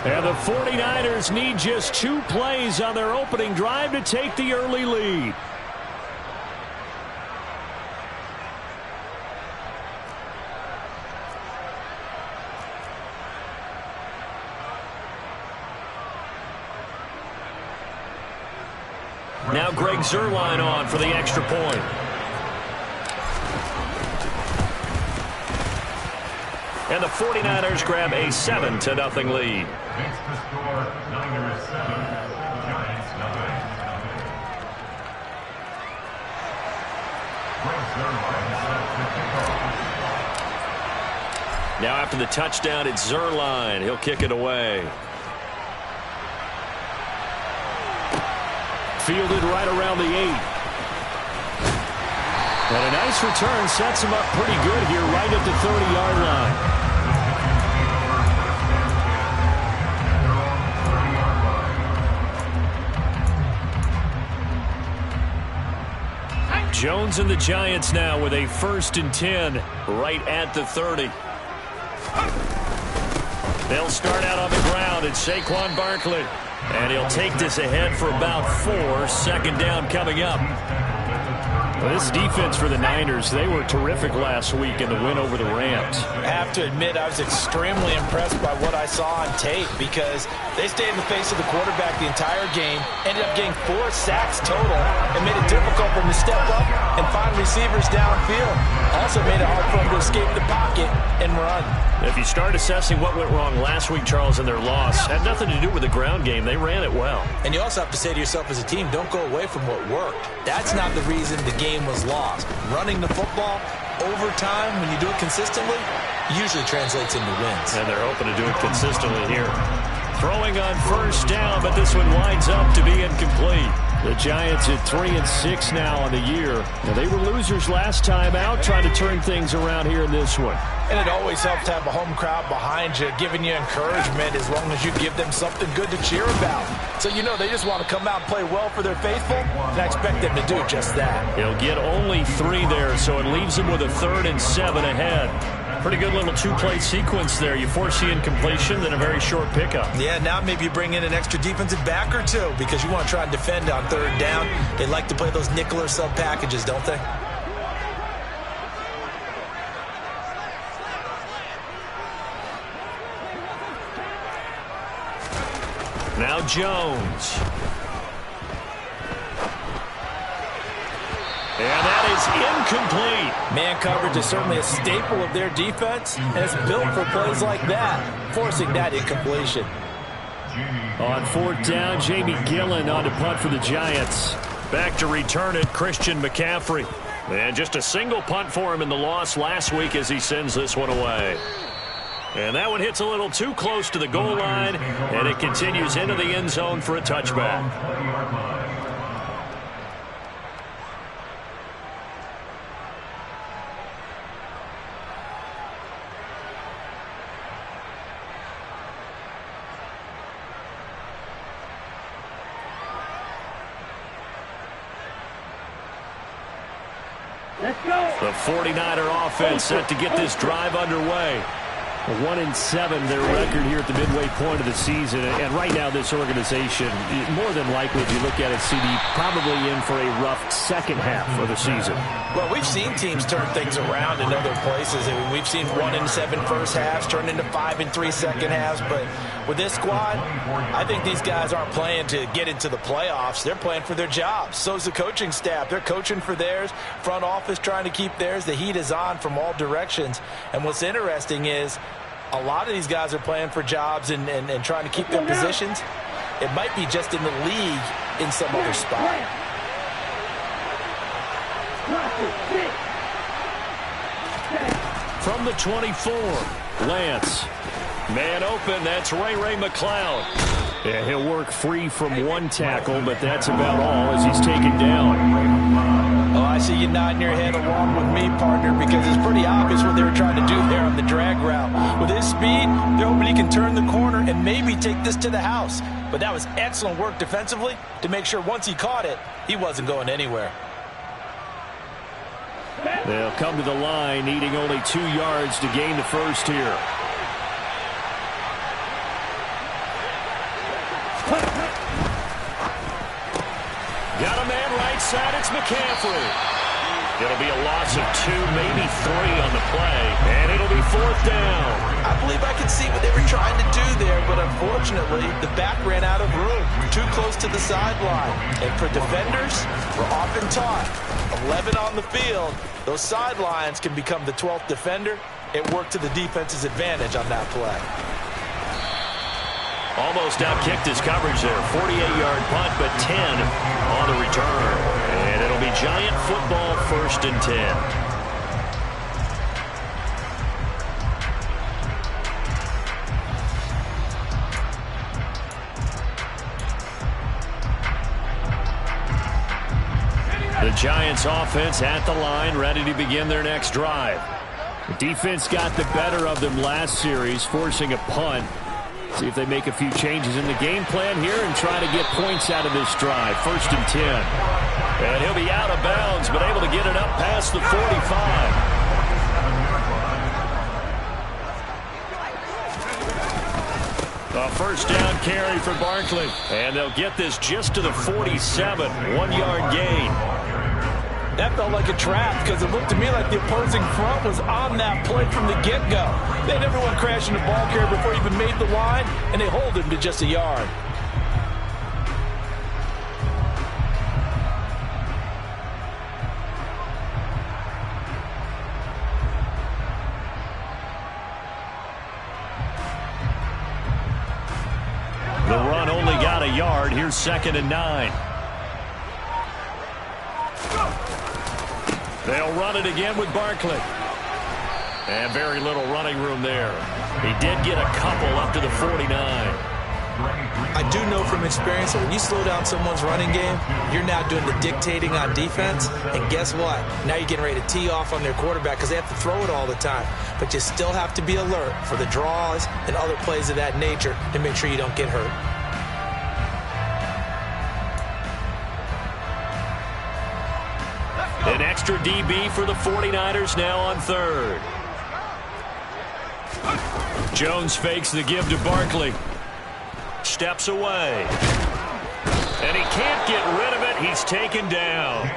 And the 49ers need just 2 plays on their opening drive to take the early lead. Now Greg Zuerlein on for the extra point. And the 49ers grab a 7-0 lead. Makes the score Niners 7, Giants 9. Greg Zuerlein set the kickoff. Now after the touchdown, it's Zuerlein. He'll kick it away. Fielded right around the 8. And a nice return sets him up pretty good here right at the 30-yard line. Jones and the Giants now with a 1st and 10 right at the 30. They'll start out on the ground. It's Saquon Barkley. And he'll take this ahead for about 4. Second down coming up. Well, this defense for the Niners, they were terrific last week in the win over the Rams. I have to admit, I was extremely impressed by what I saw on tape because they stayed in the face of the quarterback the entire game, ended up getting 4 sacks total, and made it difficult for him to step up and find receivers downfield. Also made it hard for him to escape the pocket and run. If you start assessing what went wrong last week, Charles, in their loss, had nothing to do with the ground game. They ran it well. And you also have to say to yourself as a team, don't go away from what worked. That's not the reason the game was lost. Running the football over time, when you do it consistently, usually translates into wins. And they're hoping to do it consistently here. Throwing on 1st down, but this one winds up to be incomplete. The Giants at 3-6 now on the year. Now, they were losers last time out, trying to turn things around here in this one. And it always helps to have a home crowd behind you, giving you encouragement as long as you give them something good to cheer about. So you know they just want to come out and play well for their faithful, and I expect them to do just that. He'll get only 3 there, so it leaves him with a 3rd and 7 ahead. Pretty good little 2-play sequence there. You force the incompletion, then a very short pickup. Yeah, now maybe you bring in an extra defensive back or 2 because you want to try and defend on 3rd down. They like to play those nickel or sub packages, don't they? Now Jones. And that is incomplete. Man coverage is certainly a staple of their defense, and it's built for plays like that, forcing that incompletion. On 4th down, Jamie Gillen on to punt for the Giants. Back to return it, Christian McCaffrey. And just a single punt for him in the loss last week as he sends this one away. And that one hits a little too close to the goal line, and it continues into the end zone for a touchback. The 49er offense set to get this drive underway. 1-7 their record here at the midway point of the season. And right now this organization, more than likely if you look at it, CD, probably in for a rough second half of the season. Well, we've seen teams turn things around in other places. I mean, we've seen 1-7 first halves turn into 5-3 second halves. But with this squad, I think these guys aren't playing to get into the playoffs. They're playing for their jobs. So is the coaching staff. They're coaching for theirs. Front office trying to keep theirs. The heat is on from all directions. And what's interesting is a lot of these guys are playing for jobs and trying to keep their positions. It might be just in the league in some other spot. From the 24, Lance. Man open, that's Ray McCloud. Yeah, he'll work free from 1 tackle, but that's about all as he's taken down. Oh, I see you nodding your head along with me, partner, because it's pretty obvious what they were trying to do there on the drag route. With his speed, they're hoping he can turn the corner and maybe take this to the house. But that was excellent work defensively to make sure once he caught it, he wasn't going anywhere. They'll come to the line, needing only 2 yards to gain the first here. outside, it's McCaffrey. It'll be a loss of 2, maybe 3 on the play, and it'll be 4th down. I believe I can see what they were trying to do there, but unfortunately, the back ran out of room, too close to the sideline. And for defenders, we're often taught, 11 on the field, those sidelines can become the 12th defender. It worked to the defense's advantage on that play. Almost outkicked his coverage there. 48-yard punt, but 10 on the return. And it'll be Giant football, 1st and 10. The Giants offense at the line, ready to begin their next drive. The defense got the better of them last series, forcing a punt. See if they make a few changes in the game plan here and try to get points out of this drive. 1st and 10. And he'll be out of bounds, but able to get it up past the 45. A 1st down carry for Barkley. And they'll get this just to the 47. 1-yard gain. That felt like a trap because it looked to me like the opposing front was on that play from the get-go. They had everyone crashing the ball carrier before he even made the line, and they hold him to just a yard. The run only got a yard. Here's 2nd and 9. They'll run it again with Barkley. And very little running room there. He did get a couple up to the 49. I do know from experience that when you slow down someone's running game, you're now doing the dictating on defense. And guess what? Now you're getting ready to tee off on their quarterback because they have to throw it all the time. But you still have to be alert for the draws and other plays of that nature to make sure you don't get hurt. An extra DB for the 49ers now on 3rd. Jones fakes the give to Barkley. Steps away. And he can't get rid of it. He's taken down.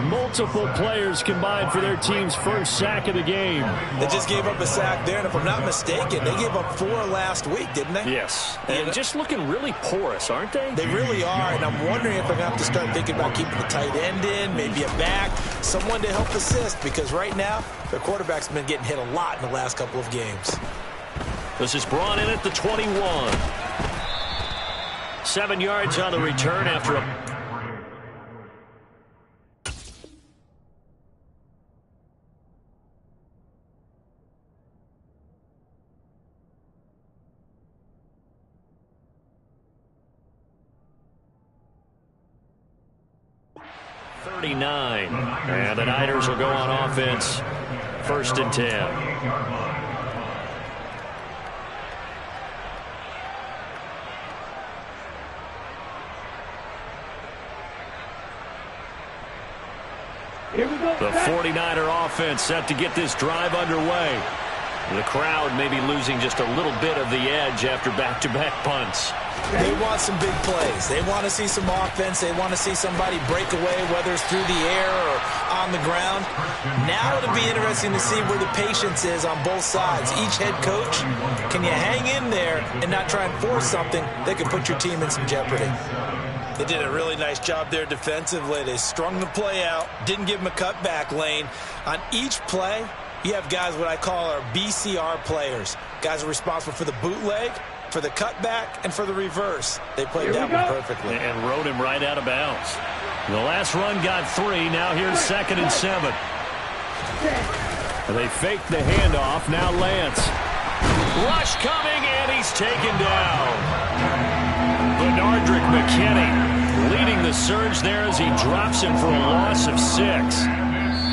Multiple players combined for their team's 1st sack of the game. They just gave up a sack there, and if I'm not mistaken, they gave up 4 last week, didn't they? Yes. And just looking really porous, aren't they? They really are, and I'm wondering if they're going to have to start thinking about keeping the tight end in, maybe a back, someone to help assist, because right now, their quarterback's been getting hit a lot in the last couple of games. This is brought in at the 21. 7 yards on the return after a... And the Niners will go on offense. 1st and 10. The 49er offense set to get this drive underway. The crowd may be losing just a little bit of the edge after back-to-back punts. They want some big plays. They want to see some offense. They want to see somebody break away, whether it's through the air or on the ground. Now it'll be interesting to see where the patience is on both sides. Each head coach, can you hang in there and not try and force something that could put your team in some jeopardy? They did a really nice job there defensively. They strung the play out, didn't give them a cutback lane. On each play, you have guys what I call our BCR players. Guys are responsible for the bootleg, for the cutback, and for the reverse. They played that one perfectly. And rode him right out of bounds. The last run got 3. Now here's 2nd and 7. They fake the handoff. Now Lance. Rush coming, and he's taken down. Benardrick McKinney leading the surge there as he drops him for a loss of 6.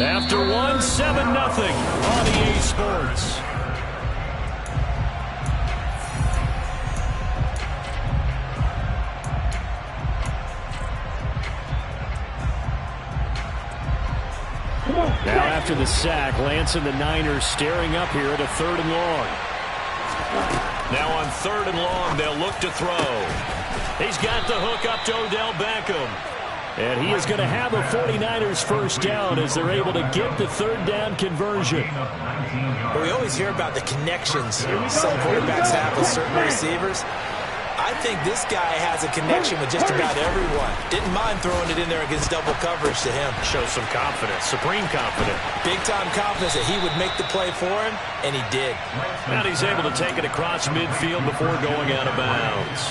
After 1, 7-0 on EA Sports. Now after the sack, Lance and the Niners staring up here at a 3rd and long. Now on 3rd and long, they'll look to throw. He's got the hook up to Odell Beckham. And he is going to have a 49ers first down as they're able to get the third down conversion. Well, we always hear about the connections some quarterbacks have with certain receivers. I think this guy has a connection with just about everyone. Didn't mind throwing it in there against double coverage to him. Shows some confidence, supreme confidence. Big-time confidence that he would make the play for him, and he did. And he's able to take it across midfield before going out of bounds.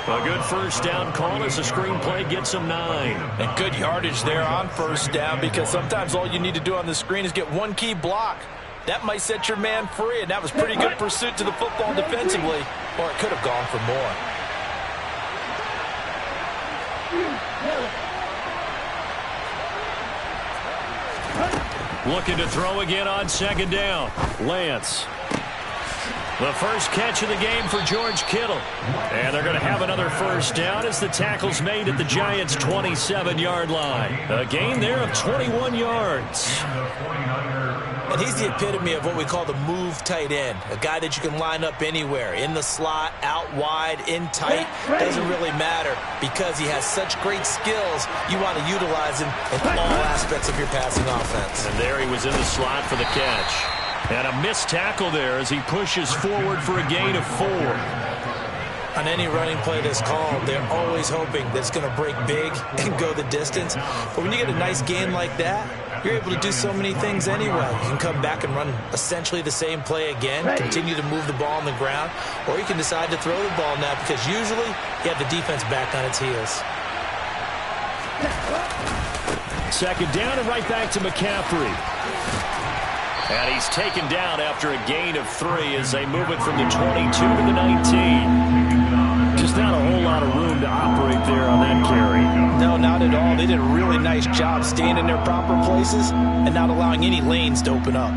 A good first down call as the screen play gets him 9. And good yardage there on first down, because sometimes all you need to do on the screen is get one key block. That might set your man free, and that was pretty good pursuit to the football defensively, or it could have gone for more. Looking to throw again on second down. Lance. The first catch of the game for George Kittle. And they're going to have another first down as the tackle's made at the Giants' 27-yard line. A gain there of 21 yards. And he's the epitome of what we call the move tight end. A guy that you can line up anywhere. In the slot, out wide, in tight. Doesn't really matter because he has such great skills. You want to utilize him in all aspects of your passing offense. And there he was in the slot for the catch. And a missed tackle there as he pushes forward for a gain of 4. On any running play that's called, they're always hoping that it's going to break big and go the distance. But when you get a nice gain like that, you're able to do so many things anyway. You can come back and run essentially the same play again, continue to move the ball on the ground, or you can decide to throw the ball now because usually you have the defense back on its heels. Second down and right back to McCaffrey. And he's taken down after a gain of 3 as they move it from the 22 to the 19. Just not a whole lot of room to operate there on that carry. No, not at all. They did a really nice job staying in their proper places and not allowing any lanes to open up.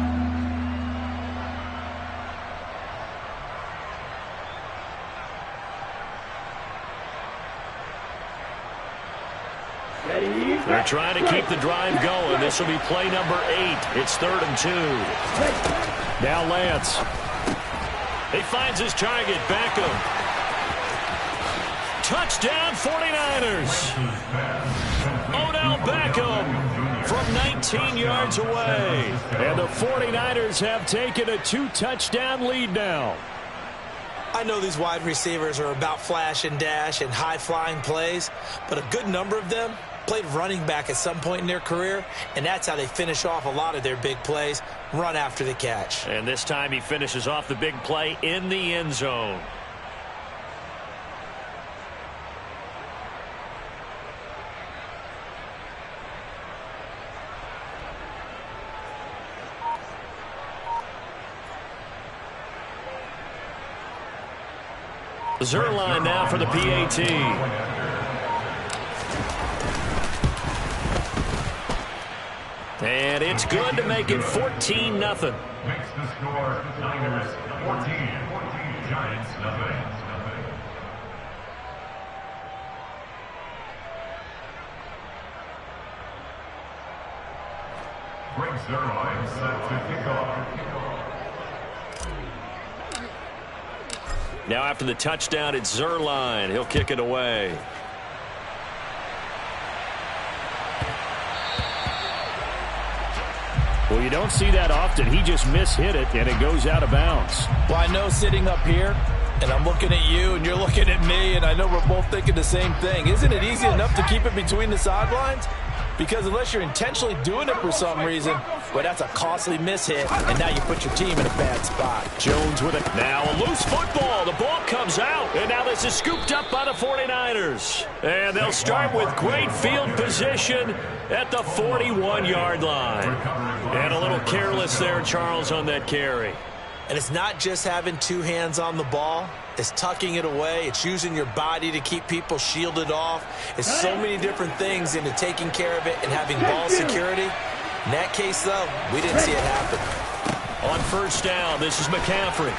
They're trying to keep the drive going. This will be play number 8. It's 3rd and 2. Now Lance. He finds his target. Beckham. Touchdown 49ers. Odell Beckham from 19 yards away. And the 49ers have taken a 2-touchdown lead now. I know these wide receivers are about flash and dash and high-flying plays, but a good number of them played running back at some point in their career, and that's how they finish off a lot of their big plays, run after the catch. And this time he finishes off the big play in the end zone. Zuerlein now for the PAT. And it's good to make it 14-0. Makes the score Niners 14, Giants nothing. Greg Zuerlein set to kick off. Now after the touchdown, it's Zuerlein. He'll kick it away. Well, you don't see that often. He just mishit it, and it goes out of bounds. Well, I know sitting up here, and I'm looking at you, and you're looking at me, and I know we're both thinking the same thing. Isn't it easy enough to keep it between the sidelines? Because unless you're intentionally doing it for some reason, well, that's a costly mishit, and now you put your team in a bad spot. Jones with it. Now a loose football. The ball comes out, and now this is scooped up by the 49ers. And they'll start with great field position at the 41-yard line. And a little careless there, Charles, on that carry. And it's not just having two hands on the ball. It's tucking it away. It's using your body to keep people shielded off. It's so many different things into taking care of it and having ball security. In that case, though, we didn't see it happen. On first down, this is McCaffrey.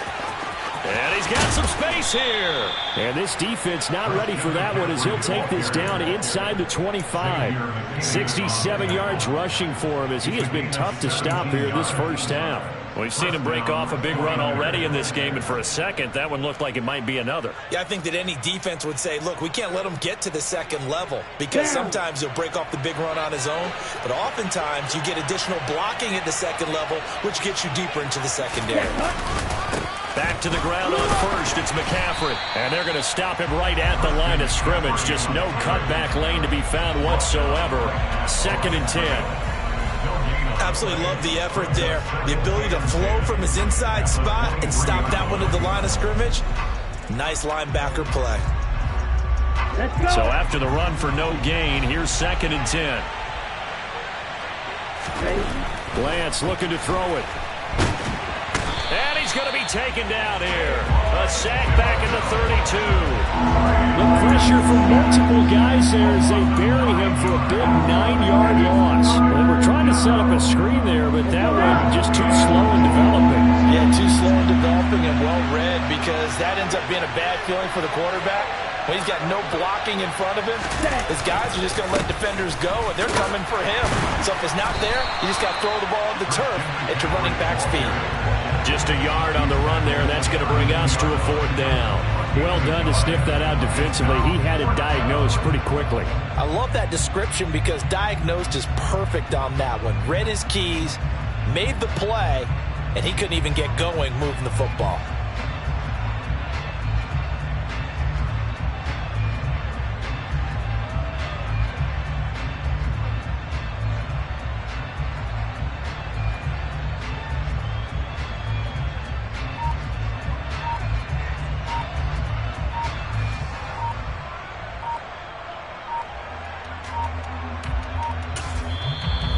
And he's got some space here. And this defense not ready for that one as he'll take this down inside the 25. 67 yards rushing for him as he has been tough to stop here this first half. We've seen him break off a big run already in this game, and for a second, that one looked like it might be another. Yeah, I think that any defense would say, look, we can't let him get to the second level because sometimes he'll break off the big run on his own, but oftentimes you get additional blocking at the second level, which gets you deeper into the secondary. Back to the ground on first, it's McCaffrey. And they're going to stop him right at the line of scrimmage. Just no cutback lane to be found whatsoever. 2nd and 10. Absolutely love the effort there. The ability to flow from his inside spot and stop that one at the line of scrimmage. Nice linebacker play. So after the run for no gain, here's 2nd and 10. Lance looking to throw it. And he's going to be taken down here. A sack back in the 32. The pressure from multiple guys there as they bury him for a big 9-yard loss. They were trying to set up a screen there, but that one just too slow in developing. Yeah, too slow in developing and well read because that ends up being a bad feeling for the quarterback. When he's got no blocking in front of him, his guys are just going to let defenders go, and they're coming for him. So if it's not there, you just got to throw the ball at the turf at your running back speed. Just a yard on the run there, and that's going to bring us to a 4th down. Well done to sniff that out defensively. He had it diagnosed pretty quickly. I love that description because diagnosed is perfect on that one. Read his keys, made the play, and he couldn't even get going moving the football.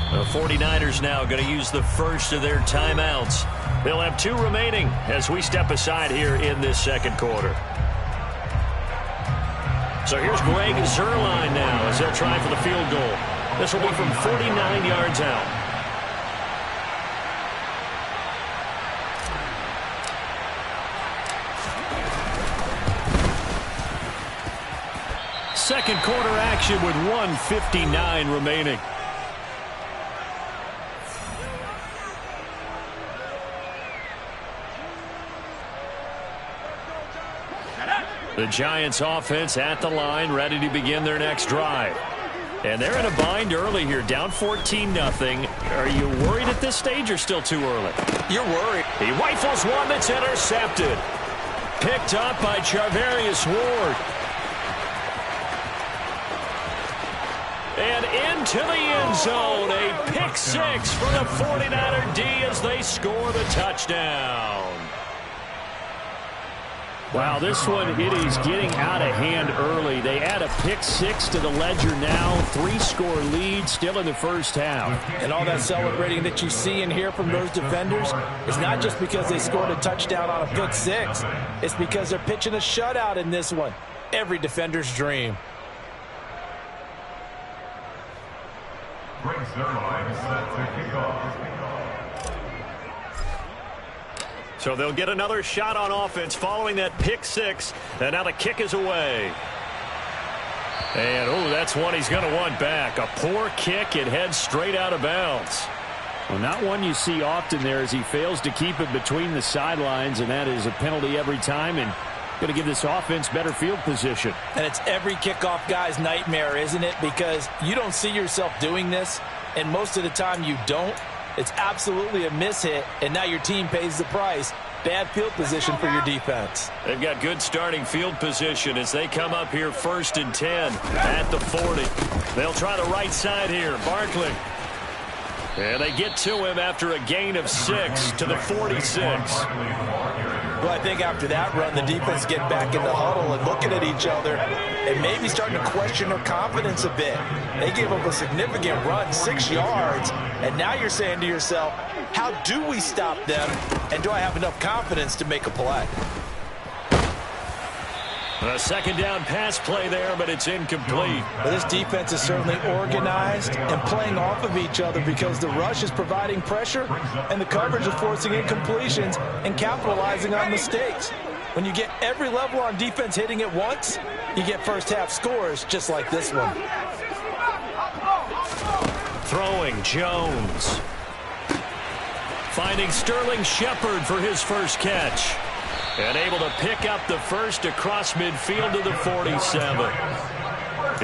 The 49ers now going to use the first of their timeouts. They'll have 2 remaining as we step aside here in this 2nd quarter. So here's Greg Zuerlein now as they'll try for the field goal. This will be from 49 yards out. Second quarter action with 1:59 remaining. The Giants offense at the line, ready to begin their next drive. And they're in a bind early here, down 14-0. Are you worried at this stage or still too early? You're worried. He rifles one that's intercepted. Picked up by Charvarius Ward. And into the end zone, a pick 6 for the 49er D as they score the touchdown. Wow, this one, it is getting out of hand early. They add a pick 6 to the ledger now. 3-score lead still in the first half. And all that celebrating that you see and hear from those defenders is not just because they scored a touchdown on a pick 6. It's because they're pitching a shutout in this one. Every defender's dream. Greg Zuerlein is set to kick off. So they'll get another shot on offense following that pick 6. And now the kick is away. And, oh, that's one he's going to want back. A poor kick. It heads straight out of bounds. Well, not one you see often there as he fails to keep it between the sidelines, and that is a penalty every time and going to give this offense better field position. And it's every kickoff guy's nightmare, isn't it? Because you don't see yourself doing this, and most of the time you don't. It's absolutely a mishit, and now your team pays the price. Bad field position for your defense. They've got good starting field position as they come up here 1st and 10 at the 40. They'll try the right side here. Barkley. And they get to him after a gain of 6 to the 46. Well, I think after that run, the defense get back in the huddle and looking at each other and maybe starting to question their confidence a bit. They gave up a significant run, 6 yards, and now you're saying to yourself, how do we stop them, and do I have enough confidence to make a play? A second down pass play there, but it's incomplete. Well, this defense is certainly organized and playing off of each other because the rush is providing pressure and the coverage is forcing incompletions and capitalizing on mistakes. When you get every level on defense hitting at once, you get first half scores just like this one. Throwing Jones. Finding Sterling Shepard for his first catch. And able to pick up the first across midfield to the 47.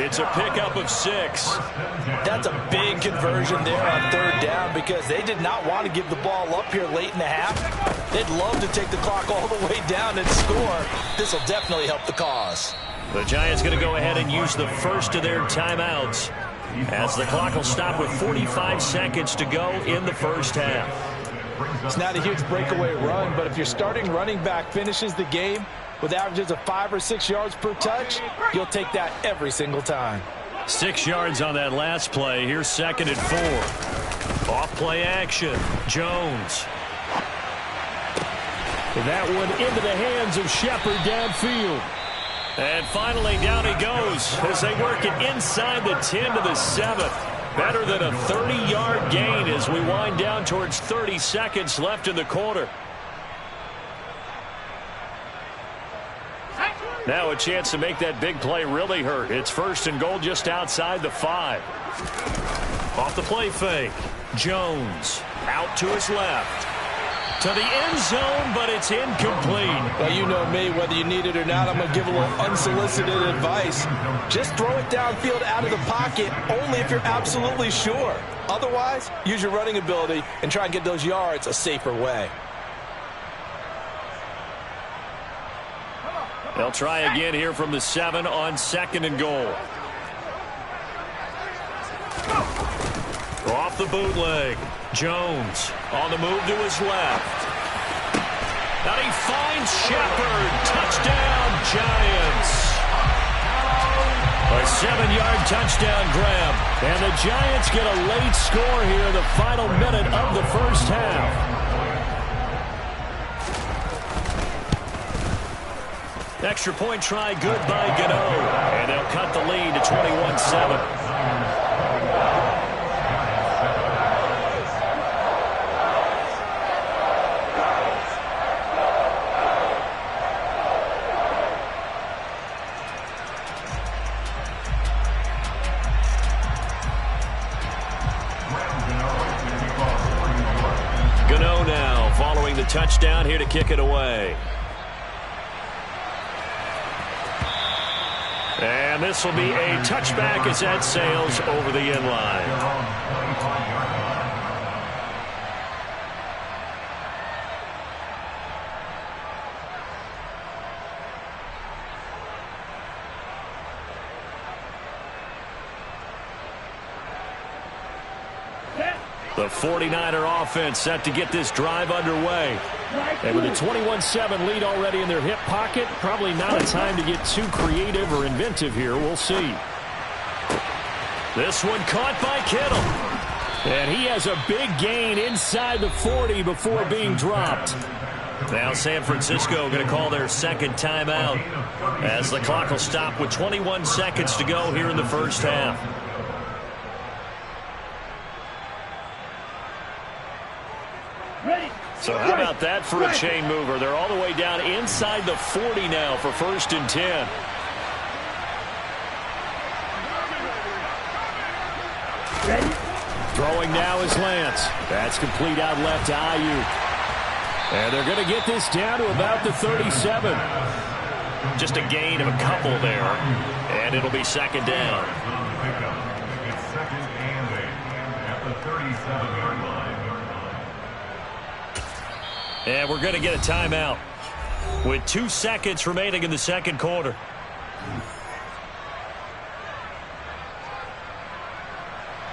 It's a pickup of 6. That's a big conversion there on third down because they did not want to give the ball up here late in the half. They'd love to take the clock all the way down and score. This will definitely help the cause. The Giants going to go ahead and use the first of their timeouts as the clock will stop with 45 seconds to go in the first half. It's not a huge breakaway run, but if your starting running back finishes the game with averages of 5 or 6 yards per touch, you'll take that every single time. 6 yards on that last play. Here's 2nd and 4. Off play action. Jones. That one into the hands of Shepard downfield. And finally down he goes as they work it inside the 10 to the 7. Better than a 30-yard gain as we wind down towards 30 seconds left in the quarter. Now a chance to make that big play really hurt. It's 1st and goal just outside the 5. Off the play fake. Jones out to his left. To the end zone, but it's incomplete. Well, you know me, whether you need it or not, I'm going to give a little unsolicited advice. Just throw it downfield out of the pocket, only if you're absolutely sure. Otherwise, use your running ability and try and get those yards a safer way. They'll try again here from the 7 on 2nd and goal. Off the bootleg. Jones on the move to his left. And he finds Shepard. Touchdown, Giants. A 7-yard touchdown grab. And the Giants get a late score here in the final minute of the first half. Extra point try good by Gano. And they'll cut the lead to 21-7. Gano now following the touchdown here to kick it away. And this will be a touchback as that sails over the end line. The 49er offense set to get this drive underway. And with a 21-7 lead already in their hip pocket, probably not a time to get too creative or inventive here. We'll see. This one caught by Kittle. And he has a big gain inside the 40 before being dropped. Now San Francisco going to call their 2nd timeout as the clock will stop with 21 seconds to go here in the first half. So how about that for a chain mover? They're all the way down inside the 40 now for 1st and 10. Throwing now is Lance. That's complete out left to Ayuk. And they're going to get this down to about the 37. Just a gain of a couple there. And it'll be 2nd down. It's 2nd and 8 at the 37-yard line. And we're going to get a timeout with 2 seconds remaining in the second quarter.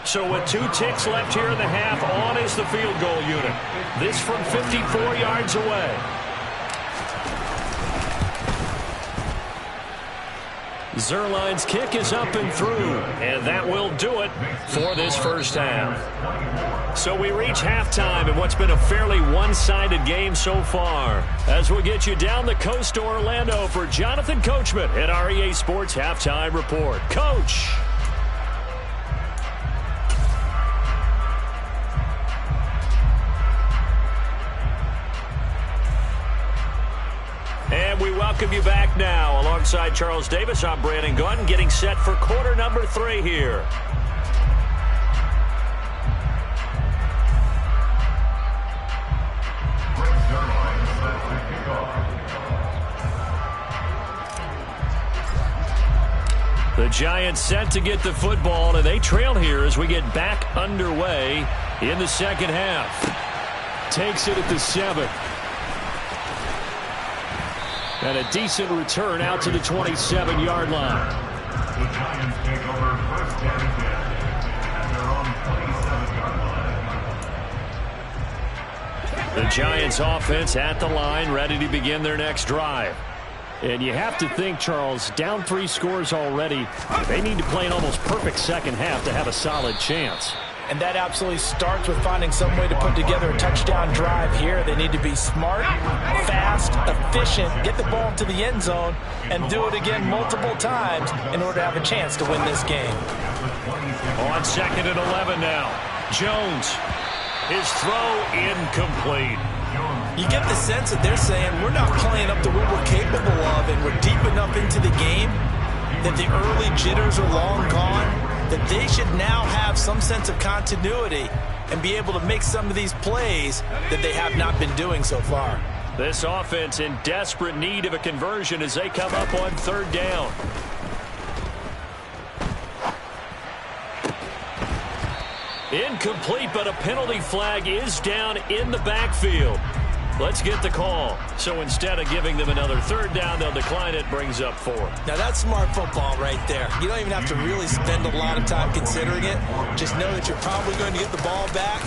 So with 2 ticks left here in the half, on is the field goal unit. This from 54 yards away. Zuerlein's kick is up and through, and that will do it for this first half. So we reach halftime in what's been a fairly one-sided game so far. As we get you down the coast to Orlando for Jonathan Coachman at our EA Sports Halftime Report. Coach. And we welcome you back now. Alongside Charles Davis, I'm Brandon Gunn, getting set for quarter number 3 here. The Giants set to get the football, and they trail here as we get back underway in the second half. Takes it at the 7. And a decent return out to the 27-yard line. The Giants take over first down and 10 at their own 27-yard line. The Giants offense at the line, ready to begin their next drive. And you have to think, Charles, down 3 scores already. They need to play an almost perfect second half to have a solid chance. And that absolutely starts with finding some way to put together a touchdown drive here. They need to be smart, fast, efficient, get the ball to the end zone, and do it again multiple times in order to have a chance to win this game. On 2nd and 11 now. Jones. His throw incomplete. You get the sense that they're saying we're not playing up to what we're capable of, and we're deep enough into the game that the early jitters are long gone, that they should now have some sense of continuity and be able to make some of these plays that they have not been doing so far. This offense in desperate need of a conversion as they come up on 3rd down. Incomplete, but a penalty flag is down in the backfield. Let's get the call. So instead of giving them another 3rd down, they'll decline it, brings up 4. Now that's smart football right there. You don't even have to really spend a lot of time considering it. Just know that you're probably going to get the ball back.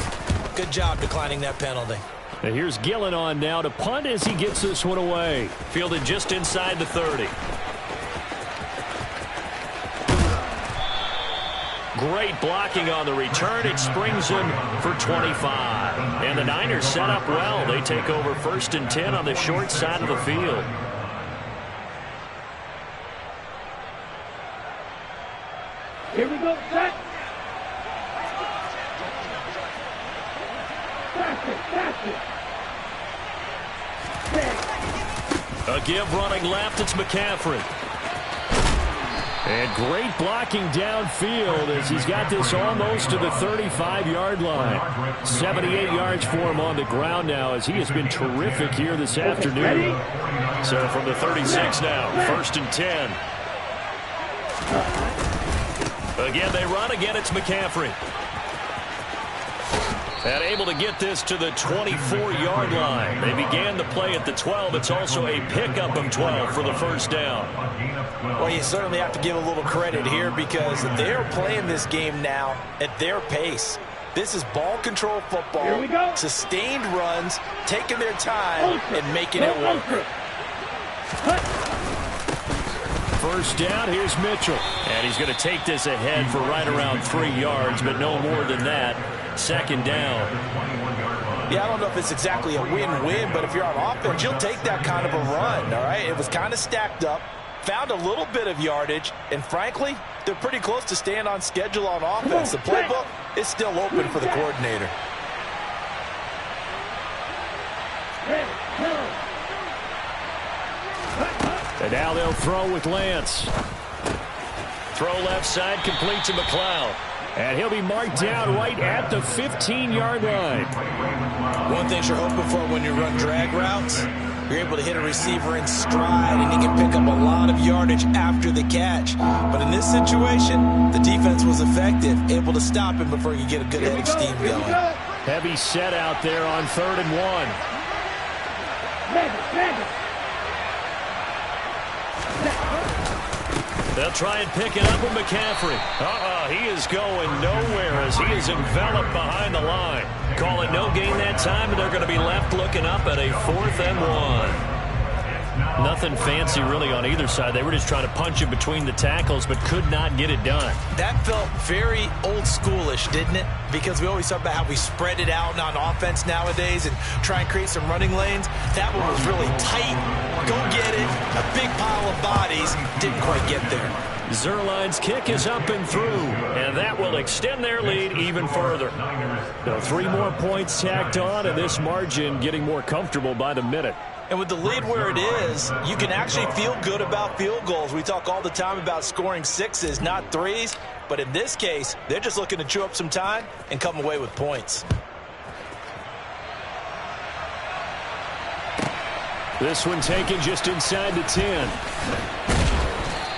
Good job declining that penalty. And here's Gillen on now to punt as he gets this one away. Fielded just inside the 30. Great blocking on the return. It springs him for 25. And the Niners set up well. They take over 1st and 10 on the short side of the field. Here we go, set. A give running left. It's McCaffrey. And great blocking downfield as he's got this almost to the 35-yard line. 78 yards for him on the ground now as he has been terrific here this afternoon. So from the 36 now, 1st and 10. Again, they run. Again, it's McCaffrey. And able to get this to the 24-yard line. They began the play at the 12. It's also a pickup of 12 for the 1st down. Well, you certainly have to give a little credit here because they're playing this game now at their pace. This is ball control football, sustained runs, taking their time and making it work. 1st down, here's Mitchell. And he's going to take this ahead for right around 3 yards, but no more than that. 2nd down. Yeah, I don't know if it's exactly a win-win, but if you're on offense, you'll take that kind of a run, all right? It was kind of stacked up, found a little bit of yardage, and frankly, they're pretty close to staying on schedule on offense. The playbook is still open for the coordinator. And now they'll throw with Lance. Throw left side, complete to McLeod. And he'll be marked down right at the 15-yard line. One thing you're hoping for when you run drag routes, you're able to hit a receiver in stride, and he can pick up a lot of yardage after the catch. But in this situation, the defense was effective, able to stop him before you get a good head of steam going. Heavy set out there on 3rd and 1. They'll try and pick it up with McCaffrey. He is going nowhere as he is enveloped behind the line. Call it no gain that time, and they're going to be left looking up at a 4th and 1. Nothing fancy really on either side. They were just trying to punch in between the tackles, but could not get it done. That felt very old schoolish, didn't it? Because we always talk about how we spread it out on offense nowadays and try and create some running lanes. That one was really tight. Go get it. A big pile of bodies. Didn't quite get there. Zuerlein's kick is up and through, and that will extend their lead even further. Now 3 more points tacked on, and this margin getting more comfortable by the minute. And with the lead where it is, you can actually feel good about field goals. We talk all the time about scoring 6s, not 3s. But in this case, they're just looking to chew up some time and come away with points. This one taken just inside the 10.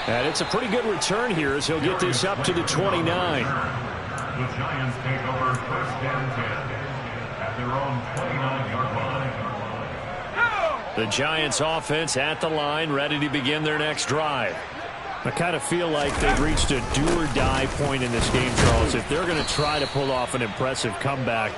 And it's a pretty good return here as he'll get this up to the 29. The Giants take over first and 10 at their own 29-yard line. The Giants offense at the line, ready to begin their next drive. I kind of feel like they've reached a do-or-die point in this game, Charles. If they're going to try to pull off an impressive comeback,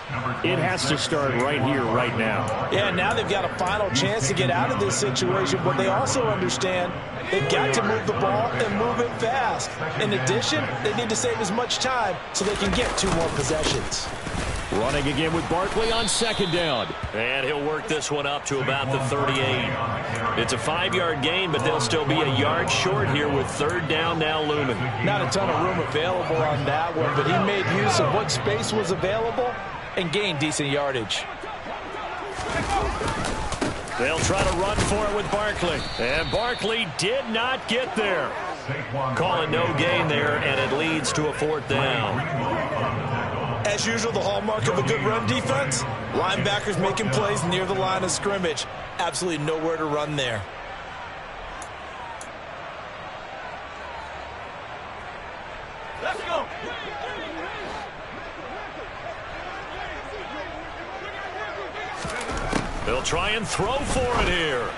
it has to start right here, right now. Yeah, now they've got a final chance to get out of this situation, but they also understand they've got to move the ball and move it fast. In addition, they need to save as much time so they can get 2 more possessions. Running again with Barkley on second down. And he'll work this one up to about the 38. It's a 5-yard gain, but they'll still be a yard short here with third down now looming. Not a ton of room available on that one, but he made use of what space was available and gained decent yardage. They'll try to run for it with Barkley. And Barkley did not get there. Calling no gain there, and it leads to a 4th down. As usual, the hallmark of a good run defense, linebackers making plays near the line of scrimmage. Absolutely nowhere to run there. Let's go. They'll try and throw for it here.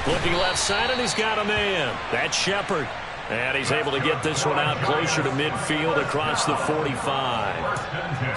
Looking left side, and he's got a man. That's Shepard. And he's able to get this one out closer to midfield across the 45.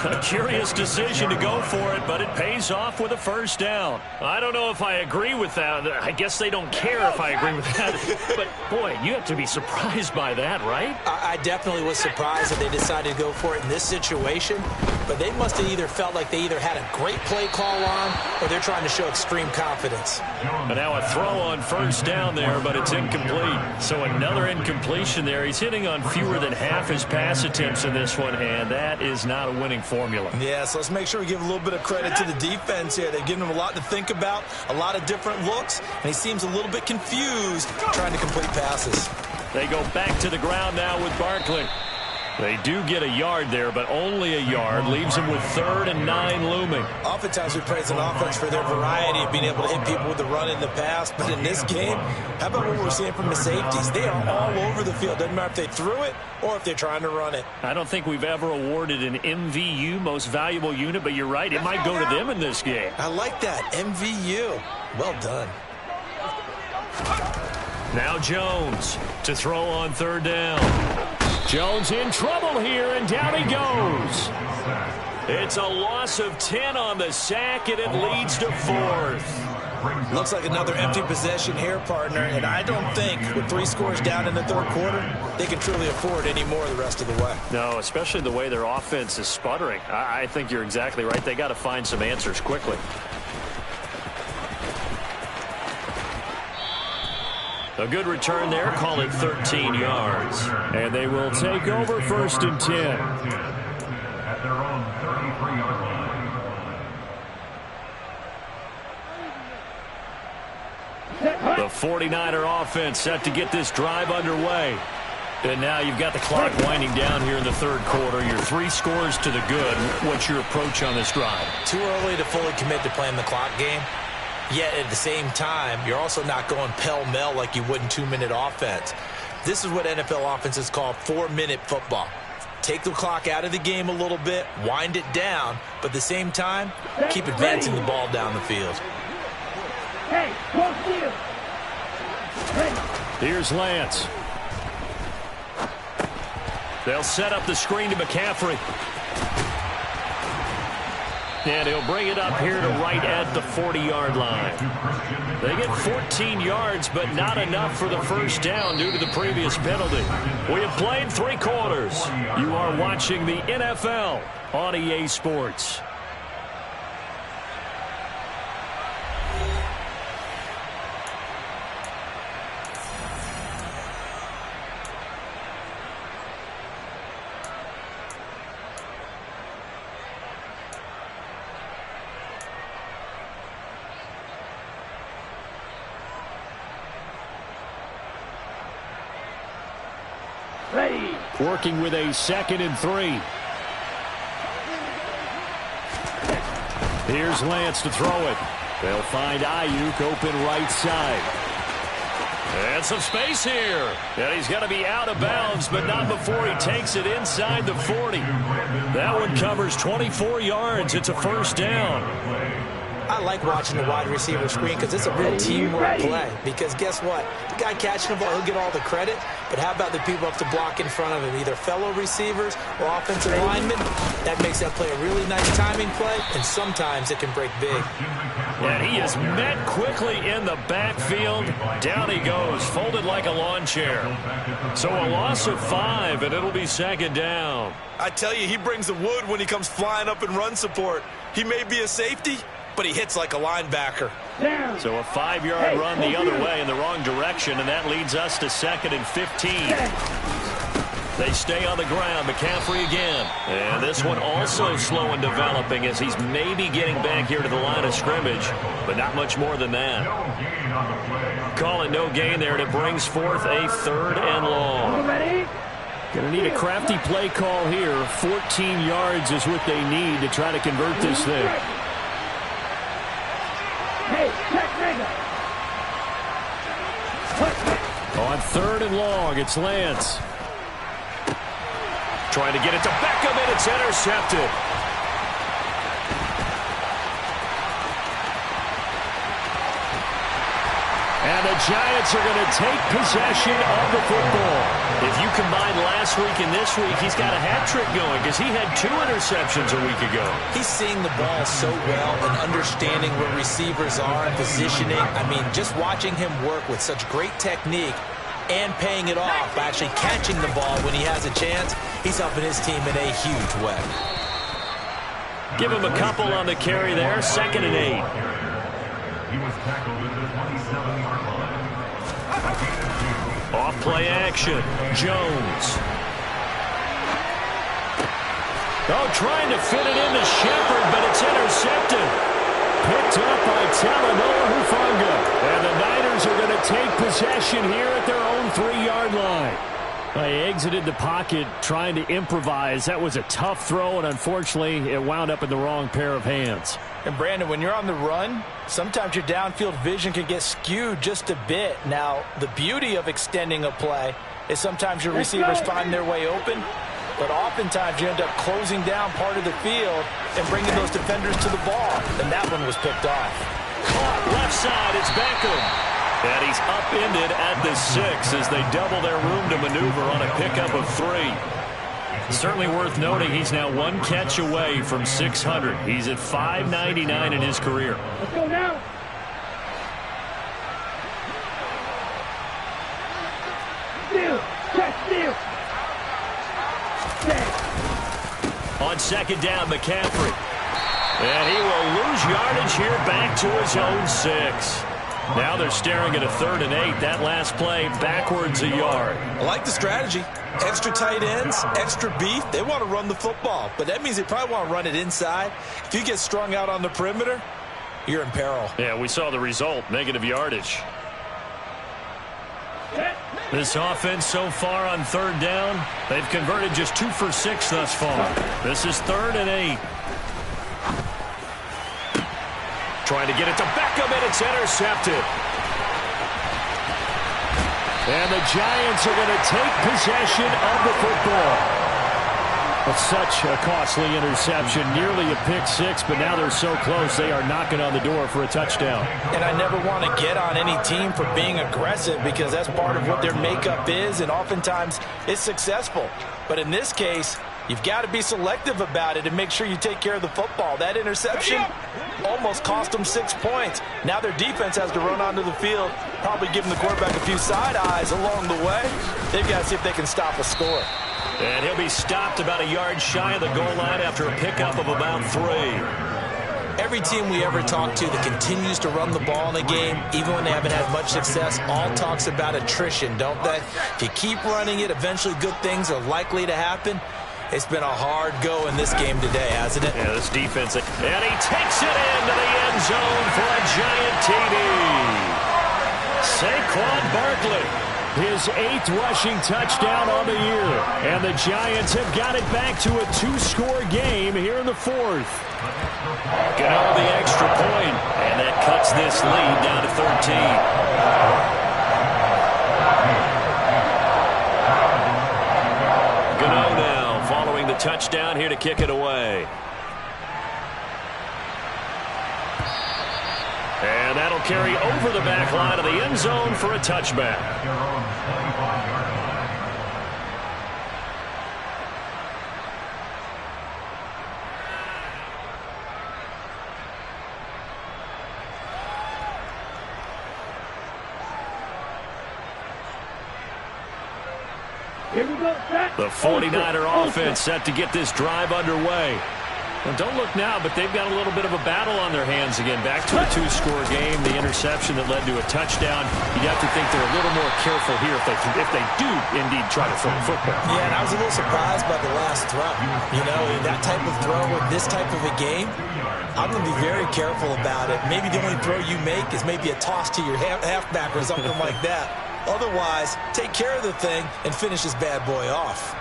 A curious decision to go for it, but it pays off with a first down. I don't know if I agree with that. I guess they don't care if I agree with that. But, boy, you have to be surprised by that, right? I definitely was surprised that they decided to go for it in this situation. But they must have either felt like they either had a great play call on or they're trying to show extreme confidence. And now a throw on first down there, but it's incomplete. So another incompletion there. He's hitting on fewer than half his pass attempts in this one, and that is not a winning formula. Yeah, so let's make sure we give a little bit of credit to the defense here. They've given him a lot to think about, a lot of different looks, and he seems a little bit confused trying to complete passes. They go back to the ground now with Barkley. They do get a yard there, but only a yard. Leaves them with 3rd and 9 looming. Oftentimes we praise an offense for their variety of being able to hit people with the run in the pass. But in this game, how about what we're seeing from the safeties? They are all over the field. Doesn't matter if they threw it or if they're trying to run it. I don't think we've ever awarded an MVU, most valuable unit, but you're right. It might go to them in this game. I like that. MVU. Well done. Now Jones to throw on 3rd down. Jones in trouble here, and down he goes. It's a loss of 10 on the sack, and it leads to 4th. Looks like another empty possession here, partner, and I don't think with 3 scores down in the 3rd quarter, they can truly afford any more the rest of the way. No, especially the way their offense is sputtering. I think you're exactly right. They got to find some answers quickly. A good return there, call it 13 yards. And they will take over 1st and 10. At their own 33-yard line. The 49er offense set to get this drive underway. And now you've got the clock winding down here in the 3rd quarter. You're 3 scores to the good. What's your approach on this drive? Too early to fully commit to playing the clock game. Yet at the same time, you're also not going pell-mell like you would in 2-minute offense. This is what NFL offenses call 4-minute football. Take the clock out of the game a little bit, wind it down, but at the same time, keep advancing the ball down the field. Hey, go field. Here's Lance. They'll set up the screen to McCaffrey. And he'll bring it up here to right at the 40-yard line. They get 14 yards, but not enough for the first down due to the previous penalty. We have played 3 quarters. You are watching the NFL on EA Sports. Ready. Working with a 2nd and 3. Here's Lance to throw it. They'll find Ayuk open right side. And some space here. And he's going to be out of bounds, but not before he takes it inside the 40. That one covers 24 yards. It's a first down. I like watching the wide receiver screen because it's a real teamwork play. Because guess what? The guy catching the ball, he'll get all the credit. But how about the people up to block in front of him, either fellow receivers or offensive linemen? That makes that play a really nice timing play, and sometimes it can break big. And he is met quickly in the backfield. Down he goes, folded like a lawn chair. So a loss of 5, and it'll be second down. I tell you, he brings the wood when he comes flying up in run support. He may be a safety, but he hits like a linebacker. So a 5-yard run the other way in the wrong direction, and that leads us to 2nd and 15. They stay on the ground. McCaffrey again. And this one also slow in developing as he's maybe getting back here to the line of scrimmage, but not much more than that. Calling no gain there, and it brings forth a 3rd and long. Going to need a crafty play call here. 14 yards is what they need to try to convert this thing. On 3rd and long, it's Lance. Trying to get it to Beckham, and it's intercepted. And the Giants are going to take possession of the football. If you combine last week and this week, he's got a hat trick going because he had 2 interceptions a week ago. He's seeing the ball so well and understanding where receivers are and positioning. I mean, just watching him work with such great technique and paying it off by actually catching the ball when he has a chance, he's helping his team in a huge way. Give him a couple on the carry there. 2nd and 8. He was tackled at the 27-yard line. Off play action. Jones. Oh, trying to fit it into Shepard, but it's intercepted. Picked up by Talanoa Hufanga. And the Niners are going to take possession here at their own 3-yard line. They exited the pocket trying to improvise. That was a tough throw, and unfortunately, it wound up in the wrong pair of hands. And, Brandon, when you're on the run, sometimes your downfield vision can get skewed just a bit. Now, the beauty of extending a play is sometimes your receivers find their way open, but oftentimes you end up closing down part of the field and bringing those defenders to the ball. And that one was picked off. Caught left side, it's Beckham. And he's upended at the 6 as they double their room to maneuver on a pickup of 3. Certainly worth noting he's now 1 catch away from 600. He's at 599 in his career. Let's go now. Steal. Check, steal. On 2nd down, McCaffrey. And he will lose yardage here back to his own 6. Now they're staring at a 3rd and 8. That last play backwards a yard. I like the strategy. Extra tight ends, extra beef. They want to run the football, but that means they probably want to run it inside. If you get strung out on the perimeter, you're in peril. Yeah, we saw the result, negative yardage. This offense so far on 3rd down, they've converted just 2 for 6 thus far. This is 3rd and 8. Trying to get it to Beckham, and it's intercepted. And the Giants are going to take possession of the football. It's such a costly interception, nearly a pick 6, but now they're so close they are knocking on the door for a touchdown. And I never want to get on any team for being aggressive because that's part of what their makeup is, and oftentimes it's successful. But in this case, you've got to be selective about it and make sure you take care of the football. That interception almost cost them 6 points. Now their defense has to run onto the field, probably giving the quarterback a few side eyes along the way. They've got to see if they can stop a score. And he'll be stopped about a yard shy of the goal line after a pickup of about 3. Every team we ever talk to that continues to run the ball in a game, even when they haven't had much success, all talks about attrition, don't they? If you keep running it, eventually good things are likely to happen. It's been a hard go in this game today, hasn't it? Yeah, this defense. And he takes it into the end zone for a Giant TD. Saquon Barkley, his 8th rushing touchdown on the year. And the Giants have got it back to a 2-score game here in the 4th. Get all the extra point, and that cuts this lead down to 13. kick it away. And that'll carry over the back line of the end zone for a touchback. Here we go, set. The 49er offense set to get this drive underway. Well, don't look now, but they've got a little bit of a battle on their hands again. Back to a two-score game. The interception that led to a touchdown. You'd have to think they're a little more careful here if they do indeed try to throw the football. Yeah, and I was a little surprised by the last throw. You know, that type of throw with this type of a game, I'm going to be very careful about it. Maybe the only throw you make is maybe a toss to your halfback or something like that. Otherwise, take care of the thing and finish this bad boy off.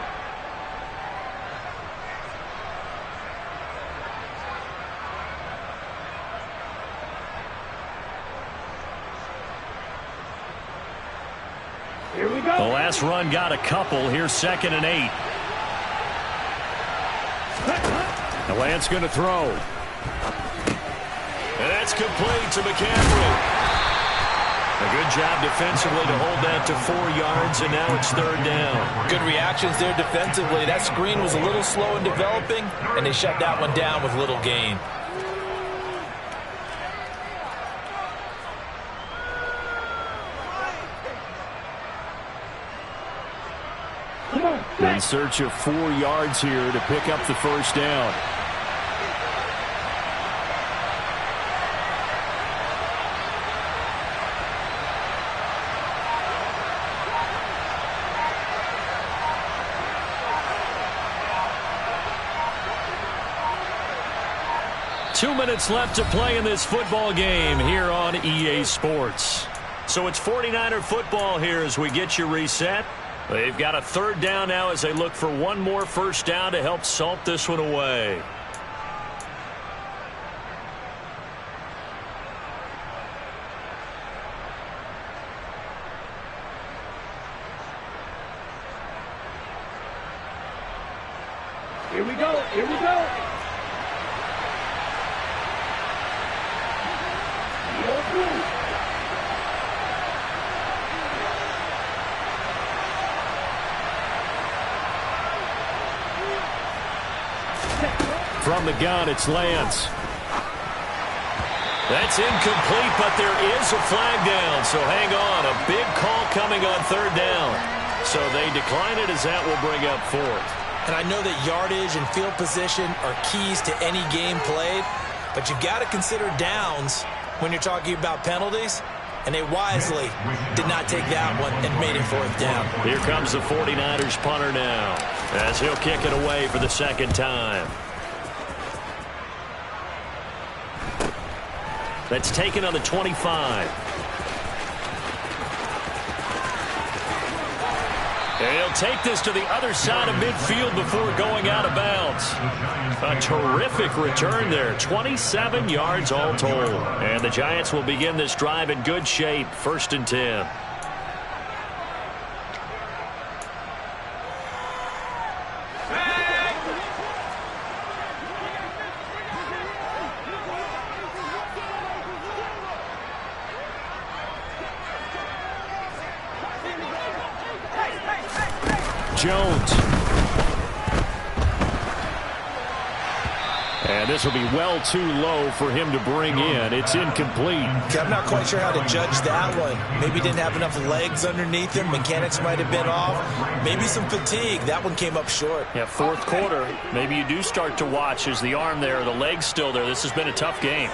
Here we go. The last run got a couple. Here's 2nd and 8. The Lance going to throw. And that's complete to McCaffrey. A good job defensively to hold that to 4 yards, and now it's 3rd down. Good reactions there defensively. That screen was a little slow in developing, and they shut that one down with little gain. In search of 4 yards here to pick up the 1st down. Two minutes left to play in this football game here on EA Sports. So it's 49er football here as we get you reset. They've got a 3rd down now as they look for one more 1st down to help salt this one away. Here we go. Here we go. From the gun, it's Lance. That's incomplete, but there is a flag down, so hang on. A big call coming on 3rd down. So they decline it as that will bring up 4th. And I know that yardage and field position are keys to any game played, but you've got to consider downs when you're talking about penalties, and they wisely did not take that one and made it 4th down. Here comes the 49ers punter now, as he'll kick it away for the 2nd time. That's taken on the 25. And he'll take this to the other side of midfield before going out of bounds. A terrific return there. 27 yards all told. And the Giants will begin this drive in good shape. 1st and 10. Jones. And this will be well too low for him to bring in. It's incomplete. I'm not quite sure how to judge that one. Maybe didn't have enough legs underneath him. Mechanics might have been off. Maybe some fatigue. That one came up short. Yeah, 4th quarter. Maybe you do start to watch as the arm there, the leg's still there. This has been a tough game.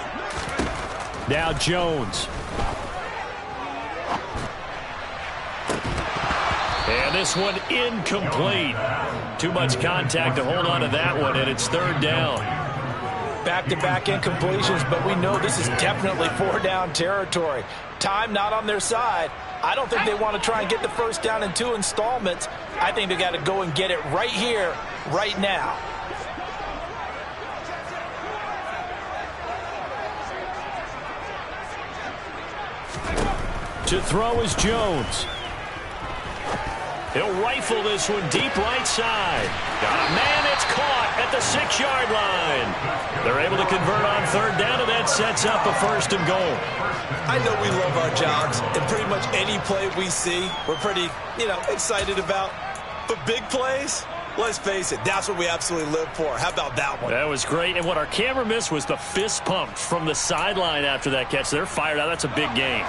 Now Jones. And this one incomplete. Too much contact to hold on to that one, and it's 3rd down. Back-to-back incompletions, but we know this is definitely 4-down territory. Time not on their side. I don't think they want to try and get the 1st down in 2 installments. I think they got to go and get it right here, right now. To throw is Jones. He'll rifle this one deep right side. Got a man, it's caught at the 6-yard line. They're able to convert on third down, and that sets up a 1st and goal. I know we love our jobs, and pretty much any play we see, we're pretty, excited about. But big plays, let's face it, that's what we absolutely live for. How about that one? That was great, and what our camera missed was the fist pump from the sideline after that catch. They're fired out. That's a big game.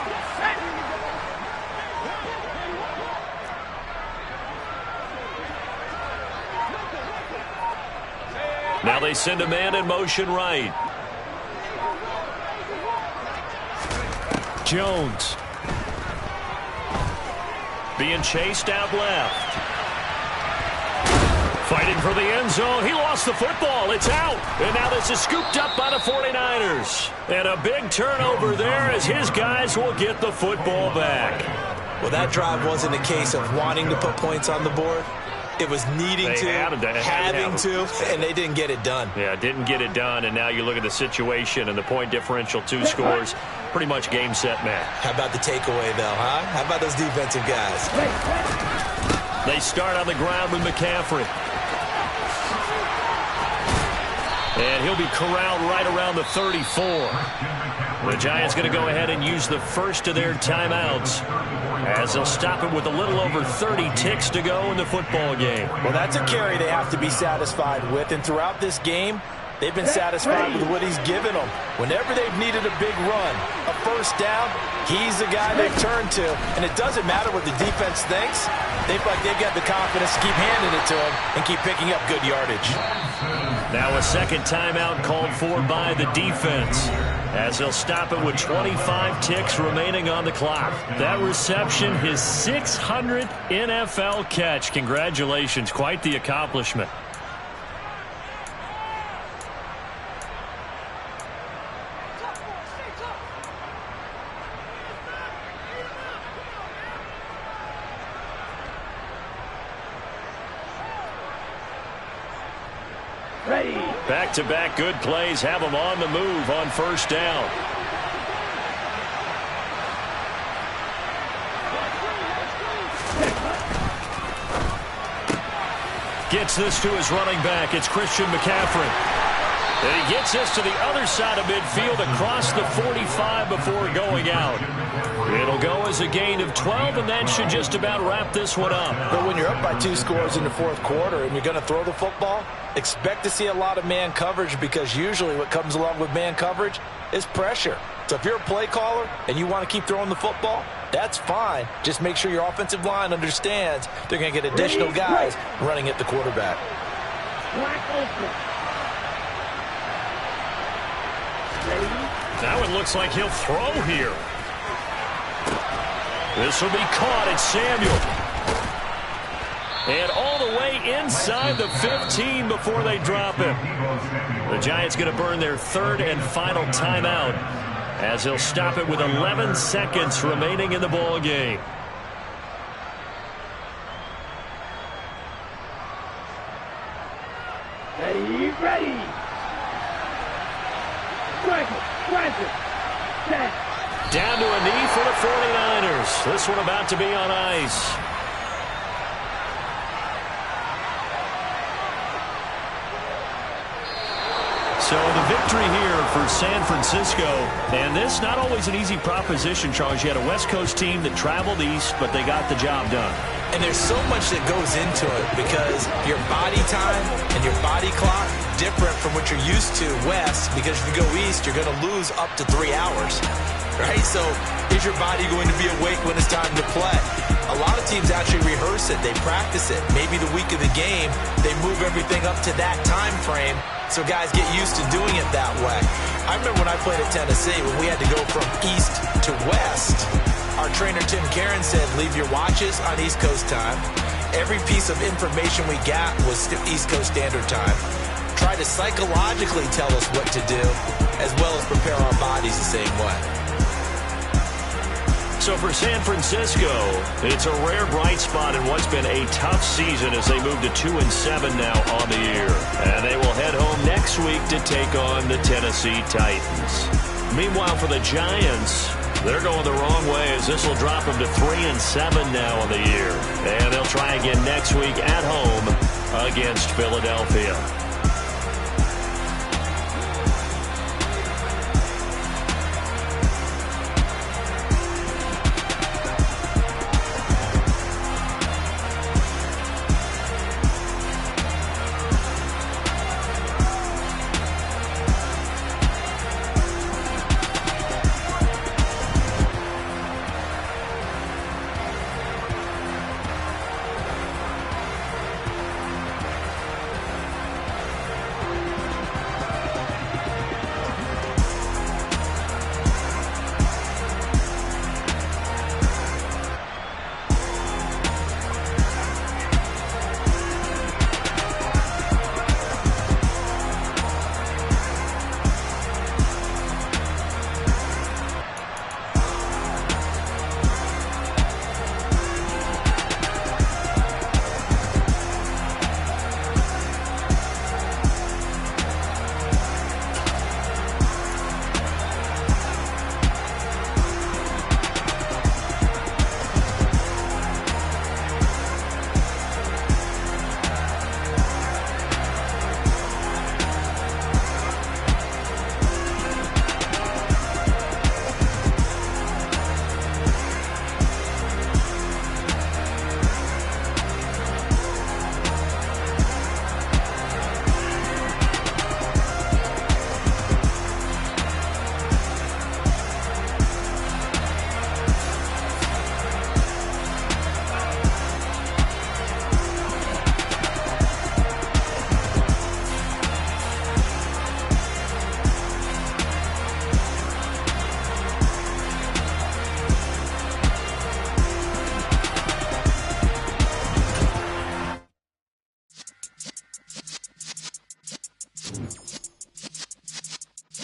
Now they send a man in motion right. Jones. Being chased out left. Fighting for the end zone. He lost the football. It's out. And now this is scooped up by the 49ers. And a big turnover there as his guys will get the football back. Well, that drive wasn't a case of wanting to put points on the board. It was needing to, having to, and they didn't get it done. Yeah, didn't get it done, and now you look at the situation and the point differential, 2 scores, pretty much game, set, match. How about the takeaway, though, huh? How about those defensive guys? They start on the ground with McCaffrey. And he'll be corralled right around the 34. The Giants going to go ahead and use the first of their timeouts as they'll stop it with a little over 30 ticks to go in the football game. Well, that's a carry they have to be satisfied with, and throughout this game, they've been satisfied with what he's given them. Whenever they've needed a big run, a first down, he's the guy they've turned to, and it doesn't matter what the defense thinks. They feel like they've got the confidence to keep handing it to him and keep picking up good yardage. Now a second timeout called for by the defense as they'll stop it with 25 ticks remaining on the clock. That reception, his 600th NFL catch. Congratulations, quite the accomplishment. Back-to-back good plays have them on the move on first down. Gets this to his running back. It's Christian McCaffrey. And he gets this to the other side of midfield across the 45 before going out. It'll go as a gain of 12, and that should just about wrap this one up. But when you're up by 2 scores in the fourth quarter and you're going to throw the football, expect to see a lot of man coverage, because usually what comes along with man coverage is pressure. So if you're a play caller and you want to keep throwing the football, that's fine. Just make sure your offensive line understands they're going to get additional guys running at the quarterback. Now it looks like he'll throw here. This will be caught. It's Samuel. And all the way inside the 15 before they drop him. The Giants going to burn their third and final timeout as they'll stop it with 11 seconds remaining in the ball game. Ready. Down to a knee for the 49ers. This one about to be on ice. So the victory here for San Francisco, and this not always an easy proposition, Charles. You had a West Coast team that traveled east, but they got the job done. And there's so much that goes into it, because your body time and your body clock different from what you're used to west, because if you go east, you're going to lose up to 3 hours, right? So is your body going to be awake when it's time to play? A lot of teams actually rehearse it. They practice it. Maybe the week of the game, they move everything up to that time frame so guys get used to doing it that way. I remember when I played at Tennessee, when we had to go from east to west, our trainer Tim Karen said, leave your watches on East Coast time. Every piece of information we got was East Coast Standard Time. Try to psychologically tell us what to do, as well as prepare our bodies the same way. So for San Francisco, it's a rare bright spot in what's been a tough season as they move to 2-7 now on the year. And they will head home next week to take on the Tennessee Titans. Meanwhile, for the Giants, They're going the wrong way as this will drop them to 3-7 now on the year. And they'll try again next week at home against Philadelphia.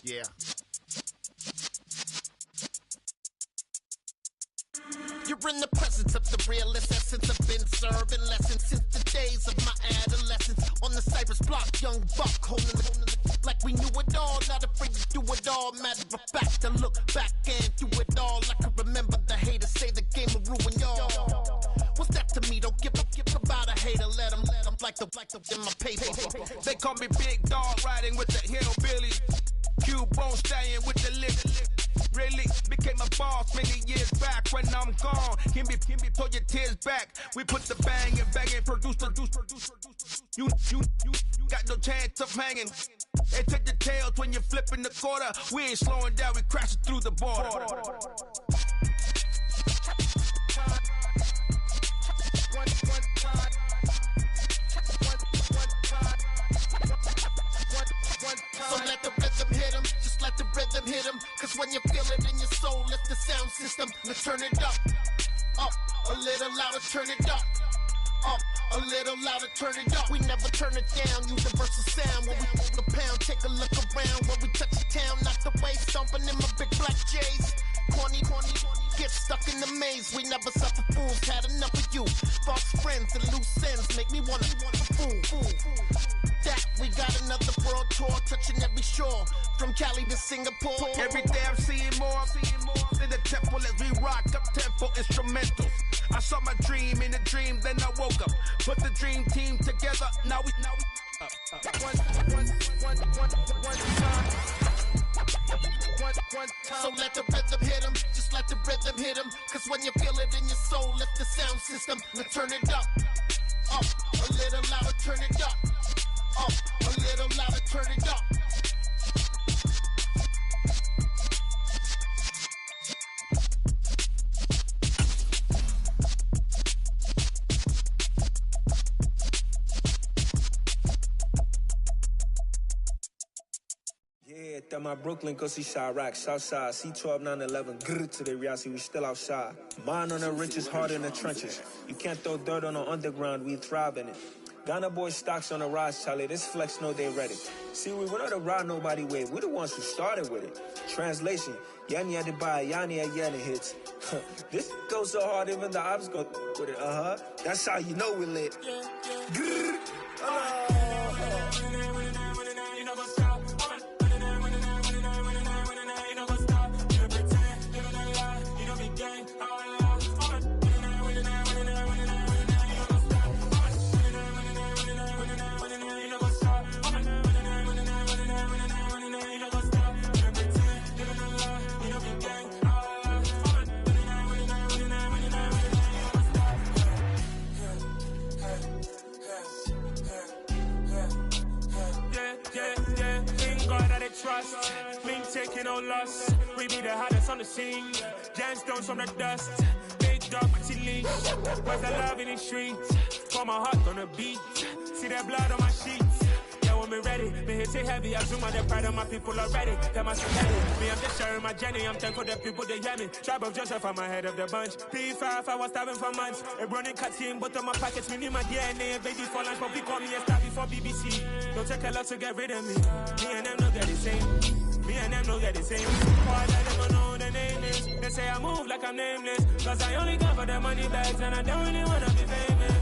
Yeah. You're in the presence of the realest essence. I've been serving lessons since the days of my adolescence. On the Cypress block, young buck holding the like we knew it all. Not afraid to do it all. Matter of fact, to look back and do it all. I can remember the haters say the game will ruin y'all. What's that to me? Don't give about a hater. Let them like the in my paper. They call me Big Dog, riding with the hillbillies. Cubone staying with the lift. Really became a boss many years back. When I'm gone, can be pull your tears back. We put the bang and produce. You got no chance of hanging. They take the tails when you're flipping the quarter. We ain't slowing down, we crashing through the border. So let the rhythm hit him, just let the rhythm hit him. Cause when you feel it in your soul, lift the sound system. Let's turn it up, a little louder, turn it up, a little louder, turn it up. We never turn it down, universal sound. When we move the pound, take a look around. When we touch the town, knock the way, stomping in my big black J's. Corny, get stuck in the maze. We never suffer fools, had enough of you. False friends and loose ends make me wanna fool. That we got another world tour, touching every shore, from Cali to Singapore. Every day I'm seeing more in the temple as we rock up tempo instrumentals. I saw my dream in a dream, then I woke up. Put the dream team together, now we one time. So let the rhythm hit him, just let the rhythm hit him. Cause when you feel it in your soul, lift the sound system. Let's turn it up, a little louder, turn it up, a little louder, turn it up. Yeah, that my Brooklyn, go see Chirac, Southside, C12, 911, grrr to the reality, we still outside. Mine on the riches, hard in the trenches. You can't throw dirt on the underground, we thrive in it. Ghana boys stocks on the rise, Charlie, this flex know they ready. See, we're not a ride nobody wave, we're the ones who started with it. Translation, Yani had to buy, Yani had Yanni hits. This goes so hard, even the ops go with it, That's how you know we lit. Grrr, no loss. We be the hottest on the scene. Gemstones from the dust. Big dog, pretty leash. Where's the love in the streets? Pour my heart on the beat. See that blood on my sheets. Yeah, when me ready, me hit it heavy. I zoom on the pride of my people already. Them I ready. Me, I'm just sharing my journey. I'm thankful the people they hear me. Tribe of Joseph, I'm ahead of the bunch. P5, I was starving for months. A running cut in, but on my pockets, we need my DNA. Baby for lunch, but we call me a star before BBC. Don't take a lot to get rid of me. Me and them no get the same. Me and them no get the same. Why I never know the name is. They say I move like I'm nameless. Cause I only come for the money bags and I don't really wanna be famous.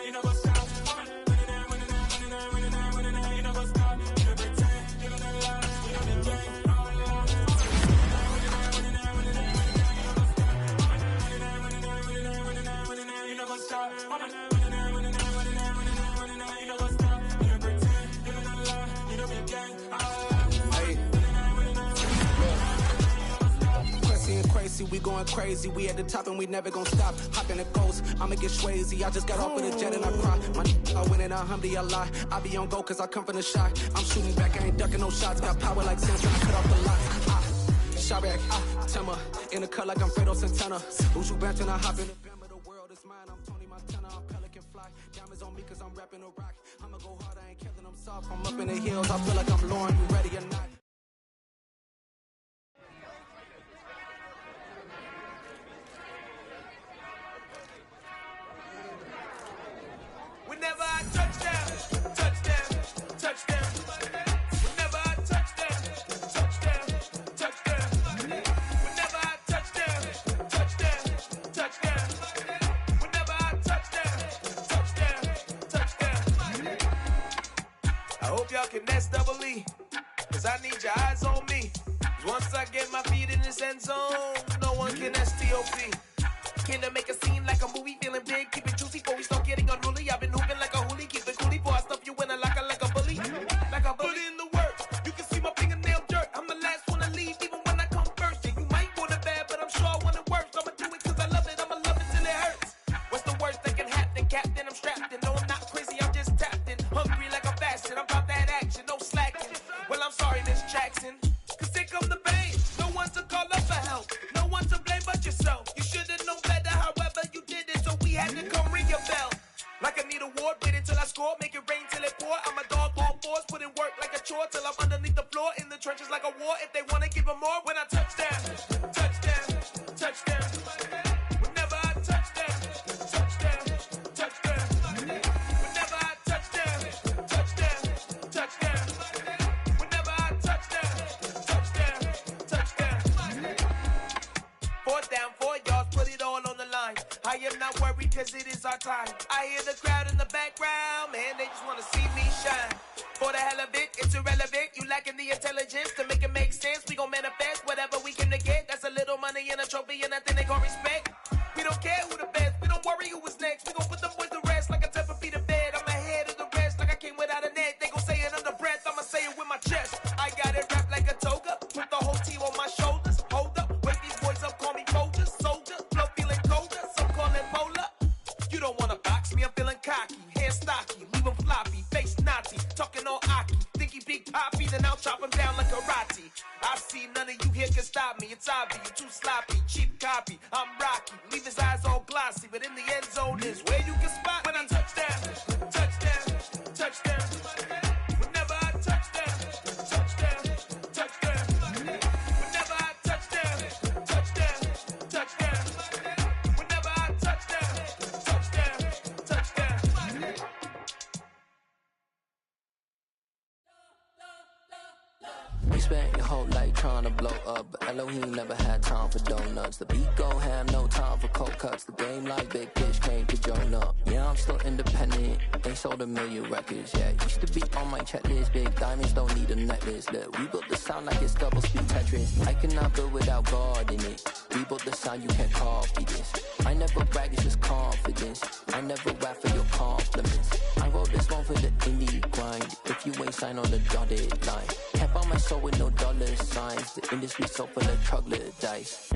You know what's up? You know what's up? You know pretend. You know the lie. You know the game. You know what's up? Crazy, we going crazy. We at the top and we never gonna stop. Hop in the ghost, I'ma get swayzy. I just got off with a jet and I cry. I win in a Humvee, I lie. I be on go cause I come from the shot. I'm shooting back, I ain't ducking no shots. Got power like Samson, I cut off the lot. Shot back, Timber. In the cut like I'm Fredo Santana. Who's you bent and I hop in the bend, the world is mine. I'm Tony Montana, I'm Pelican Fly. Diamonds on me cause I'm rapping a rock. I'ma go hard, I ain't killing them soft. I'm up in the hills, I feel like I'm Lauren. You ready or not? Whenever I touchdown, touchdown, touchdown. Whenever I touchdown, touchdown, touchdown. Whenever I touchdown, touchdown, touchdown. Whenever I touchdown, touchdown, touchdown. I hope y'all can nest double E, cause I need your eyes on me. Once I get my feet in this end zone, no one can STOP. Can to make a scene like a movie, feeling big, keep it juicy before we start getting unruly. I've been hooping like a hoolie, keep it coolie before I stuff you in a locker like a bully. Like a bully. Put in the work, you can see my fingernail dirt. I'm the last one to leave, even when I come first. Yeah, you might want it bad, but I'm sure I want it worse. I'ma do it cause I love it, I'ma love it till it hurts. What's the worst that can happen, Captain? I'm strapped in, no I'm not crazy, I'm just tapped in. Hungry like I'm fasting, I'm about that action, no slacking. Well, I'm sorry, Miss Jackson, cause here come the pain. No one to call up for help, no one to blame but yourself. You should've known better, however you did it, so we had to come ring your bell. Like I need a ward, wait until I score, make it rain till it pour. I'm a dog, all fours, put in work like a chore till I'm underneath the floor, in the trenches like a war. If they wanna give them more, when I touchdown, touchdown, touchdown. Whenever I touchdown, touchdown, touchdown. Whenever I touchdown, touchdown, touchdown. Whenever I touchdown, touchdown, touchdown. 4th down, 4 yards, put it all on the line. I am not worried cause it is our time. I hear the crowd in the background, man, they just wanna see me shine. For the hell of it, it's irrelevant. You lacking the intelligence to make it make sense. We gon' manifest whatever we can to get. That's a little money and a trophy and nothing they call respect. We don't care who the best, we don't worry who was next. We gon' put them boys to rest like a 10 feet of bed. I'm ahead of the rest like I came without a net. They gon' say it under breath, I'ma say it with my chest. I got it wrapped like a toga, put the whole team on my shoulders. Hold up, wake these boys up, call me soldier, soldier. Flow feeling colder, some call it polar. You don't wanna box me, I'm feeling cocky. Hair stocky, leave him floppy, face naughty. Talking all aki, think he big poppy, then I'll chop him down like karate. I see none of you here can stop me. It's obvious, you're too sloppy, cheap copy. I'm Rocky, leave his eyes all glossy, but in the end zone is where you can spot when I touchdown, touchdown, touchdown. Whenever I touchdown, touchdown, touchdown. Whenever I touchdown, touchdown, touchdown. Whenever I touchdown, touchdown, touchdown. You spent your whole life trying to blow up, but Elohim never had time for donuts. The beat go ham, no time for cold cuts. The game like Big Fish came to Jonah. Yeah, I'm still independent, ain't sold a million records yet. Used to be on my checklist, big diamonds don't need a necklace. Look, we built the sound like it's double speed Tetris. I cannot build without God in it. We built the sound, you can't copy this. I never brag, it's just confidence. I never rap for your compliments. I wrote this one for the indie grind. If you ain't signed on the dotted line, can't buy my soul with no dollar signs. The industry so full of troglodytes.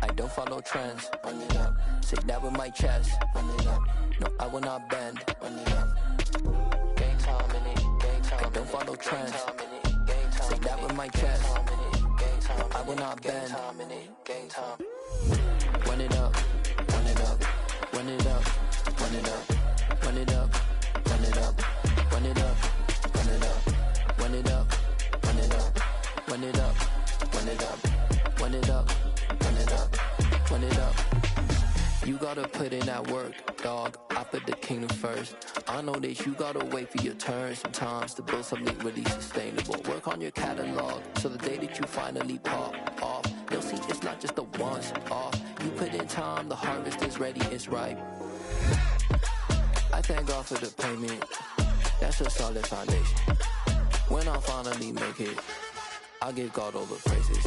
I don't follow trends. Run it up. Say that with my chest. Run it up. No, I will not bend. Run it up. Gang time in it. Gang time. Don't follow trends. Say that with my chest. I will not bend. Run it up, run it up, run it up, run it up, run it up, run it up, run it up, run it up, run it up, run it up, run it up, run it up, run it up, run it up, run it up. You gotta put in that work, dog. I put the kingdom first. I know that you gotta wait for your turn sometimes to build something really sustainable. Work on your catalog, so the day that you finally pop off, you'll see it's not just a once off. You put in time, the harvest is ready, it's ripe. I thank God for the payment. That's a solid foundation. When I finally make it, I give God all the praises.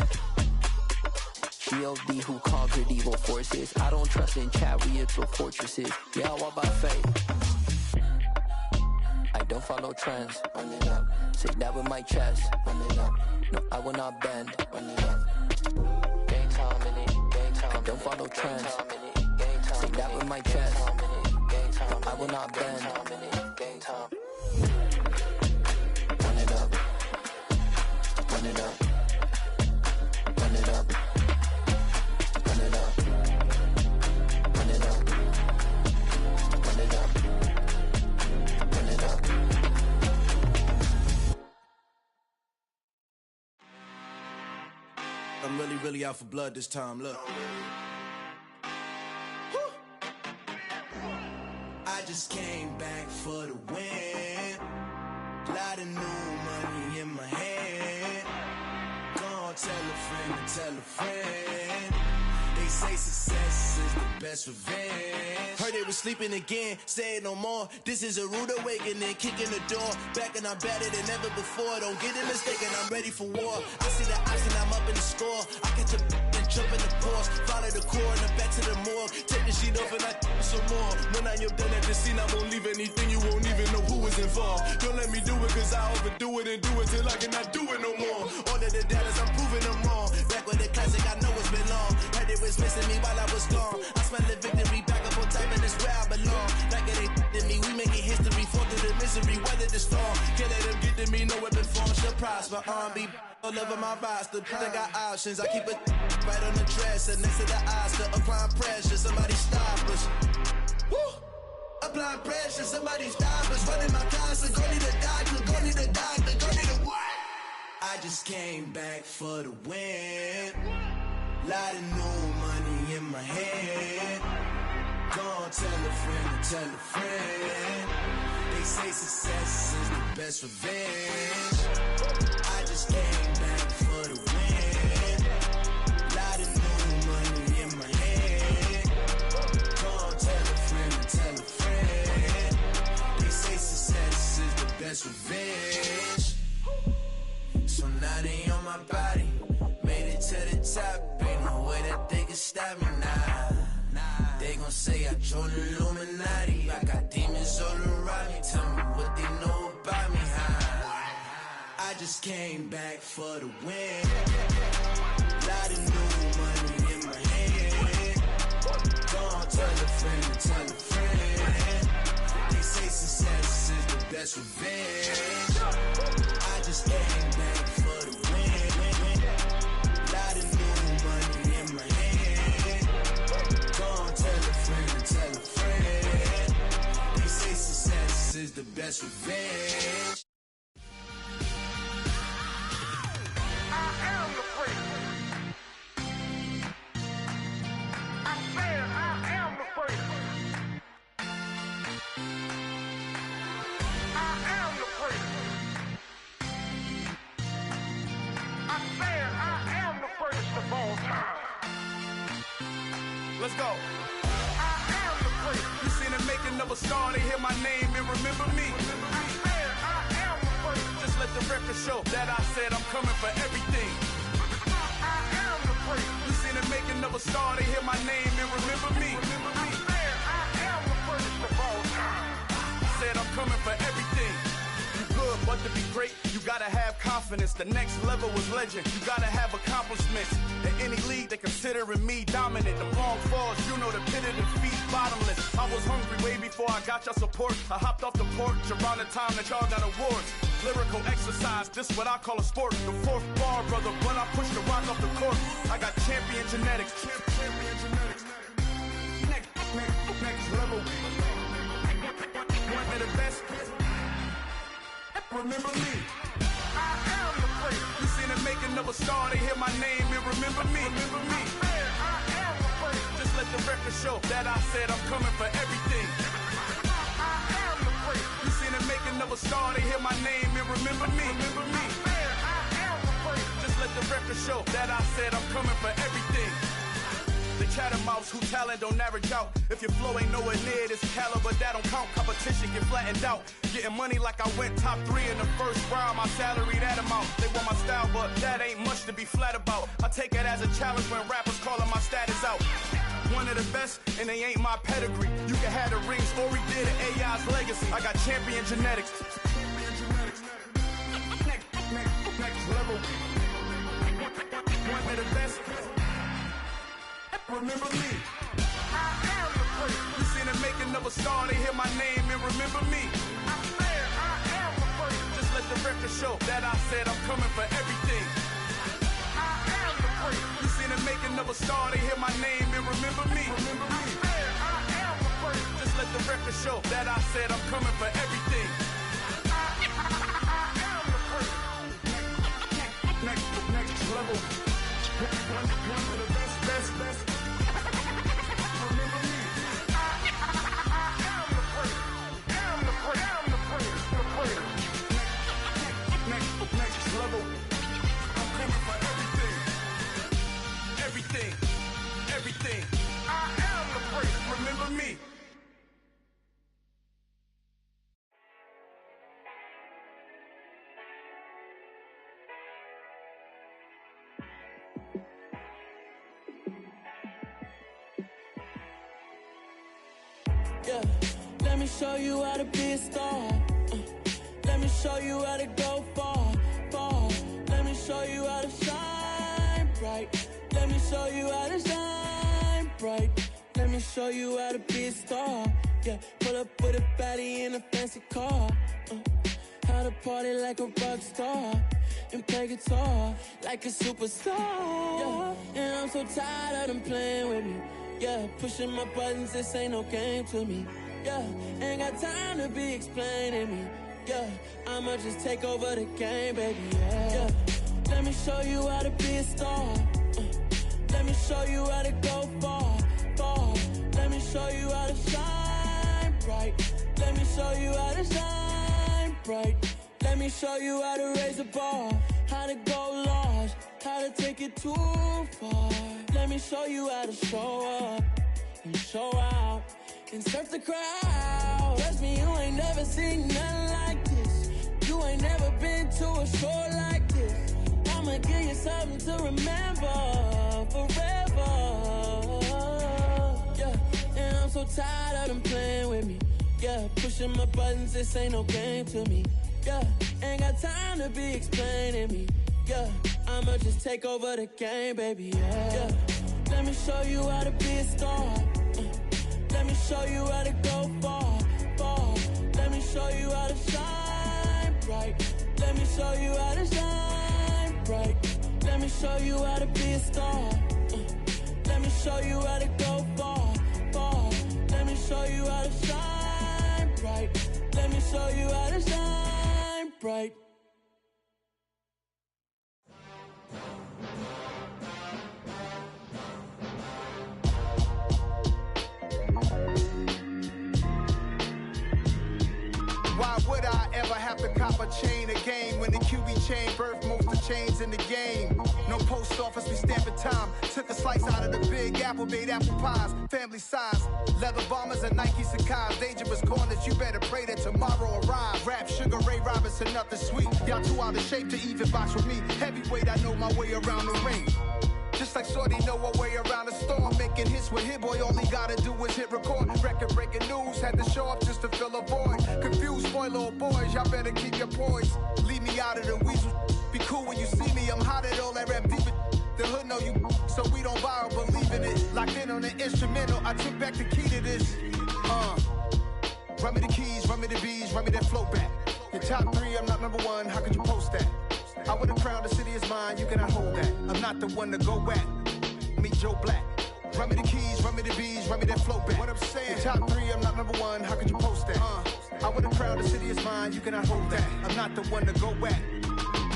G.O.D. who conquered evil forces. I don't trust in chariots or fortresses. Yeah, I walk by faith. I don't follow trends. Run it up. Say that with my chest. Run it up. No, I will not bend. Run it up. Game time in it. Game time. I don't follow trends. Say that with my chest. No, I will not bend. Game time. Run it up. Run it up. Run it up. I'm really out for blood this time, look. Woo. I just came back for the win. Lot of new money in my hand. Gonna tell a friend and tell a friend. They say success is the best revenge. Heard they was sleeping again, say it no more. This is a rude awakening, kicking the door. Back and I'm better than ever before. Don't get it mistaken, I'm ready for war. I see the option, I'm up in the score. I catch a and jump in the course. Follow the core and the back to the morgue. Take the sheet off and I some more. When I am done at the scene, I won't leave anything. You won't even know who was involved. Don't let me do it, cause I overdo it and do it till I cannot do it no more. All of the doubters, I'm proving them wrong. Back with the classic, I know it's been long. Heard it was missing me while I was gone. I smell the victory back up on top, and it's where I belong. Like it ain't to me, we making history. Fall through the misery, weather the storm. Can't let them get to me, no weapon form shall prosper. R&B all over my roster. I got options, I keep it right on the dresser. Next to the Oscar, applying pressure. Somebody stop us. Woo! Applying pressure, somebody stop us. Running my constant, go need a doctor, go need a doctor, go need a what? I just came back for the win. Lot of new money in my hand. Gonna tell a friend and tell a friend. They say success is the best revenge. I just came back for the win. Lot of new money in my hand. Gonna tell a friend and tell a friend. They say success is the best revenge. So now they on my body. Made it to the top. Ain't no way that they can stop me now. They gon' say I joined the Illuminati. I got demons all around me. Tell me what they know about me, huh? I just came back for the win. Lot of new money in my hand. Gonna tell a friend and tell a friend. They say success is the best revenge. I just came back for the win. Lot of new money in my hand. Gonna tell a friend and tell a friend. They say success is the best revenge. I am the prince. I said I am the prince. I am the prince. I said I am the greatest of all time. Let's go. I am the prince. You seen the making of a star, they hear my name and remember me. I said I am the prince. Just let the record show that I said I'm coming for everything. I am the prince. You seen the making of a star, they hear my name and remember me. I said I am the greatest of all time. Said I'm coming for everything. You good, but to be great, you gotta have confidence. The next level was legend. You gotta have accomplishments. In any league, they considering me dominant. The wrong falls, you know the pit of defeat, bottomless. I was hungry way before I got your support. I hopped off the porch around the time that y'all got awards. Lyrical exercise, this what I call a sport. The fourth bar, brother, when I push the rock off the court. I got champion genetics. Champion genetics. Next level. One of the best. Remember me. I am the place. You seen the making of a star, they hear my name and remember me. Remember me. I am the place. Just let the record show that I said I'm coming for everything. I am the place. You seen the making of a star, they hear my name and remember me. Remember me. I am the place. Just let the record show that I said I'm coming for everything. The chattermouths who talent don't average out. If your flow ain't nowhere near this caliber, that don't count. Competition get flattened out. Getting money like I went top 3 in the first round. My salary that amount. They want my style, but that ain't much to be flat about. I take it as a challenge when rappers calling my status out. One of the best, and they ain't my pedigree. You can have the rings, or we did it, AI's legacy. I got champion genetics. Next level. One of the best. Remember me. I am the place. You seen the making of a star, they hear my name and remember me. I said I am the place. Just let the record show that I said I'm coming for everything. I am the place. You seen the making of a star, they hear my name and remember me. Remember me. I said I am the place. Just let the record show that I said I'm coming for everything. I am the place. Next level. One of the best. Next level. I'm coming for everything. Everything. I am the place. Remember me. Yeah, let me show you how to be a star. Let me show you how to go far. Let me show you how to shine bright. Let me show you how to shine bright. Let me show you how to be a star. Yeah, pull up with a baddie in a fancy car. How to party like a rock star and play guitar like a superstar. Yeah, and I'm so tired of them playing with me. Yeah, pushing my buttons, this ain't no game to me. Yeah, ain't got time to be explaining me. Yeah, I'ma just take over the game, baby. Yeah, let me show you how to be a star. Let me show you how to go far. Let me show you how to shine bright. Let me show you how to shine bright. Let me show you how to raise a bar, how to go large, how to take it too far. Let me show you how to show up and show out and surf the crowd. Trust me, you ain't never seen nothing like this. You ain't never been to a show like this. I'ma give you something to remember forever. Yeah, and I'm so tired of them playing with me. Yeah, pushing my buttons, this ain't no game to me. Yeah, ain't got time to be explaining me. Yeah, I'ma just take over the game, baby. Yeah, let me show you how to be a star. Let me show you how to go far. Let me show you how to shine bright. Let me show you how to shine bright. Let me show you how to be a star. Let me show you how to go far. Let me show you how to shine bright. Let me show you how to shine bright. Why would I ever have to cop a chain again when the QB chain birthed most of the chains in the game? No post office, we stamping time. Took a slice out of the Big Apple, made apple pies, family size. Leather bombers and Nike Sacai's. Dangerous corners, you better pray that tomorrow arrives. Rap Sugar Ray Robinson, nothing sweet. Y'all too out of shape to even box with me. Heavyweight, I know my way around the ring. Just like Shorty know her way around the storm. Making hits with Hit Boy, all he gotta do is hit record. Record breaking news, had to show up just to fill a void. Confused boy, little boys, y'all better keep your poise. Leave me out of the weasel. Be cool when you see me, I'm hot at all that rap deep. The hood know you, so we don't borrow, believe in it. Locked in on the instrumental, I took back the key to this. Run me the keys, run me the bees, run me that flow back. You top 3, I'm not number 1, how could you post that? I would've crowned the city is mine, you cannot hold that. I'm not the one to go at. Meet Joe Black. Run me the keys, run me the bees, run me that flow back. What I'm saying, the top 3, I'm not number 1, how could you post that? I would've crowned the city is mine, you cannot hold that. I'm not the one to go at.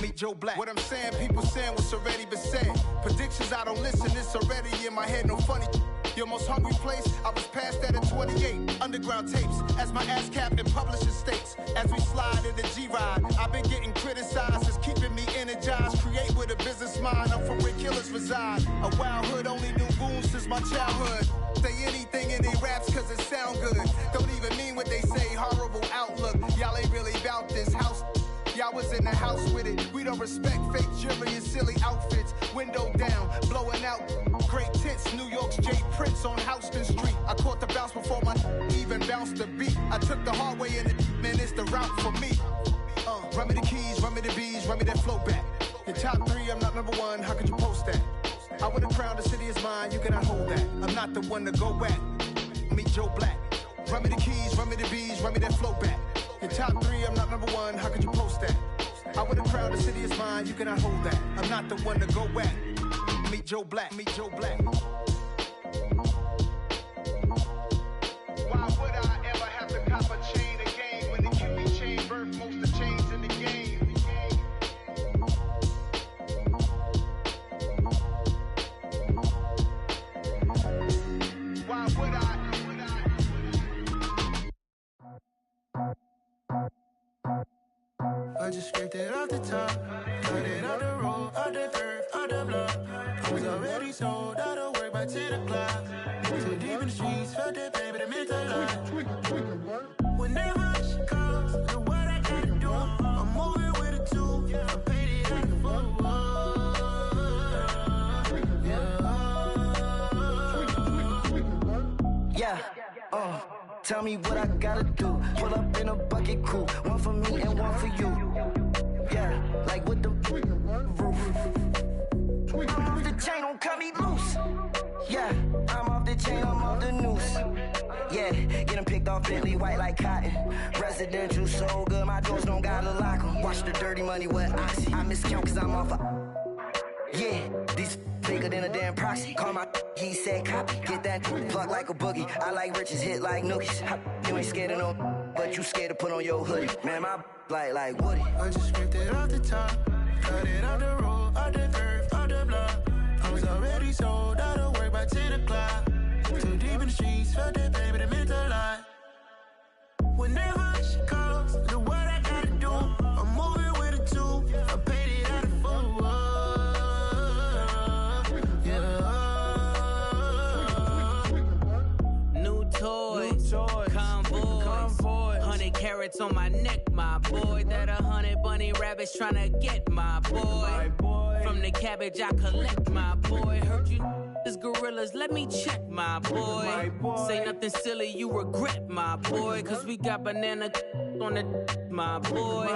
Meet Joe Black. What I'm saying, people saying what's already been said. Predictions, I don't listen, it's already in my head, no funny. Your most hungry place, I was past that at 28. Underground tapes, as my ass cap in publishing states. As we slide in the G-Ride, I've been getting criticized, it's keeping me energized. Create with a business mind, I'm from where killers reside. A wild hood, only knew goons since my childhood. Say anything in they raps cause it sound good. Don't even mean what they say, horrible outlook. Y'all ain't really about this house. Y'all was in the house with it. We don't respect fake jewelry and silly outfits. Window down, blowing out great tits. New York's J. Prince on Houston Street. I caught the bounce before my even bounced the beat. I took the hard way in it, man, it's the route for me. Run me the keys, run me the bees, run me that flow back. Your top 3, I'm not number 1, how could you post that? I would've crowned the city is mine, you cannot hold that. I'm not the one to go at. Meet Joe Black. Run me the keys, run me the bees, run me that flow back. Your top 3, I'm not number 1, how could you post that? I would've crowned the city is mine, you cannot hold that. I'm not the one to go at. Meet Joe Black, meet Joe Black. Why would I ever have to cop a chain again when the QB chain birthed most of the chains in the game? Why would I? I just scraped it off the top, cut it out the road, out the dirt, out the block. I was already sold, out of work by 10 o'clock. Too deep in the streets, felt that baby, that meant a lot. Whenever she calls, do what I gotta do. I'm moving with a 2, I paid it out the fool. Yeah, tell me what I gotta do. Pull up in a bucket crew, one for me and one for you. Yeah, like with the roof. I'm off the chain, don't cut me loose. Yeah, I'm off the chain, I'm off the noose. Yeah, getting picked off Bentley, white like cotton. Residential so good, my doors don't gotta lock 'em. Watch the dirty money with Oxy. I miscount cause I'm off yeah, these bigger than a damn proxy. Call my he said copy. Get that plug like a boogie. I like riches, hit like nookies. You ain't scared of no, but you scared to put on your hoodie. Man, my like Woody. I just scraped it off the top, cut it out the road, out the dirt, out the block. I was already sold, out of work by 10 o'clock. Too deep in the streets, felt that baby, that meant a lot. Whenever she calls, do what I gotta do. I'm moving with a 2, I paid it out of full. New toys, convoys, 100 carats on my neck, my boy. That 100 bunny rabbits tryna get my boy. From the cabbage I collect, my boy. Heard you is gorillas, let me check, my boy. Say nothing silly, you regret, my boy. Cause we got banana on the my boy.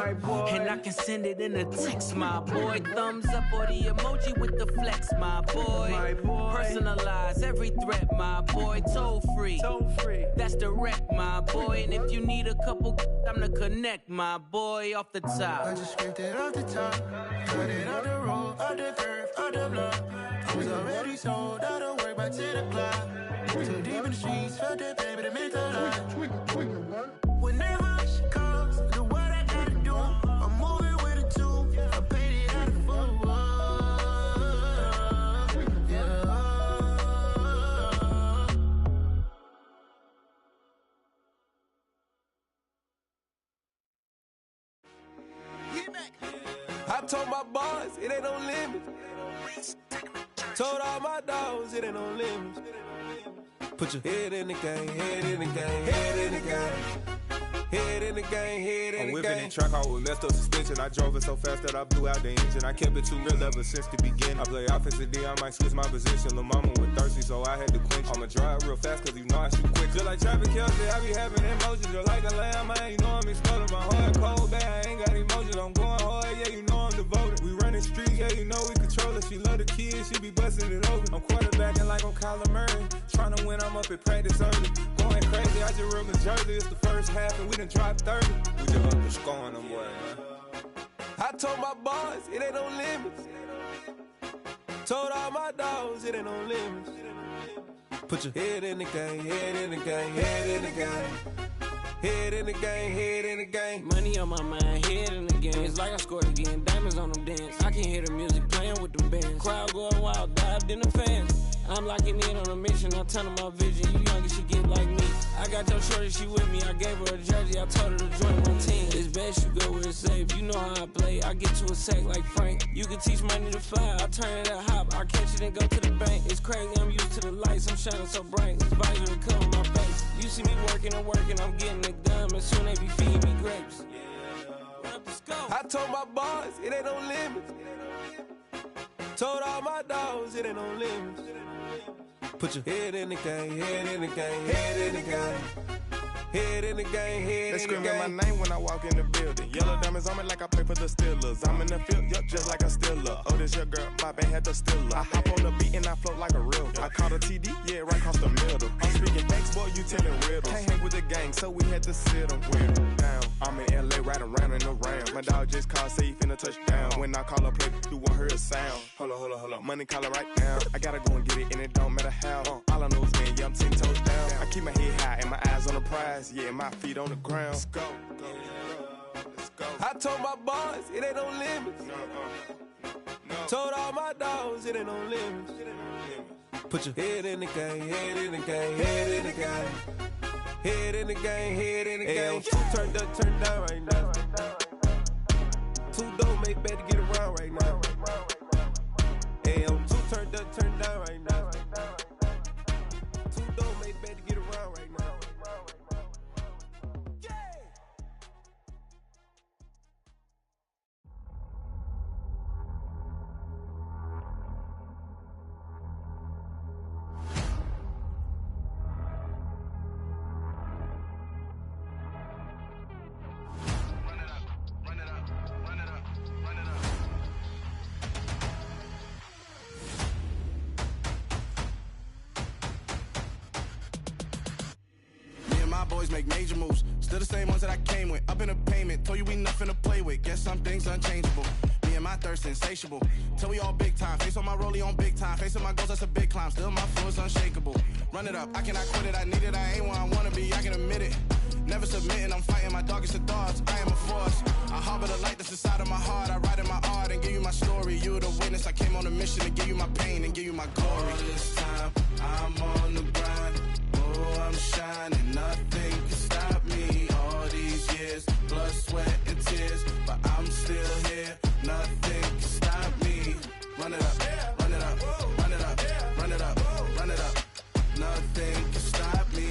And I can send it in a text, my boy. Thumbs up or the emoji with the flex, my boy. Personalize every threat, my boy. Toll free, that's direct, my boy. And if you need a couple, I'm the connect, my boy. Off the top, I just scraped it off the top, cut it out the road, out the dirt, out the block. I was already sold, out of work by 10 o'clock. Too deep in the streets, felt that baby, that meant a lot. Whenever she calls, do what I gotta do. I'm moving with a 2, I paid it out of full. I told my boys, it ain't no limit. Told all my dogs, it ain't no limit. Put your head in the game, head in the game, head in the game. Head in the game, head in the game. I'm whipping in track, I was messed up suspension. I drove it so fast that I blew out the engine. I kept it too real ever since the beginning. I play offensive D, I might switch my position. Lil' mama was thirsty, so I had to quench. I'ma drive real fast, cause you know I shoot quick. Just like Travis Kelce, I be having emotions. Just like a lamb, man, you know I'm exploding. My heart cold, bad, I ain't got emotions. I'm going hard, yeah, you know I'm devoted. We running streets, yeah, you know we control it. She love the kids, she be busting it open. I'm quarterbacking like I'm Kyler Murray. Tryna win, I'm up at practice early. Going crazy early. I just rep the jersey. It's the first half, and we done dropped 30. We just up the score on them boys, man. I told my boys, it ain't no limits. Told all my dogs, it ain't no limits. Put your head in the game, head in the game, head in the game. Head in the game, head in the game. Money on my mind, head in the game. It's like I scored again, diamonds on them dance. I can hear the music playing with them bands. Crowd going wild, dived in the fans. I'm locking in on a mission, I tell them my vision. You young and she get like me. I got your shorty, she with me. I gave her a jersey, I told her to join my team. It's best you go where it's safe. You know how I play. I get to a sack like Frank. You can teach money to fly. I turn it a hop. I catch it and go to the bank. It's crazy, I'm used to the lights. I'm shining so bright. It's visor to cover my face. You see me working and working, I'm getting it done. And soon they be feeding me grapes. I told my boys, it ain't no limits. Told all my dogs, it ain't no limits. Put your head in the game, head in the game, head in the game. Head in the game, head they in the game. They screaming my name when I walk in the building. Yellow diamonds on me like I play for the Steelers. I'm in the field, yup, just like a Steeler. Oh, this your girl, my band had the Steeler. I hop on the beat and I float like a real. I caught a TD, yeah, right across the middle. I'm speaking facts, boy, you telling riddles. Can't hang with the gang, so we had to sit them down. I'm in LA, riding around in the round. My dog just called, say he finna touchdown. When I call a play, you won't hear a sound. Hold up, money calling right now. I gotta go and get it, and it don't matter how. All I know is, man, yeah, I'm 10 toes down. I keep my head high and my eyes on the prize. Yeah, my feet on the ground. Let's go. I told my boys, it ain't no limits. Told all my dogs, it ain't no limits. Put your head in the game, head in the game, head in the game. Head in the game, head in the game. Two turned up, turned down right now. Two don't make bet to get around right now. Hey, I'm two turned up, turned down right now. Two don't make bet to get around right now. Boys make major moves, still the same ones that I came with. Up in the payment, told you we nothing to play with. Guess some things unchangeable. Me and my thirst insatiable. Till we all big time. Face on my rollie on big time. Facing my goals, that's a big climb. Still my flow is unshakable. Run it up, I cannot quit it. I need it, I ain't where I wanna be. I can admit it. Never submitting, I'm fighting my darkest of thoughts. I am a force. I harbor the light that's inside of my heart. I write in my art and give you my story. You're the witness. I came on a mission to give you my pain and give you my glory. All this time, I'm on the grind. Oh, I'm shining. Nothing can stop me. All these years, blood, sweat, and tears. But I'm still here. Nothing can stop me. Run it up, run it up, run it up, run it up, run it up. Nothing can stop me.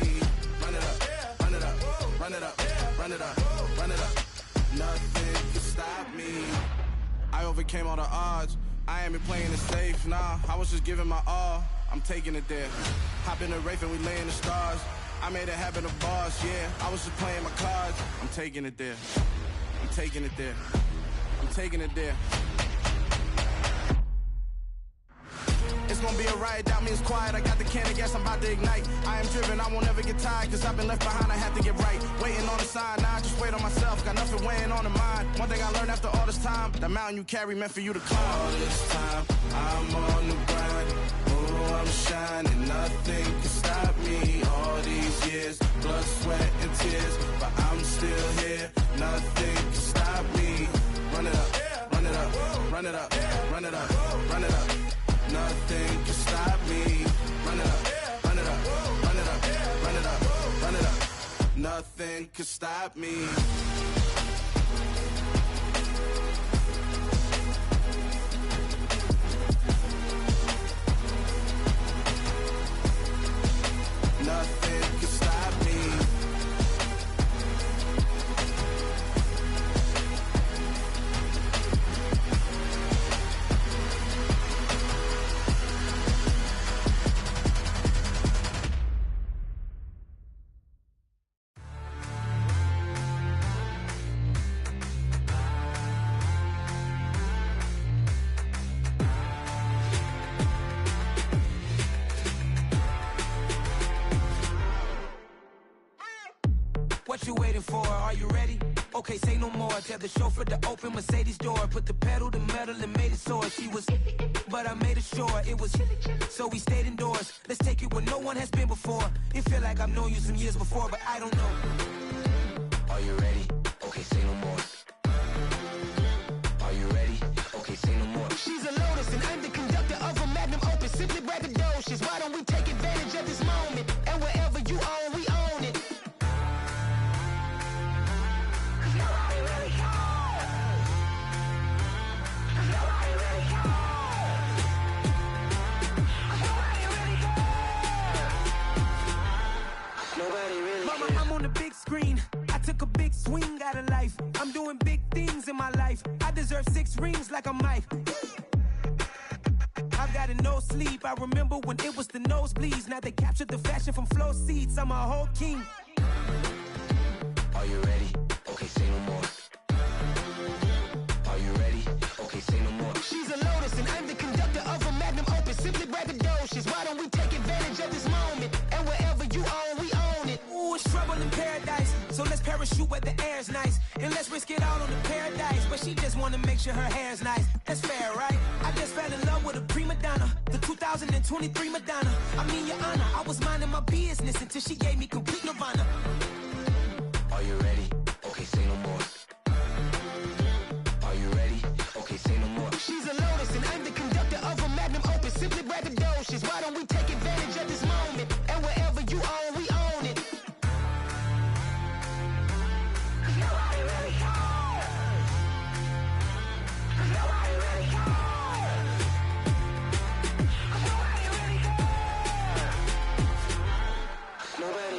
Run it up, run it up, run it up, run it up, run it up. Nothing can stop me. I overcame all the odds. I ain't been playing it safe, nah. I was just giving my all. I'm taking it there. Hop in the Wraith and we lay in the stars. I made it happen to boss, yeah. I was just playing my cards. I'm taking it there. I'm taking it there. I'm taking it there. It's gonna be a riot, doubt me it's quiet. I got the can of gas, I'm about to ignite. I am driven, I won't ever get tired, cause I've been left behind, I have to get right. Waiting on the sign, now I just wait on myself. Got nothing weighing on the mind. One thing I learned after all this time, the mountain you carry meant for you to climb. All this time, I'm on the grind. Oh, I'm shining, nothing can stop me. All these years, blood, sweat, and tears. But I'm still here, nothing can stop me. Run it up, run it up, run it up, run it up, run it up. Nothing can stop me. Run it up, run it up, run it up, run it up, run it up. Nothing can stop me. Nothing can stop me. what you waiting for? Are you ready? Okay, say no more. Tell the chauffeur to open Mercedes door. Put the pedal to metal and made it soar. She was, but I made it sure it was. So we stayed indoors. Let's take it where no one has been before. It feel like I've known you some years before, but I don't know. Are you ready? Okay, say no more. Are you ready? Okay, say no more. She's a Lotus and I'm the conductor of a magnum opus. Simply braggadocious. Why don't we take advantage of this moment? And wherever you own, we own it. Mama, I'm on the big screen. I took a big swing out of life. I'm doing big things in my life. I deserve 6 rings like a Mike. I've got no sleep. I remember when it was the nosebleeds. Now they captured the fashion from floor seats. I'm a whole king. Are you ready? Okay, say no more. Are you ready? Okay, say no more. She's a Lotus and I'm the conductor of a magnum opus. Simply braggadocious. Why don't we take advantage of this moment? And wherever you own, we own it. Ooh, it's trouble in paradise. So let's parachute where the air's nice. And let's risk it all on the paradise. But she just wanna make sure her hair's nice. That's fair, right? I just fell in love with a prima donna. The 2023 Madonna. I mean, your honor, I was minding my business until she gave me complete nirvana. Are you ready? Okay, say no more. Are you ready? Okay, say no more. She's a Lotus and I'm the conductor of a magnum opus. Simply braggadocious. Why don't we take advantage of this moment? And wherever you own, we own it. Nobody really cares. Nobody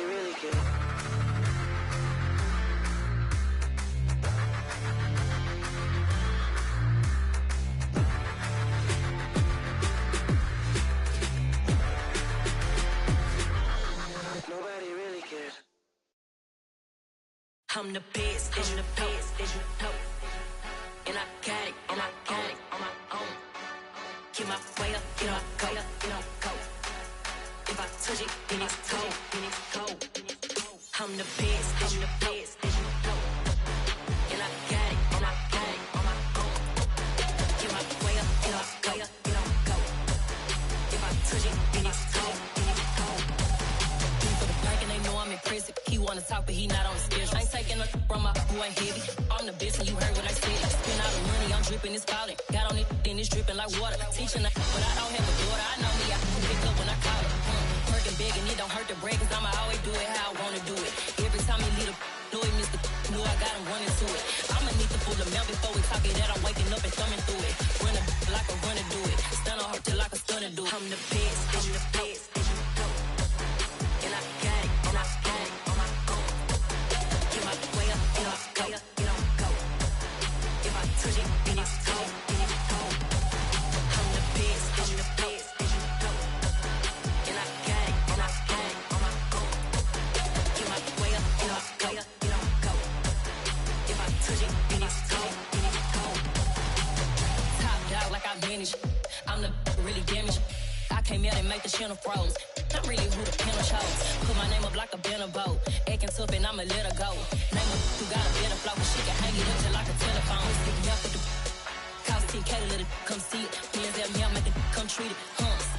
really cares. I'm the best, as you know. And I got it, on my own. Get my way up, get on go. If I touch it, then it's cold. I'm the best, as you know. And I got it, on my own. Get my way up, get on go. If I touch it, then it's cold. For the blank and they know I'm impressive. He wanna talk, but he not on the schedule. I ain't taking nothing from my boy heavy. I'm the best, and you heard what I said. Spend all the money, I'm dripping, it's falling. Got on it, then it's dripping like water. Teaching, but I don't have a daughter. I know me, I can pick up when I call it. Working big, and it don't hurt to break, cause I'ma always do it how I wanna do it. Every time he lead a know he missed the know I got him running to it. I'ma need the full amount before we talk it that I'm waking up and thumbing through it. Run a like a runner do it. Stun on her till like a stunner do it. I'm the best, as you know. And I got it, on my own. Get my way up, get on go. If I touch it, then it's cold. I'm the best, as you know. And I got it, on my own. Get my way up, get on go. If I touch it, then it's cold. Top dog like I manage. I'm the really damaged. I came out and make the channel froze. I'm really who the panel chose. Put my name up like a banner boat. Acting tough and I'ma let her go. Name her who got a better flow. She can hang it up just like a telephone. Stick me up with the cost 10K to let it come see it. Hands at me, I'm making come treat it.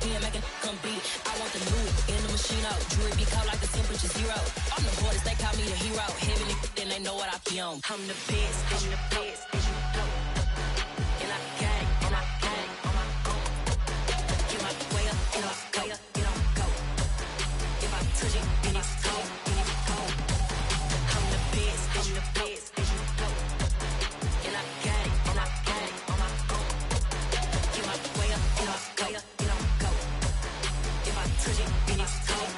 Spin, making come beat it. I want the new in the machine out. Jewelry be caught like the temperature 0. I'm the hardest, they call me the hero. Heavy then they know what I be on. I'm the best, as you know. And I got it, on my own. Get my way up, get on go. If I touch it, then it's cold. I'm the best, as you know. And I got it, on my own. Get my way up, get on go. If I touch it, then it's cold.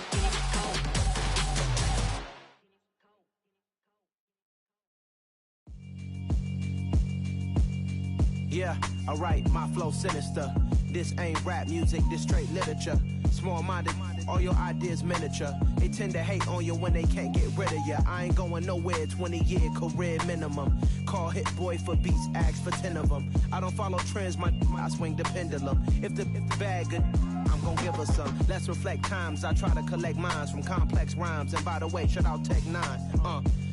Yeah, alright, my flow sinister. This ain't rap music, this straight literature. Small-minded, all your ideas miniature. They tend to hate on you when they can't get rid of you. I ain't going nowhere, 20-year career minimum. Call Hit Boy for beats, ask for 10 of them. I don't follow trends, I swing the pendulum. If the bag good, I'm gon' give her some. Let's reflect times, I try to collect minds from complex rhymes. And by the way, shout out Tech 9.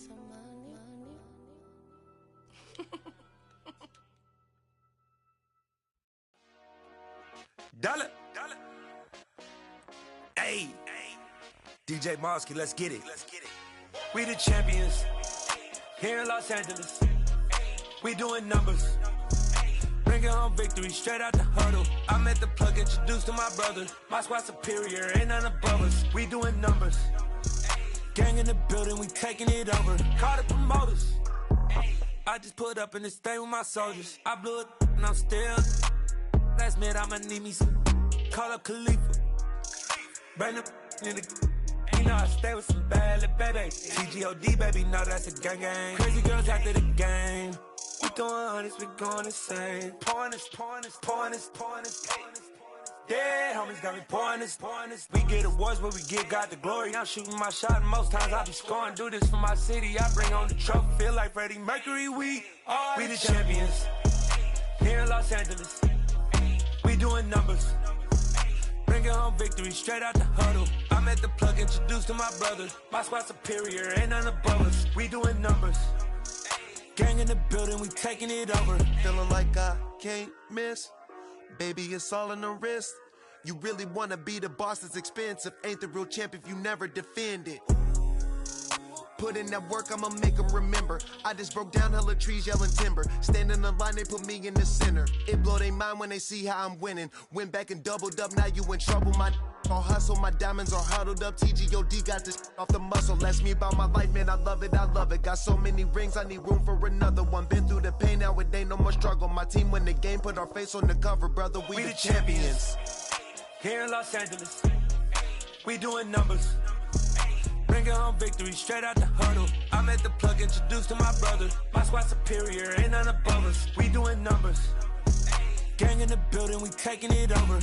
some money. Dollar. Hey. DJ Mosky, let's get it. We the champions here in Los Angeles. We doing numbers. Bringing home victory straight out the huddle. I'm at the plug, introduced to my brother. My squad superior, ain't none above us. We doing numbers. Gang in the building, we taking it over. Call the promoters. I just put up in this thing with my soldiers. I blew it and I'm still. Last minute I'ma need me some. Call up Khalifa. Bring them in the. You know I stay with some bad little baby. TGOD baby, know that's a gang gang. Crazy girls after the game. We throwing hundreds, we going insane. Pouring this. Yeah, homies got me pouring this. We get awards, but we give God the glory. I'm shooting my shot, and most times I be scoring. Do this for my city, I bring on the trophy. Feel like Freddie Mercury, we the champions. Here in Los Angeles, we doing numbers. Bringing home victory straight out the huddle. I'm at the plug, introduced to my brother. My squad superior, ain't none above us. We doing numbers. Gang in the building, we taking it over. Feeling like I can't miss. Baby, it's all in the wrist. You really wanna be the boss, it's expensive. Ain't the real champ if you never defend it. Put in that work, I'ma make them remember. I just broke down hella trees, yelling timber. Stand in the line, they put me in the center. It blow their mind when they see how I'm winning. Went back and doubled up, now you in trouble. My all hustle, my diamonds are huddled up. TGOD got this off the muscle. Ask me about my life, man, I love it. Got so many rings, I need room for another one. Been through the pain, now it ain't no more struggle. My team win the game, put our face on the cover, brother. We the champions. Here in Los Angeles, we doing numbers. Bringing home victory straight out the huddle. I'm at the plug, introduced to my brother. My squad superior, ain't none above us. We doing numbers. Gang in the building, we taking it over.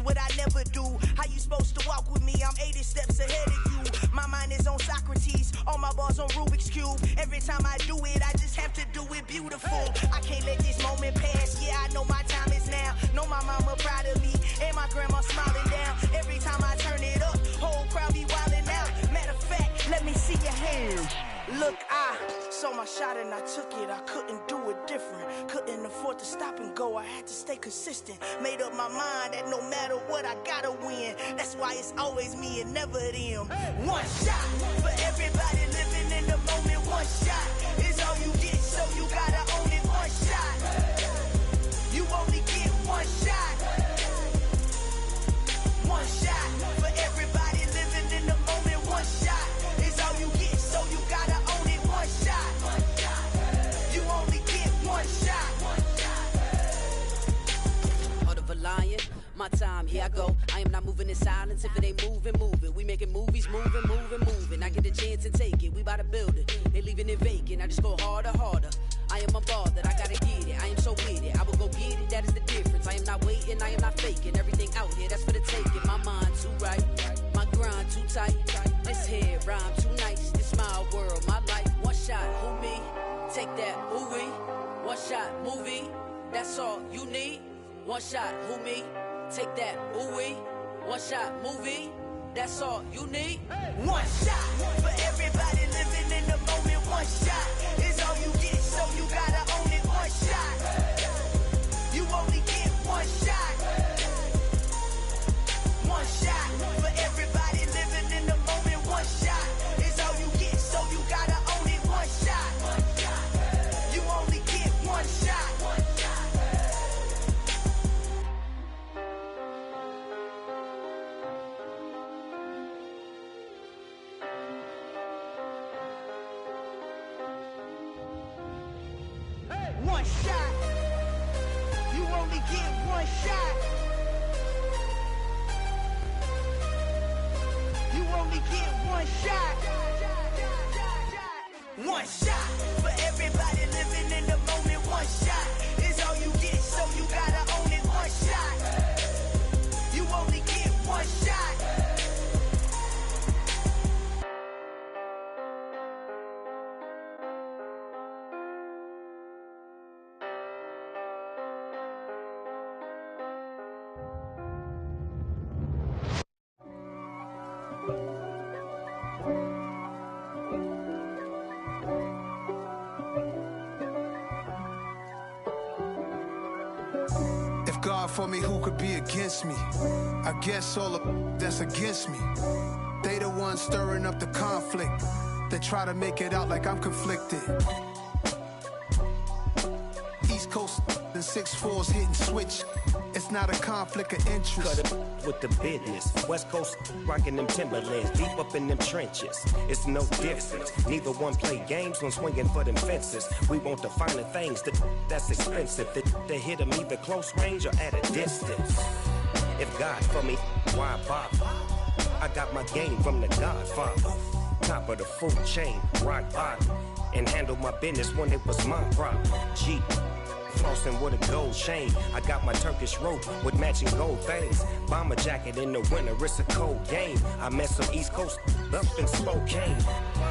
What I never do. How you supposed to walk with me? I'm 80 steps ahead of you. My mind is on Socrates, all my bars on Rubik's Cube. Every time I do it, I just have to do it beautiful. I can't let this moment pass. Yeah, I know my time is now. Know my mama proud of me, and my grandma smiling down. Every time I turn it up, whole crowd be wildin' out. Matter of fact, let me see your hands. Look, I saw my shot and I took it. I couldn't do it different. Couldn't afford to stop and go. I had to stay consistent. Made up my mind that no matter what, I gotta win. That's why it's always me and never them. One shot for everybody living in the moment. One shot is all you get, so you gotta own it. One shot. You only get one shot. One shot for everybody living in the moment. One shot is all you get, so you gotta own it. One shot. You only get one shot. Heart of a lion, my time, here I go. I am not moving in silence. If it ain't moving, move it. We making movies, moving. I get a chance and take it. We bout to build it. They leaving it vacant. I just go harder. I am a ball that I gotta get it. I am so with it. I will go get it. That is the difference. I am not waiting. I am not faking. Everything out here, that's for the taking. My mind too right. My grind too tight. This here rhyme too nice. This my world, my life. One shot, who me? Take that, who we? One shot, movie. That's all you need. One shot, who me? Take that, who we? One shot, movie. That's all you need. One shot for everybody living in the moment. One shot is all you get, so you gotta own it. One shot. You only get one shot. One shot for everybody living in the moment. One shot is all you get, so you gotta own it. One shot. You only get one shot. get one shot. You only get one shot. One shot for everybody living in the moment. One shot is all you get, so you gotta own it. One shot. You only get one shot. God for me, who could be against me? I guess all of that's against me. They the ones stirring up the conflict. They try to make it out like I'm conflicted. East Coast and 6'4's hitting switch. It's not a conflict of interest. Cut it with the business. West Coast rocking them Timberlands, deep up in them trenches. It's no difference. Neither one play games when swinging for them fences. We want the finer things that's expensive. That hit them either close range or at a distance. If God for me, why bother? I got my game from the Godfather. Top of the food chain, rock bottom. And handle my business when it was my problem. G. Flossing with a gold chain. I got my Turkish rope with matching gold things. Bomber jacket in the winter, it's a cold game. I met some East Coast up in Spokane.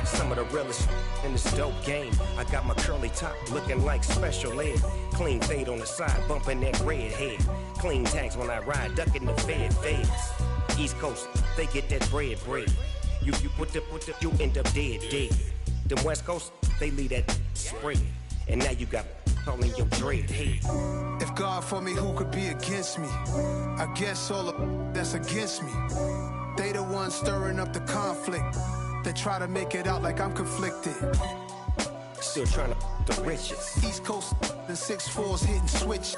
Some of the realest in this dope game. I got my curly top looking like special ed. Clean fade on the side, bumping that red head. Clean tags when I ride, ducking the feds. East Coast, they get that bread. You end up dead. Them West Coast, they leave that spread. And now you got calling your dread head. If God for me, who could be against me? I guess all of that's against me. They the ones stirring up the conflict. They try to make it out like I'm conflicted. Still trying to the riches. East Coast and 6'4's hitting switch.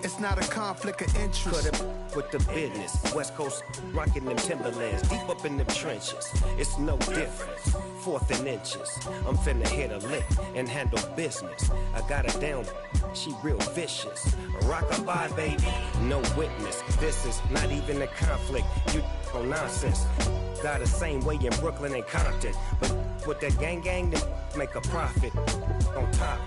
It's not a conflict of interest. Cut it with the business. West Coast rocking them Timberlands, deep up in them trenches. It's no difference. 4th and inches. I'm finna hit a lick and handle business. I got her down, she real vicious. Rock-a-bye, baby, no witness. This is not even a conflict. You on nonsense. Got the same way in Brooklyn and Compton. But with that gang, then make a profit. On top,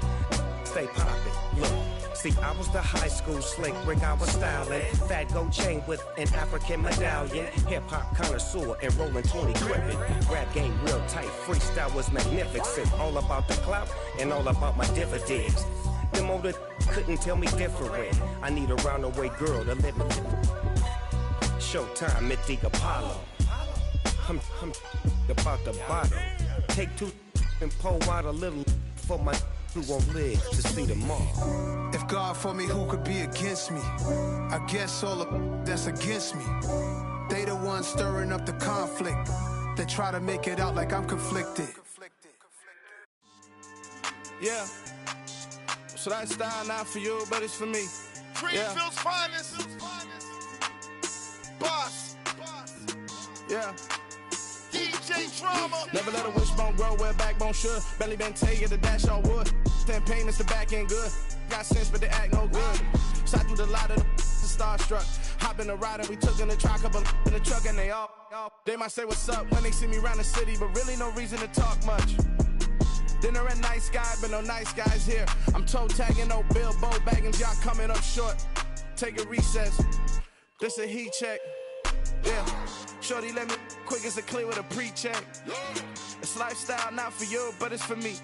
stay poppin'. Look. See, I was the high school slick Rick, I was styling. Fat gold chain with an African medallion. Hip-hop connoisseur and rolling 20 crippin'. Rap game real tight, freestyle was magnificent. All about the clout and all about my dividends. Them older couldn't tell me different. I need a roundaway girl to live with. Showtime, Mythic Apollo. I'm about the bottom. Take 2 and pour out a little for my who won't live to see tomorrow. If God for me, who could be against me? I guess all of that's against me. They the ones stirring up the conflict. They try to make it out like I'm conflicted. Yeah. So that style not for you, but it's for me. Greenfield's finest. Boss. Yeah. DJ Drama. Never let a wishbone grow where backbone should. Belly been take it, the dash all wood. 10 payments, the back end good. Got sense, but they act no good. Shot through the lot of the starstruck. Hop in the ride and we took in the truck, couple in the truck, and they might say what's up when they see me around the city, but really no reason to talk much. Dinner at Nice Guy, but no nice guys here. I'm toe tagging, no Bilbo Baggins, y'all coming up short. Take a recess. This a heat check. Yeah. Shorty let me quick as a clear with a pre-check. It's lifestyle not for you, but it's for me.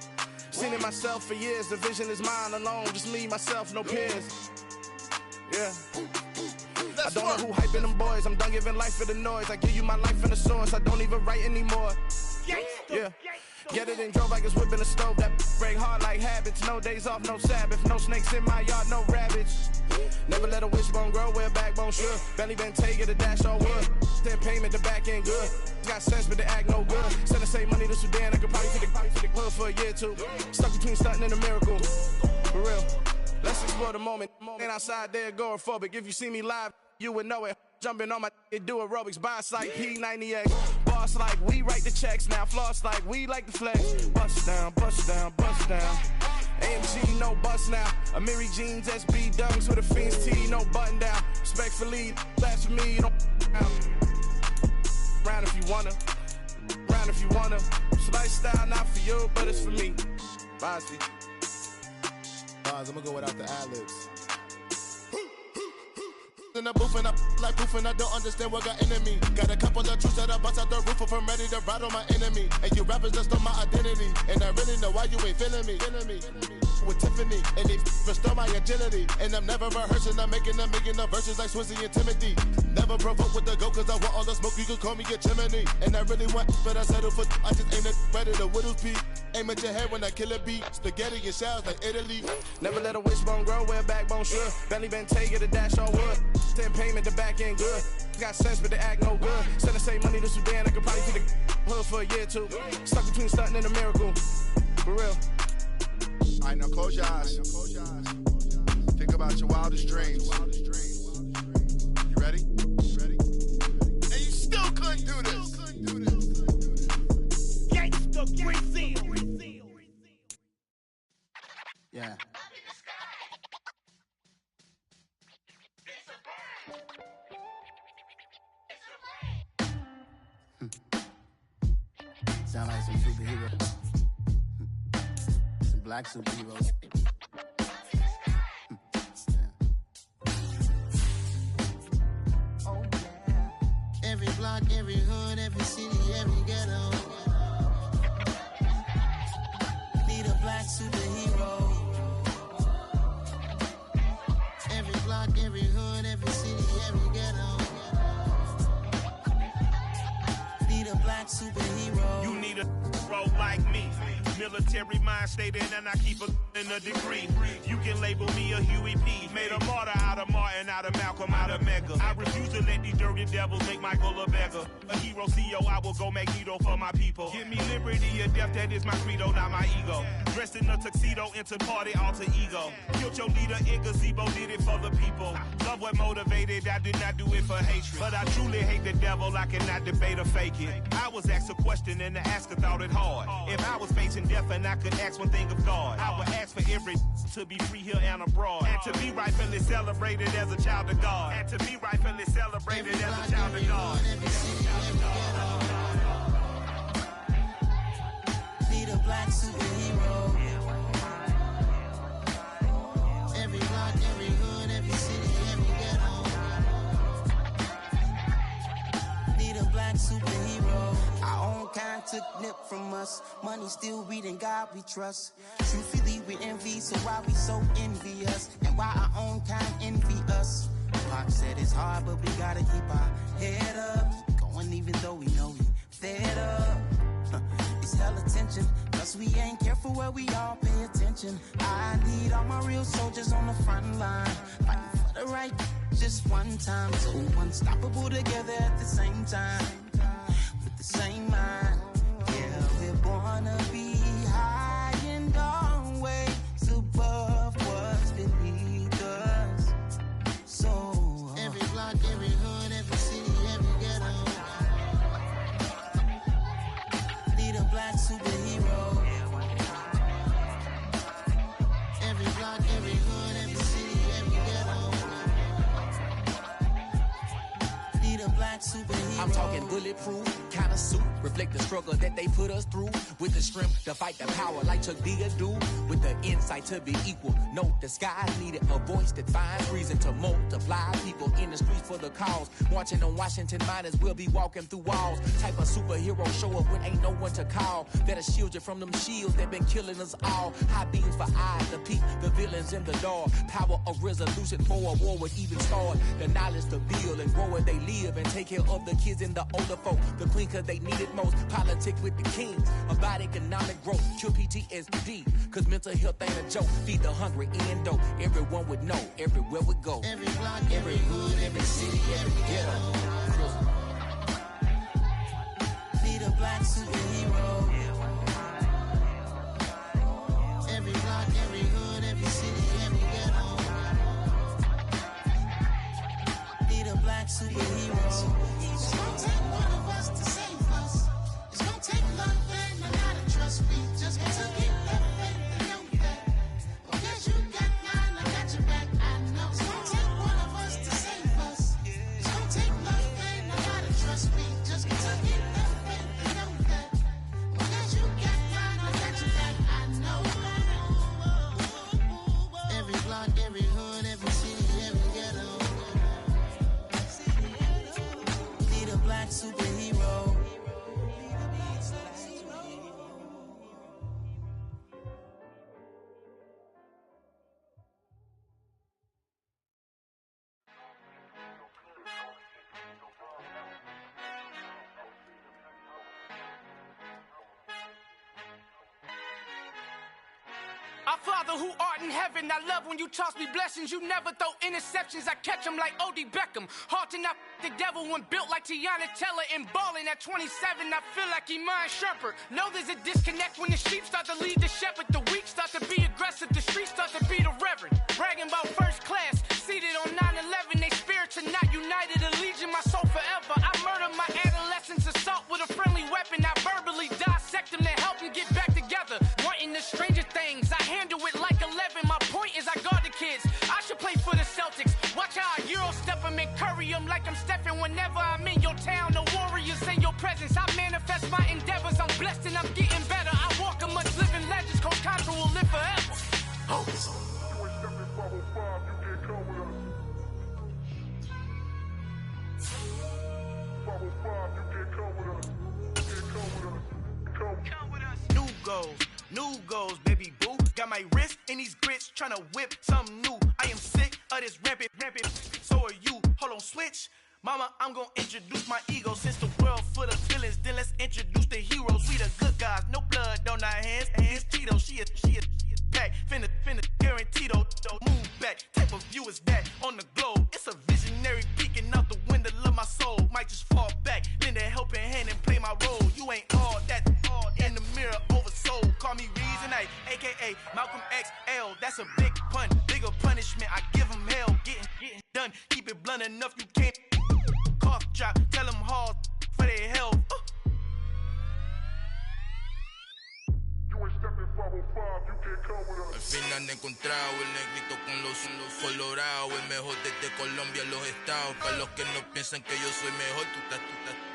Seen it myself for years. The vision is mine alone. Just me, myself, no peers. Yeah. I don't know who hyping them boys. I'm done giving life for the noise. I give you my life in the source. I don't even write anymore. Yeah. Get it and drove like it's whipping the stove. That break hard like habits. No days off, no Sabbath. No snakes in my yard, no rabbits. Never let a wishbone grow where backbone should. Belly been taking the dash all wood. 10 payment, the back end good. Got sense, but they act no good. Send the same money to Sudan. I could probably take the hood for a year or two. Stuck between stunting and a miracle. For real. Let's explore the moment. Ain't outside there agoraphobic. If you see me live, you would know it. Jumping on my do aerobics, boss like P90X. Boss like we write the checks now. Floss like we like the flex. Bust down, bust down, bust down. AMG, no bust now. Amiri jeans, SB dunks with a Fiends tee, no button down. Respectfully, blasphemy, don't round if you wanna. Round if you wanna. It's lifestyle, not for you, but it's for me. Bosley. Bars, I'm gonna go without the ad-libs. In the booth and I like proof and I don't understand what got into me. Got a couple of truths that I bust out the roof if I'm ready to ride on my enemy. And you rappers just on my identity. And I really know why you ain't feeling me. With Tiffany, and they restore my agility. And I'm never rehearsing, I'm making a million of verses like Swizzy and Timothy. Never provoke with the go, cause I want all the smoke, you can call me a chimney. And I really want, but I settle for, I just ain't ready to Whittles Peak. Aim at your head when I kill a beat. Spaghetti and shells like Italy. Never let a wishbone grow where backbone should. Belly been take a dash all wood. 10 payment, the back end good. Got sense, but the act no good. Send the same money to Sudan, I could probably see the hood for a year or two. Stuck between stunting and a miracle. For real. Alright, now close your eyes. Think about your wildest dreams. You ready? And you still couldn't do this. Gangsta Brazil. Yeah. Sound like some superheroes. Some black superheroes. Oh yeah. Every block, every hood, every city, every ghetto. Need a black superhero. Every block, every hood, every city, every ghetto. Need a black superhero. You need a role like me. Military mind stated, and I keep in a degree. You can label me a Huey P. Made a martyr out of Martin, out of Malcolm, out of Mega. I refuse to let these dirty devils make Michael a beggar. A hero CEO, I will go Magneto for my people. Give me liberty or death, that is my credo, not my ego. Dressed in a tuxedo, into party, alter ego. Killed your leader in gazebo, did it for the people. Love what motivated, I did not do it for hatred. But I truly hate the devil, I cannot debate or fake it. I was asked a question and the asker thought it hard. If I was facing death and I could ask one thing of God, I would ask for every to be free here and abroad, and to be rightfully celebrated as a child of God, and to be rightfully celebrated as a child of God. Need a black superhero. Every block, every hood, every city, every ghetto. Need a black superhero. Our own kind took nip from us. Money still reading God we trust. Truthfully we envy, so why we so envious? And why our own kind envy us? Pac said it's hard, but we gotta keep our head up. Going even though we know we fed up. It's hella tension, cause we ain't careful where we all pay attention. I need all my real soldiers on the front line, fighting for the right just one time. So unstoppable together at the same time, with the same mind. Yeah, we're born to be high and always above what's beneath us. So every block, every hood, every city, every ghetto. Need a black superhero. Every block, every hood, every city, every ghetto. Need a black superhero. I'm talking bulletproof kind of suit, reflect the struggle that they put us through, with the strength to fight the power like Chuck Digger do, with the insight to be equal. No disguise needed, a voice that finds reason to multiply. People in the streets for the cause, marching on Washington miners will be walking through walls. Type of superhero show up when ain't no one to call, that'll shield you from them shields that been killing us all. High beams for eyes to peep the villains in the dark. Power of resolution for a war would even start. The knowledge to build and grow where they live, and take care of the kids and the older folk. The queen cause they need it most. Politics with the kings about economic growth. Cure PTSD cause mental health ain't a joke. Feed the hungry and dope. Everyone would know everywhere we go. Every block, every hood, every city, every ghetto. Need a black superhero. Every block, every hood, every city, every ghetto. Need a black superhero. It's gonna take one of us to save us. It's gonna take love and a lot of trust. We just gotta get that faith and know that My Father who art in heaven, I love when you toss me blessings. You never throw interceptions, I catch them like O.D. Beckham. Hard to not the devil when built like Tiana Teller and balling at 27. I feel like Iman Shumpert. Know there's a disconnect when the sheep start to lead the shepherd. The weak start to be aggressive, the streets start to be the reverend. Bragging about first class, seated on 9/11. They spirits are not united, a legion, my soul forever. I murder my adolescence, assault with a friendly weapon. I verbally dissect them to help them get back together. Wanting the stranger things, I handle it like 11. My point is I guard the kids. I should play for the Celtics. Watch how I Euro step them and curry them like I'm Stephen. Whenever I'm in your town, the Warriors in your presence. I manifest my endeavors. I'm blessed and I'm getting better. I walk amongst living legends. Coach Contra will live forever. New goals, baby boo. Got my wrist in these grits, tryna whip something new. I am sick of this rampant. So are you. Hold on, switch. Mama, I'm gonna introduce my ego. Since the world full of villains, then let's introduce the heroes. We the good guys, no blood on our hands. Hands Tito, she is back. Finna, guaranteed. Move back. Type of view is that on the globe? It's a visionary peeking out the window of my soul. Might just fall back, lend a helping hand and play my role. You ain't all that in the mirror oversold. Call me Reason A, aka Malcolm XL. That's a big pun, bigger punishment. I give him hell, getting done. Keep it blunt enough, you can't cough drop. Tell them hard for their health. Al fin han encontrado el negrito con los colorados, el mejor desde Colombia a los estados. Para los que no piensan que yo soy mejor,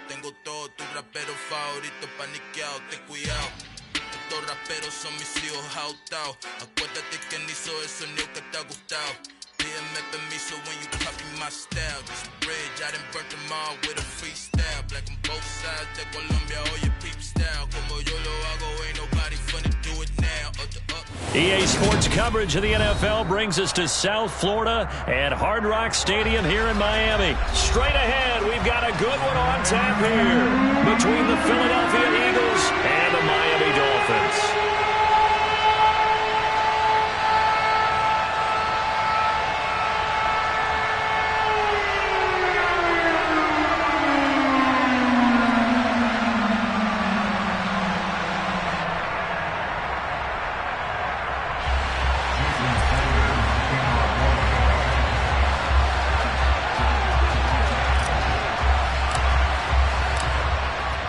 tengo todo tu rapero favorito paniqueado, ten cuidado. Estos raperos son mis hijos jautados. Acuérdate que ni hizo el sonido que te ha gustado. Pídeme permiso when you copy my style. This bridge, I done burnt them all with a freestyle. Black on both sides de Colombia, oye peep style. Como yo lo hago, ain't nobody finna do it now. EA Sports coverage of the NFL brings us to South Florida at Hard Rock Stadium here in Miami. Straight ahead, we've got a good one on tap here between the Philadelphia Eagles and the Miami Dolphins.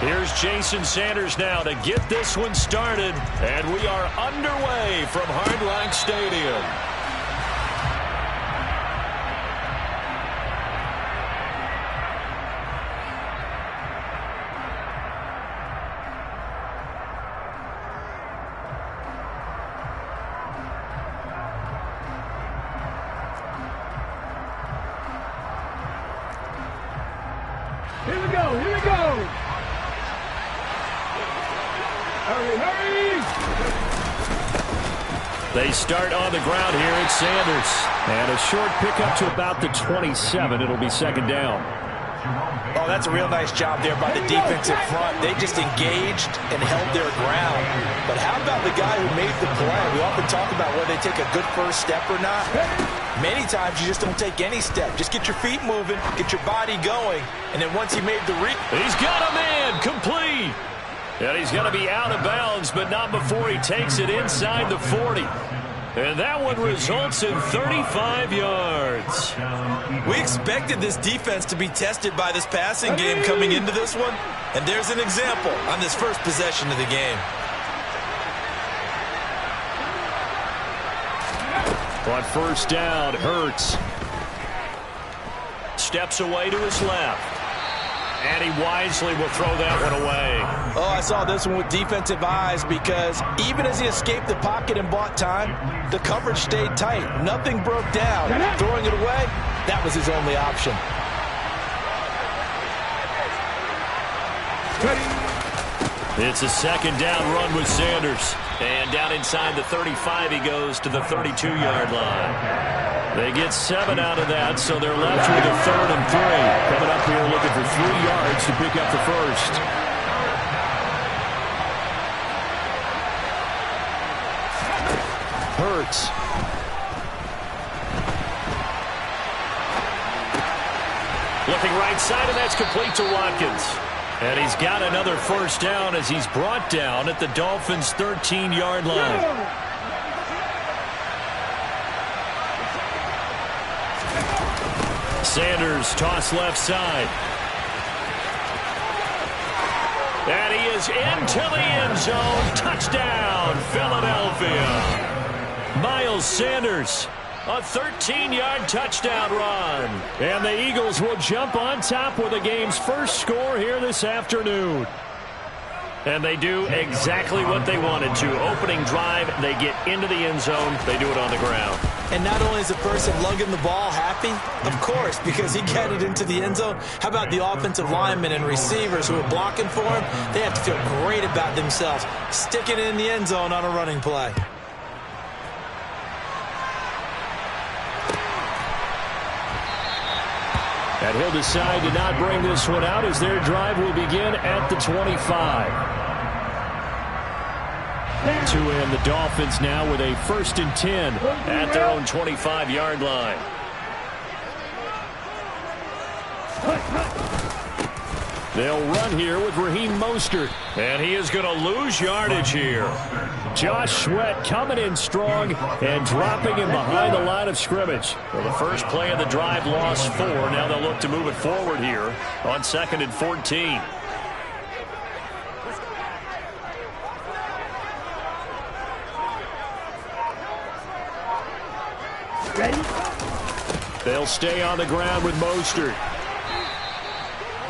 Here's Jason Sanders now to get this one started, and we are underway from Hard Rock Stadium. Here we go. Hurry! They start on the ground here. It's Sanders. And a short pickup to about the 27. It'll be second down. Oh, that's a real nice job there by the defensive front. They just engaged and held their ground. But how about the guy who made the play? We often talk about whether they take a good first step or not. Many times you just don't take any step. Just get your feet moving, get your body going, and then once he made the read. He's got a man complete. And he's going to be out of bounds, but not before he takes it inside the 40. And that one results in 35 yards. We expected this defense to be tested by this passing game coming into this one. And there's an example on this first possession of the game. On first down, Hurts steps away to his left. And he wisely will throw that one away. Oh, I saw this one with defensive eyes because even as he escaped the pocket and bought time, the coverage stayed tight. Nothing broke down. Throwing it away, that was his only option. It's a second down run with Sanders. And down inside the 35, he goes to the 32-yard line. They get 7 out of that, so they're left with a 3rd and 3. Coming up here looking for 3 yards to pick up the first. Hurts. Looking right side, and that's complete to Watkins. And he's got another first down as he's brought down at the Dolphins' 13-yard line. Sanders toss left side. And he is into the end zone. Touchdown, Philadelphia. Miles Sanders, a 13-yard touchdown run. And the Eagles will jump on top with the game's first score here this afternoon. And they do exactly what they wanted to. Opening drive, they get into the end zone. They do it on the ground. And not only is the person lugging the ball happy, of course, because he got it into the end zone. How about the offensive linemen and receivers who are blocking for him? They have to feel great about themselves, sticking it in the end zone on a running play. And he'll decide to not bring this one out as their drive will begin at the 25. To end the Dolphins now with a 1st and 10 at their own 25-yard line. They'll run here with Raheem Mostert, and he is going to lose yardage here. Josh Sweat coming in strong and dropping him behind the line of scrimmage. Well, the first play of the drive lost 4. Now they'll look to move it forward here on 2nd and 14. They'll stay on the ground with Mostert.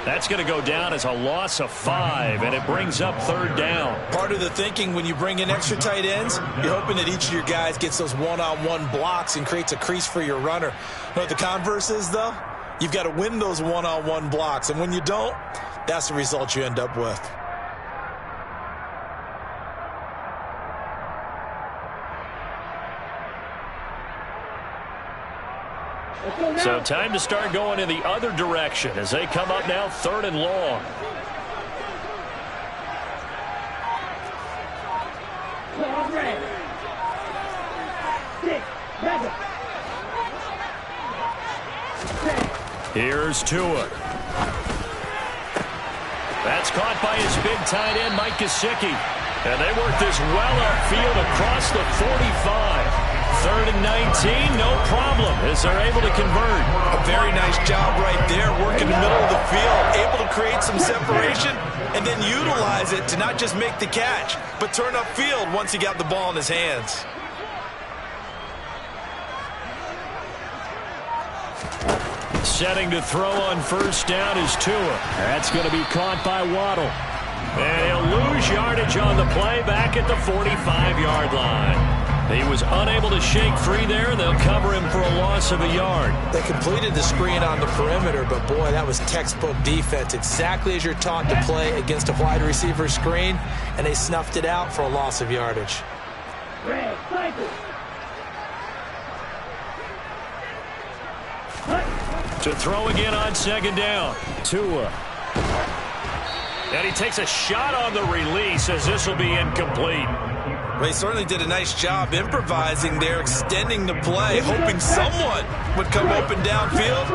That's going to go down as a loss of 5, and it brings up 3rd down. Part of the thinking when you bring in extra tight ends, you're hoping that each of your guys gets those one-on-one blocks and creates a crease for your runner. You know what the converse is, though? You've got to win those one-on-one blocks, and when you don't, that's the result you end up with. So time to start going in the other direction as they come up now 3rd and long. Here's Tua. That's caught by his big tight end, Mike Gesicki. And they work this well upfield across the 45. 3rd and 19, no problem, as they're able to convert. A very nice job right there, working the middle of the field, able to create some separation, and then utilize it to not just make the catch, but turn upfield once he got the ball in his hands. Setting to throw on 1st down is Tua. That's going to be caught by Waddle. And he'll lose yardage on the play back at the 45-yard line. He was unable to shake free there. They'll cover him for a loss of a yard. They completed the screen on the perimeter, but boy, that was textbook defense. Exactly as you're taught to play against a wide receiver screen, and they snuffed it out for a loss of yardage. To throw again on 2nd down. Tua. And he takes a shot on the release as this will be incomplete. Well, he certainly did a nice job improvising there, extending the play, hoping someone would come open downfield,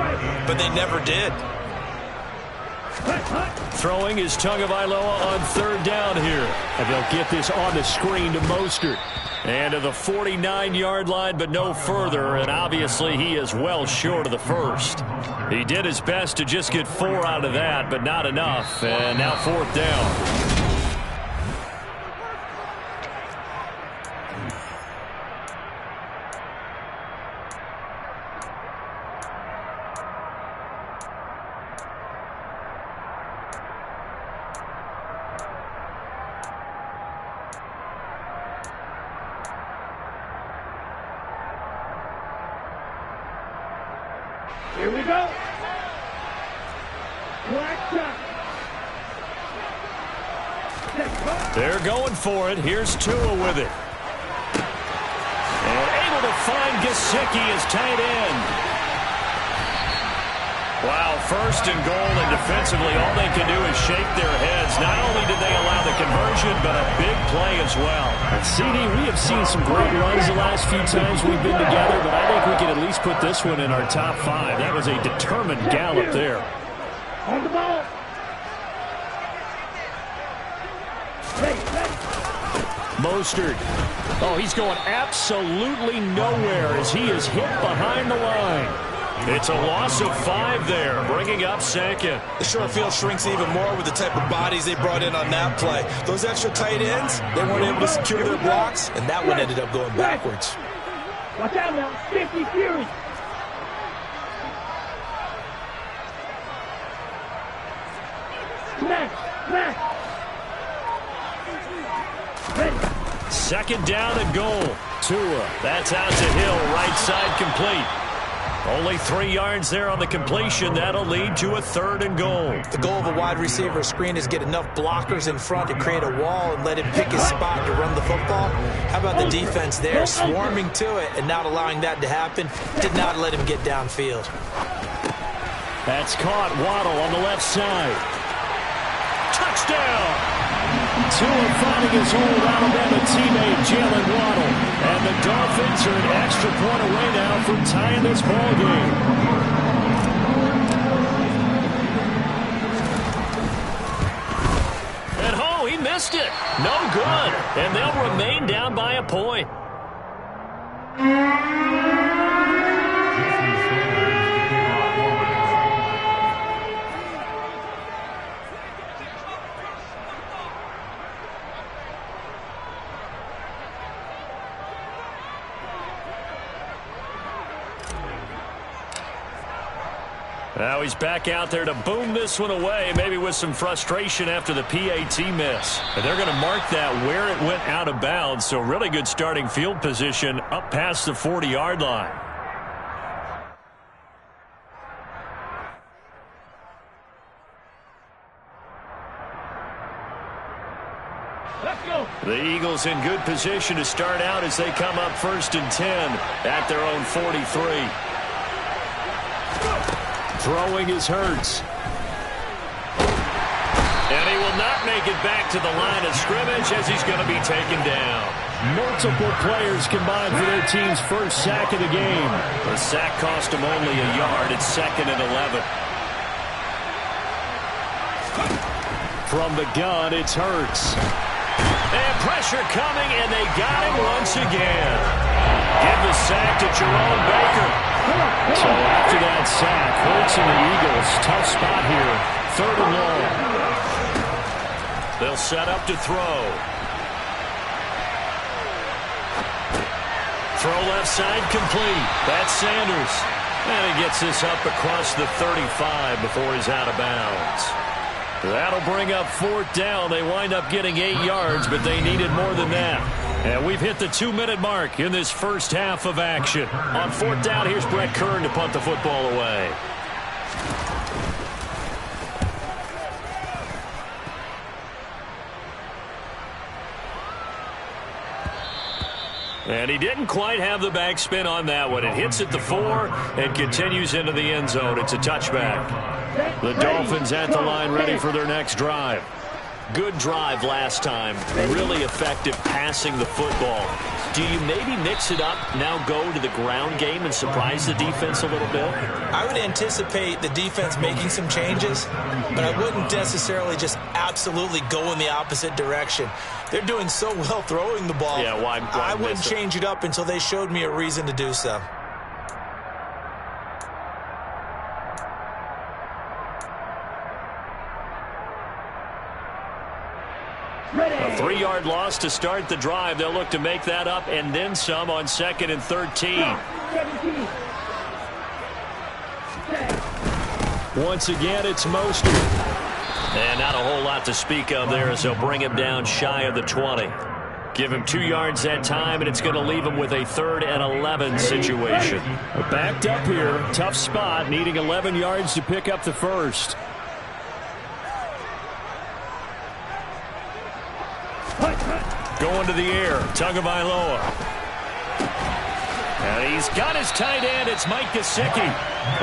but they never did. Throwing is Tagovailoa on 3rd down here. And they'll get this on the screen to Mostert. And to the 49-yard line, but no further. And obviously he is well short of the 1st. He did his best to just get 4 out of that, but not enough. And now 4th down. Here we go. They're going for it. Here's Tua with it. And able to find Gesicki as tight end. Wow, first and goal, and defensively, all they can do is shake their heads. Not only did they allow the conversion, but a big play as well. And CD, we have seen some great runs the last few times we've been together, but I think we can at least put this one in our top 5. That was a determined gallop there. On the ball. Mostert. Oh, he's going absolutely nowhere as he is hit behind the line. It's a loss of 5 there, bringing up second. The short field shrinks even more with the type of bodies they brought in on that play. Those extra tight ends, they weren't able to secure their blocks, and that one ended up going backwards. Watch out now, 50 Fury. Second down and goal. Tua, that's out to Hill, right side complete. Only 3 yards there on the completion. That'll lead to a 3rd and goal. The goal of a wide receiver screen is get enough blockers in front to create a wall and let him pick his spot to run the football. How about the defense there, swarming to it and not allowing that to happen? Did not let him get downfield. That's caught. Waddle on the left side. Touchdown! Tua finding his old Alabama teammate, Jalen Waddle. And the Dolphins are an extra point away now from tying this ball game. And he missed it. No good. And they'll remain down by a point. Now he's back out there to boom this one away, maybe with some frustration after the PAT miss. And they're going to mark that where it went out of bounds, so really good starting field position up past the 40-yard line. Let's go. The Eagles in good position to start out as they come up 1st and 10 at their own 43. Throwing is Hurts. And he will not make it back to the line of scrimmage as he's going to be taken down. Multiple players combined for their team's first sack of the game. The sack cost him only a yard. It's 2nd and 11. From the gun, it's Hurts. And pressure coming, and they got him once again. Give the sack to Jerome Baker. So after that sack, Hurts and the Eagles, tough spot here. 3rd and long. They'll set up to throw. Throw left side complete. That's Sanders. And he gets this up across the 35 before he's out of bounds. That'll bring up 4th down. They wind up getting 8 yards, but they needed more than that. And we've hit the 2-minute mark in this first half of action. On 4th down, here's Brett Kern to punt the football away. And he didn't quite have the backspin on that one. It hits at the 4 and continues into the end zone. It's a touchback. The Dolphins at the line ready for their next drive. Good drive last time. Really effective passing the football. Do you maybe mix it up, now go to the ground game and surprise the defense a little bit? I would anticipate the defense making some changes, but I wouldn't necessarily just absolutely go in the opposite direction. They're doing so well throwing the ball. Yeah, why I wouldn't change it up until they showed me a reason to do so. A 3-yard loss to start the drive. They'll look to make that up and then some on 2nd and 13. Once again, it's Mostert. And not a whole lot to speak of there as they'll bring him down shy of the 20. Give him 2 yards that time, and it's going to leave him with a 3rd and 11 situation. Backed up here, tough spot, needing 11 yards to pick up the first. Going to the air, Tagovailoa. And he's got his tight end. It's Mike Gesicki.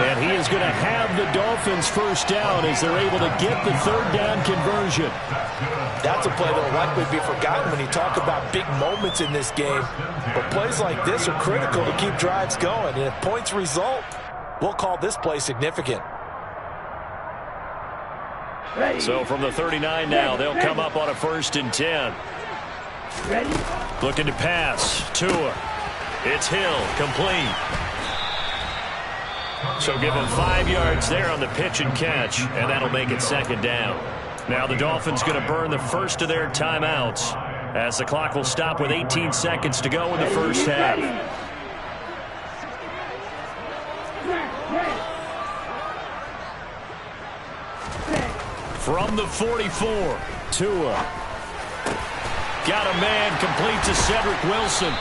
And he is going to have the Dolphins first down as they're able to get the third down conversion. That's a play that will likely be forgotten when you talk about big moments in this game. But plays like this are critical to keep drives going. And if points result, we'll call this play significant. So from the 39 now, they'll come up on a 1st and 10. Looking to pass. Tua. It's Hill. Complete. So give him 5 yards there on the pitch and catch, and that'll make it 2nd down. Now the Dolphins going to burn the first of their timeouts as the clock will stop with 18 seconds to go in the first half. From the 44, Tua. Got a man, complete to Cedric Wilson.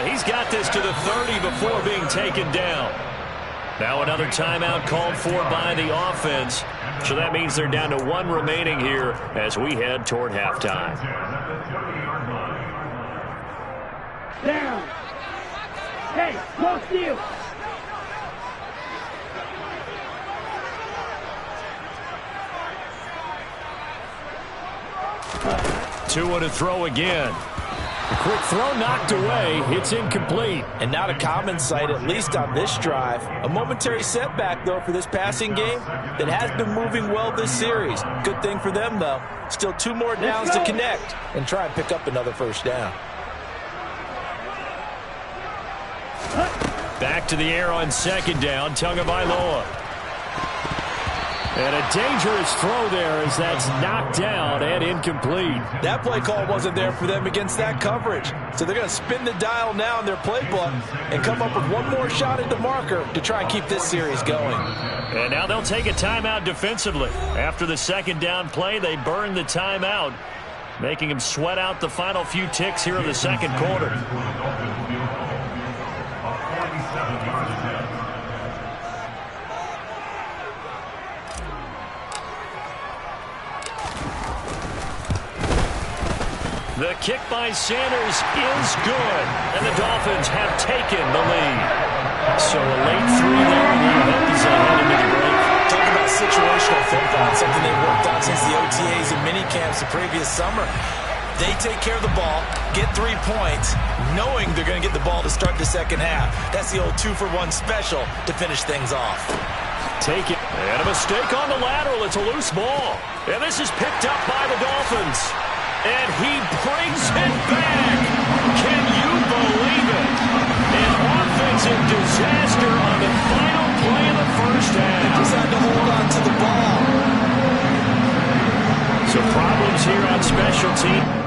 He's got this to the 30 before being taken down. Now another timeout called for by the offense. So that means they're down to 1 remaining here as we head toward halftime. Down. Hey, go steal. Tua to throw again. A quick throw knocked away. It's incomplete. And not a common sight, at least on this drive. A momentary setback, though, for this passing game that has been moving well this series. Good thing for them, though. Still 2 more downs to connect and try and pick up another first down. Back to the air on 2nd down. Tagovailoa. And a dangerous throw there as that's knocked down and incomplete. That play call wasn't there for them against that coverage. So they're going to spin the dial now in their playbook and come up with 1 more shot at the marker to try and keep this series going. And now they'll take a timeout defensively. After the 2nd down play, they burn the timeout, making them sweat out the final few ticks here in the 2nd quarter. The kick by Sanders is good, and the Dolphins have taken the lead. So a late 3 there will help as they head into the break. Talk about situational football, something they've worked on since the OTAs and minicamps the previous summer. They take care of the ball, get 3 points, knowing they're going to get the ball to start the second half. That's the old 2-for-1 special to finish things off. Take it. And a mistake on the lateral. It's a loose ball. And this is picked up by the Dolphins. And he brings it back. Can you believe it? An offensive disaster on the final play of the first half. Just had to hold on to the ball. So problems here on special teams.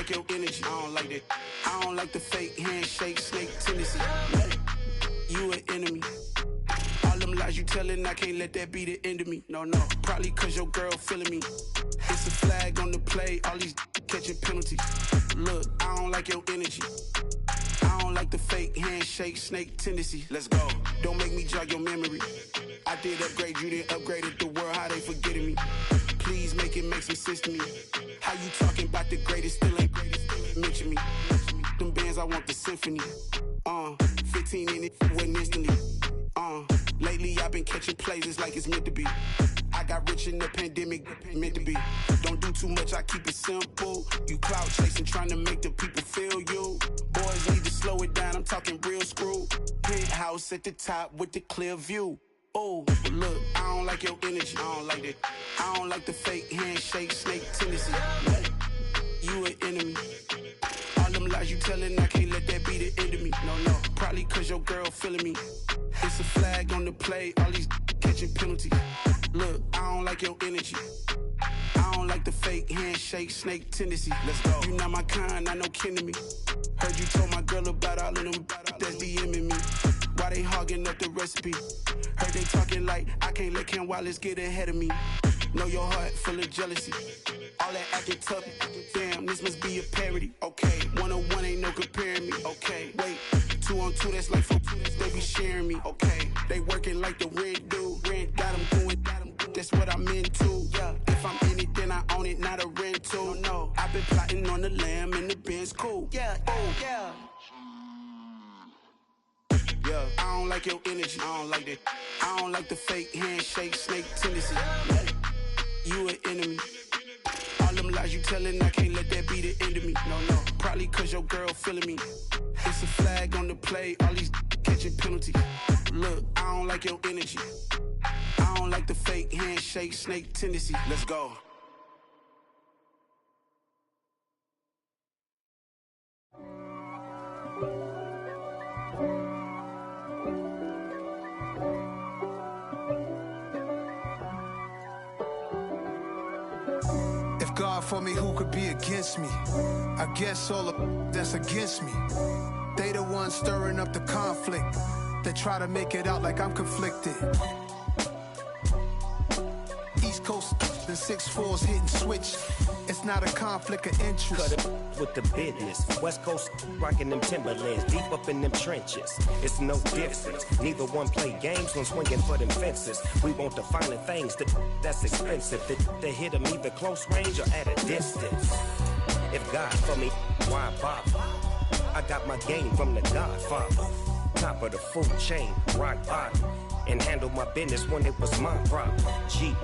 Your energy, I don't like that. I don't like the fake handshake, snake tendency. You an enemy. All them lies you telling, I can't let that be the end of me. No, probably cause your girl feeling me. It's a flag on the play, all these catching penalties. Look, I don't like your energy. I don't like the fake handshake, snake tendency. Let's go. Don't make me jog your memory. I did upgrade, you didn't upgrade it. The world, how they forgetting me. Please make it make some sense to me. How you talking about the greatest, still ain't greatest, mention me. Them bands, I want the symphony. 15 in it, wasn't instantly. Lately I've been catching plays, it's like it's meant to be. I got rich in the pandemic, meant to be. Don't do too much, I keep it simple. You clout chasing, trying to make the people feel you. Boys need to slow it down, I'm talking real screw. Penthouse at the top with the clear view. Oh, look, I don't like your energy, I don't like that. I don't like the fake handshake, snake tendency. You an enemy. All them lies you telling, I can't let that be the end of me. No, probably cause your girl feeling me. It's a flag on the play, all these catching penalties. Look, I don't like your energy. I don't like the fake handshake, snake tendency. Let's go. You not my kind, I know kin to me. Heard you told my girl about all of them that's DMing me. Why they hogging up the recipe? Heard they talking like I can't let Ken Wallace get ahead of me. Know your heart full of jealousy. All that acting tough, damn, this must be a parody. Okay, 101 ain't no comparing me. Okay, wait, 2 on 2, that's like 4, they be sharing me. Okay, they working like the rent do. Rent got them doing, that's what I'm into. Yeah, if I'm in it, then I own it, not a rental. No, I've been plotting on the lamb and the Benz cool. Yeah, oh, yeah. Yeah, I don't like your energy, I don't like that. I don't like the fake handshake, snake tendency. You an enemy. All them lies you telling, I can't let that be the end of me. No, probably cause your girl feeling me. It's a flag on the play, all these catching penalties. Look, I don't like your energy. I don't like the fake handshake, snake tendency. Let's go. God for me, who could be against me? I guess all the that's against me. They the ones stirring up the conflict. They try to make it out like I'm conflicted. East Coast, the 6'4s hitting switch. It's not a conflict of interest. Cut it with the business. West Coast rocking them Timberlands, deep up in them trenches. It's no difference. Neither one play games when swinging for them fences. We want the finer things that's expensive. They hit them either close range or at a distance. If God for me, why bother? I got my game from the Godfather. Top of the food chain, rock bottom. And handle my business when it was my problem. Jeep.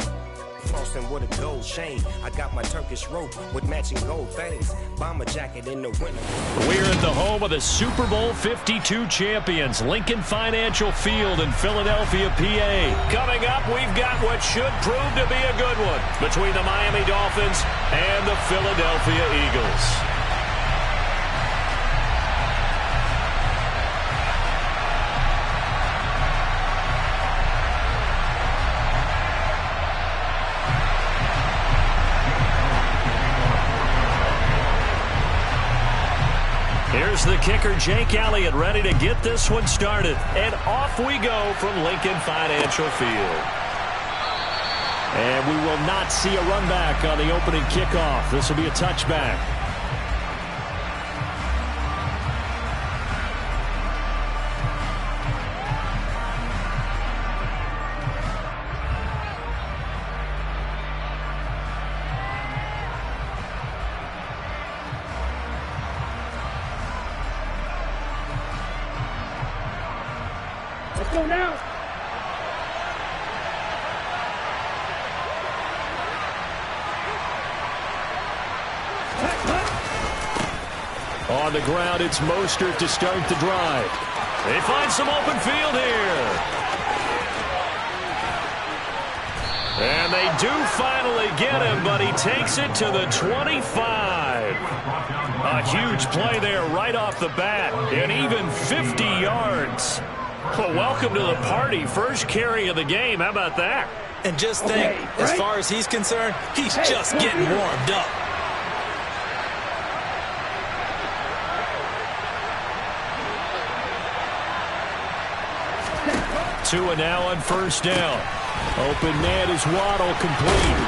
Flossing with a gold chain. I got my Turkish rope with matching gold things. Bomber jacket in the winter. We're at the home of the Super Bowl 52 champions, Lincoln Financial Field in Philadelphia, PA. Coming up, we've got what should prove to be a good one between the Miami Dolphins and the Philadelphia Eagles. Here's the kicker, Jake Elliott, ready to get this one started. And off we go from Lincoln Financial Field. And we will not see a run back on the opening kickoff. This will be a touchback. Let's go now. On the ground, it's Mostert to start the drive. They find some open field here. And they do finally get him, but he takes it to the 25. A huge play there right off the bat, and even 50 yards. Well, welcome to the party. First carry of the game. How about that? And just think, as far as he's concerned, he's just getting warmed up. Tua now on first down. Open man is Waddle, complete.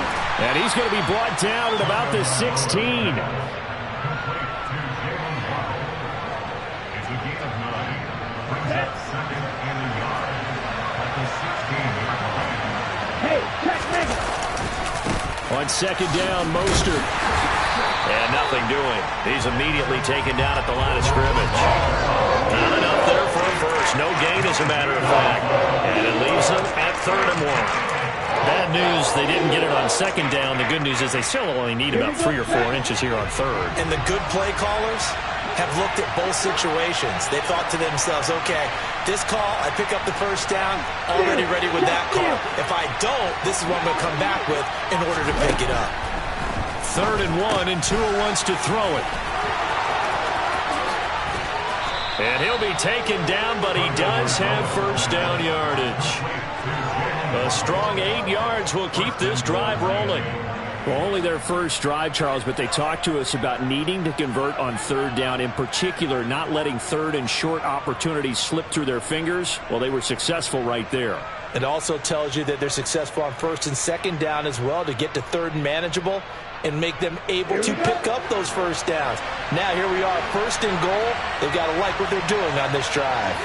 And he's going to be brought down at about the 16. On second down, Mostert. And nothing doing. He's immediately taken down at the line of scrimmage. Not enough there for a first. No gain, as a matter of fact. And it leaves them at 3rd and 1. Bad news, they didn't get it on second down. The good news is they still only need about 3 or 4 inches here on 3rd. And the good play callers have looked at both situations. They thought to themselves, okay, this call, I pick up the first down, already ready with that call. If I don't, this is what I'm going to come back with in order to pick it up. 3rd and 1, and Tua wants to throw it. And he'll be taken down, but he does have first down yardage. A strong 8 yards will keep this drive rolling. Well, only their first drive, Charles, but they talked to us about needing to convert on 3rd down, in particular not letting 3rd and short opportunities slip through their fingers. Well, they were successful right there. It also tells you that they're successful on 1st and 2nd down as well to get to 3rd and manageable. and make them able to pick up those first downs. Now here we are, 1st and goal. They've got to like what they're doing on this drive.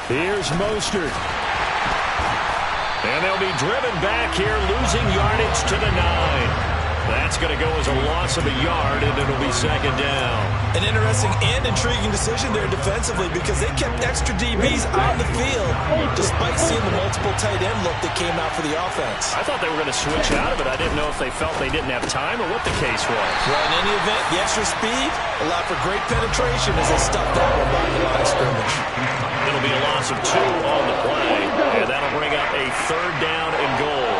Here's Mostert. And they'll be driven back here, losing yardage to the 9. That's going to go as a loss of a yard, and it'll be 2nd down. An interesting and intriguing decision there defensively because they kept extra DBs on the field despite seeing the multiple tight end look that came out for the offense. I thought they were going to switch out of it. I didn't know if they felt they didn't have time or what the case was. Well, in any event, the extra speed allowed for great penetration as they stuffed that one by the line of scrimmage. It'll be a loss of 2 on the play, and that'll bring up a 3rd down and goal.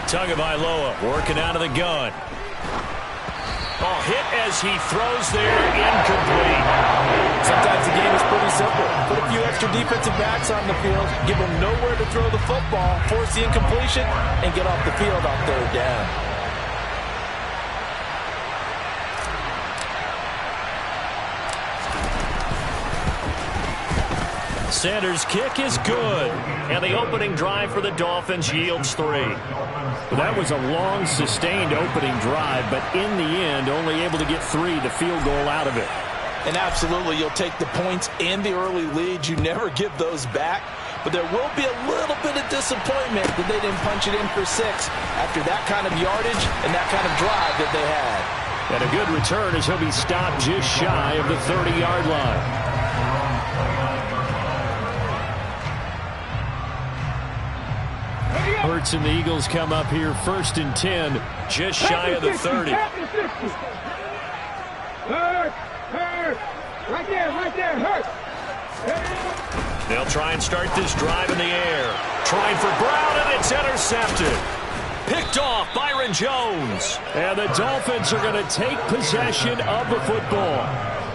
Tagovailoa working out of the gun. Oh, hit as he throws there, incomplete. Sometimes the game is pretty simple. Put a few extra defensive backs on the field, give them nowhere to throw the football, force the incompletion, and get off the field on 3rd down. Sanders' kick is good, and the opening drive for the Dolphins yields 3. That was a long, sustained opening drive, but in the end, only able to get 3, the field goal out of it. And absolutely, you'll take the points and the early leads. You never give those back, but there will be a little bit of disappointment that they didn't punch it in for 6 after that kind of yardage and that kind of drive that they had. And a good return as he'll be stopped just shy of the 30-yard line. Hurts and the Eagles come up here 1st and 10, just shy of the 30. Hurt. Right there, hurt. They'll try and start this drive in the air. Trying for Brown, and it's intercepted. Picked off Byron Jones. And the Dolphins are going to take possession of the football.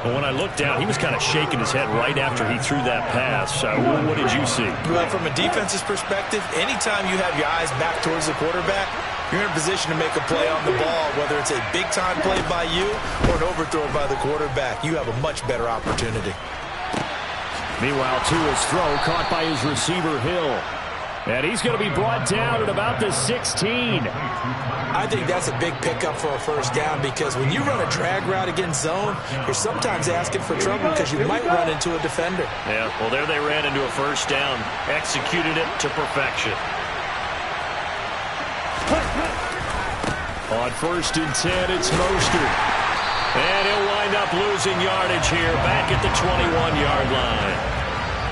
Well, when I looked down, he was kind of shaking his head right after he threw that pass. What did you see? Well, from a defense's perspective, anytime you have your eyes back towards the quarterback, you're in a position to make a play on the ball, whether it's a big-time play by you or an overthrow by the quarterback. You have a much better opportunity. Meanwhile, Tua's throw caught by his receiver, Hill. And he's going to be brought down at about the 16. I think that's a big pickup for a 1st down because when you run a drag route against zone, you're sometimes asking for trouble because you might run into a defender. Yeah, well, there they ran into a 1st down. Executed it to perfection. On 1st and 10, it's Mostert. And he'll wind up losing yardage here back at the 21-yard line.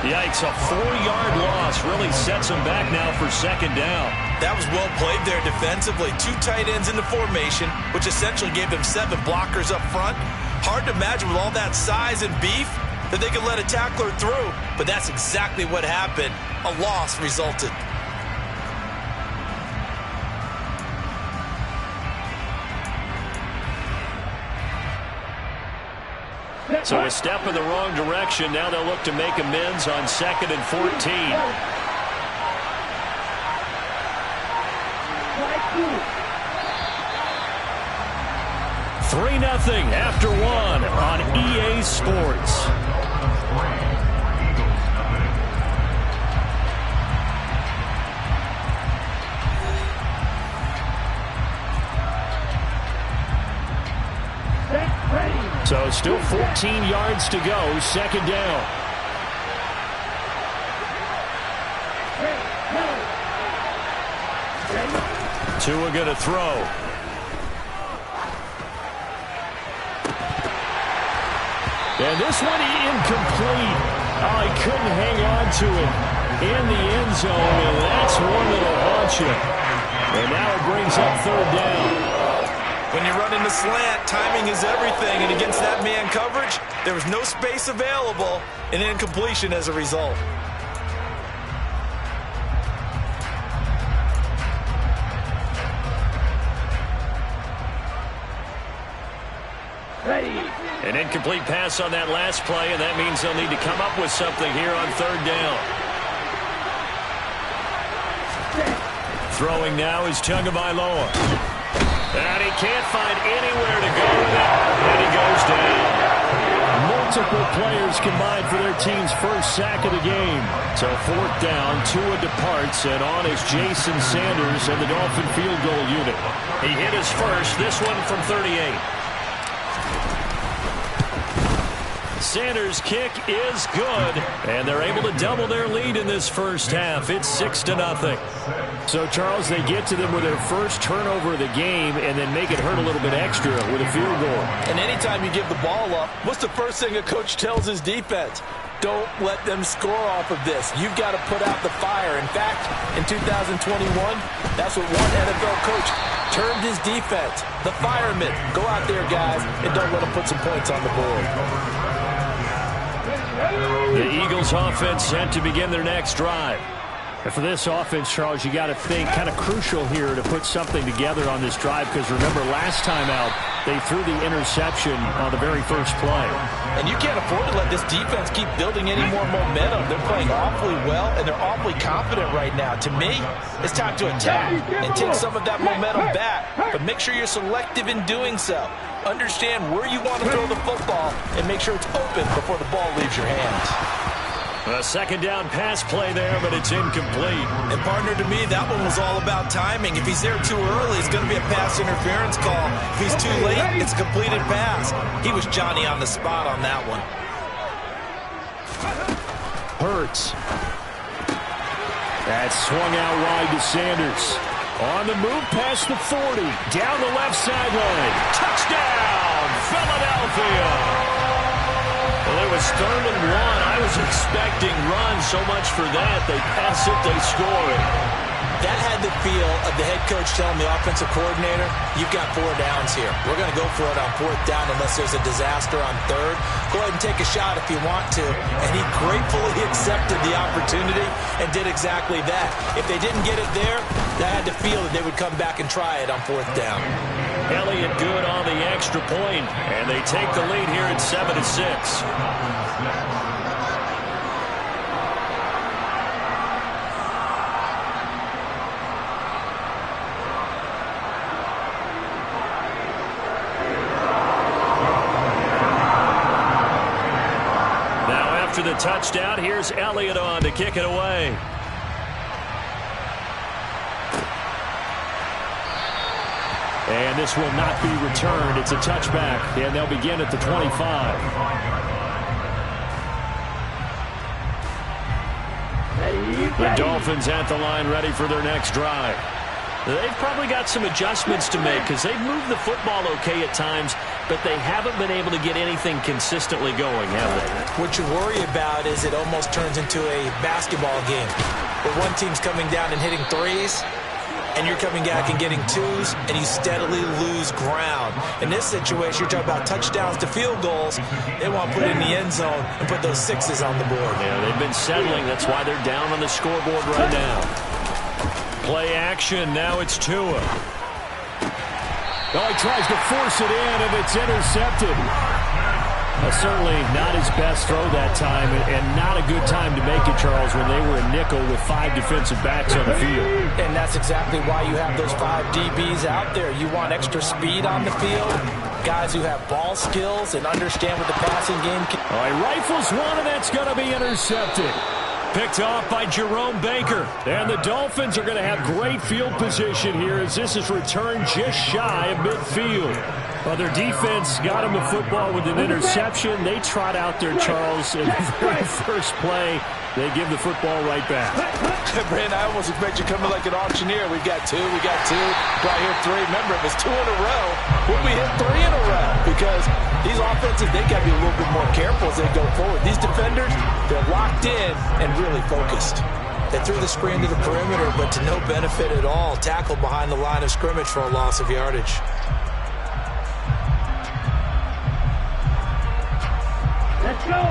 Yikes, a 4-yard loss really sets him back now for 2nd down. That was well played there defensively. 2 tight ends in the formation, which essentially gave them 7 blockers up front. Hard to imagine with all that size and beef that they could let a tackler through, but that's exactly what happened. A loss resulted. So a step in the wrong direction. Now they'll look to make amends on 2nd and 14. Three 3-0 after 1 on EA Sports. So still 14 yards to go, 2nd down. Tua going to throw. And this one incomplete. Oh, he couldn't hang on to it in the end zone, and that's one that'll haunt you. And now it brings up 3rd down. When you're running the slant, timing is everything, and against that man coverage, there was no space available, and incompletion as a result. An incomplete pass on that last play, and that means they'll need to come up with something here on 3rd down. Throwing now is Tagovailoa. And he can't find anywhere to go with it, and he goes down. Multiple players combined for their team's first sack of the game. So 4th down, Tua departs, and on is Jason Sanders and the Dolphin field goal unit. He hit his first, this one from 38. Sanders' kick is good, and they're able to double their lead in this first half. It's 6-0. So, Charles, they get to them with their first turnover of the game and then make it hurt a little bit extra with a field goal. And anytime you give the ball up, what's the first thing a coach tells his defense? Don't let them score off of this. You've got to put out the fire. In fact, in 2021, that's what one NFL coach termed his defense, the firemen. Go out there, guys, and don't let them put some points on the board. The Eagles offense set to begin their next drive. And for this offense, Charles, you got to think kind of crucial here to put something together on this drive, because remember last time out they threw the interception on the very first play. And you can't afford to let this defense keep building any more momentum. They're playing awfully well, and they're awfully confident right now. To me, it's time to attack and take some of that momentum back, but make sure you're selective in doing so. Understand where you want to throw the football and make sure it's open before the ball leaves your hands. A second down pass play there, but it's incomplete. And partner, to me, that one was all about timing. If he's there too early, it's going to be a pass interference call. If he's too late, it's a completed pass. He was Johnny on the spot on that one. Hurts. That swung out wide to Sanders. On the move past the 40. Down the left sideline. Touchdown, Philadelphia. Well, it was 3rd and 1. I was expecting runs, so much for that. They pass it, they score it. That had the feel of the head coach telling the offensive coordinator, you've got 4 downs here. We're going to go for it on 4th down unless there's a disaster on 3rd. Go ahead and take a shot if you want to. And he gratefully accepted the opportunity and did exactly that. If they didn't get it there, they had to feel that they would come back and try it on 4th down. Elliott good on the extra point, and they take the lead here at 7-6. After the touchdown, here's Elliott on to kick it away. And this will not be returned. It's a touchback, and they'll begin at the 25. The Dolphins at the line, ready for their next drive. They've probably got some adjustments to make because they've moved the football okay at times, but they haven't been able to get anything consistently going, have they? What you worry about is it almost turns into a basketball game where one team's coming down and hitting threes, and you're coming back and getting twos, and you steadily lose ground. In this situation, you're talking about touchdowns to field goals. They want to put it in the end zone and put those sixes on the board. Yeah, they've been settling. That's why they're down on the scoreboard right now. Play action. Now it's Tua. Oh, he tries to force it in, and it's intercepted. Certainly not his best throw that time, and not a good time to make it, Charles, when they were a nickel with 5 defensive backs on the field. And that's exactly why you have those 5 DBs out there. You want extra speed on the field, guys who have ball skills and understand what the passing game can. All right, rifles one, and that's going to be intercepted. Picked off by Jerome Baker. And the Dolphins are going to have great field position here as this is returned just shy of midfield. Well, their defense got them the football with an interception. They trot out there, Charles, in the very first play. They give the football right back. Brandon, I almost expect you coming like an auctioneer. We've got 2, we got 2, right here 3. Remember, if it's 2 in a row, we'll be hit 3 in a row because these offenses, they got to be a little bit more careful as they go forward. These defenders, they're locked in and really focused. They threw the screen to the perimeter, but to no benefit at all. Tackled behind the line of scrimmage for a loss of yardage. Let's go.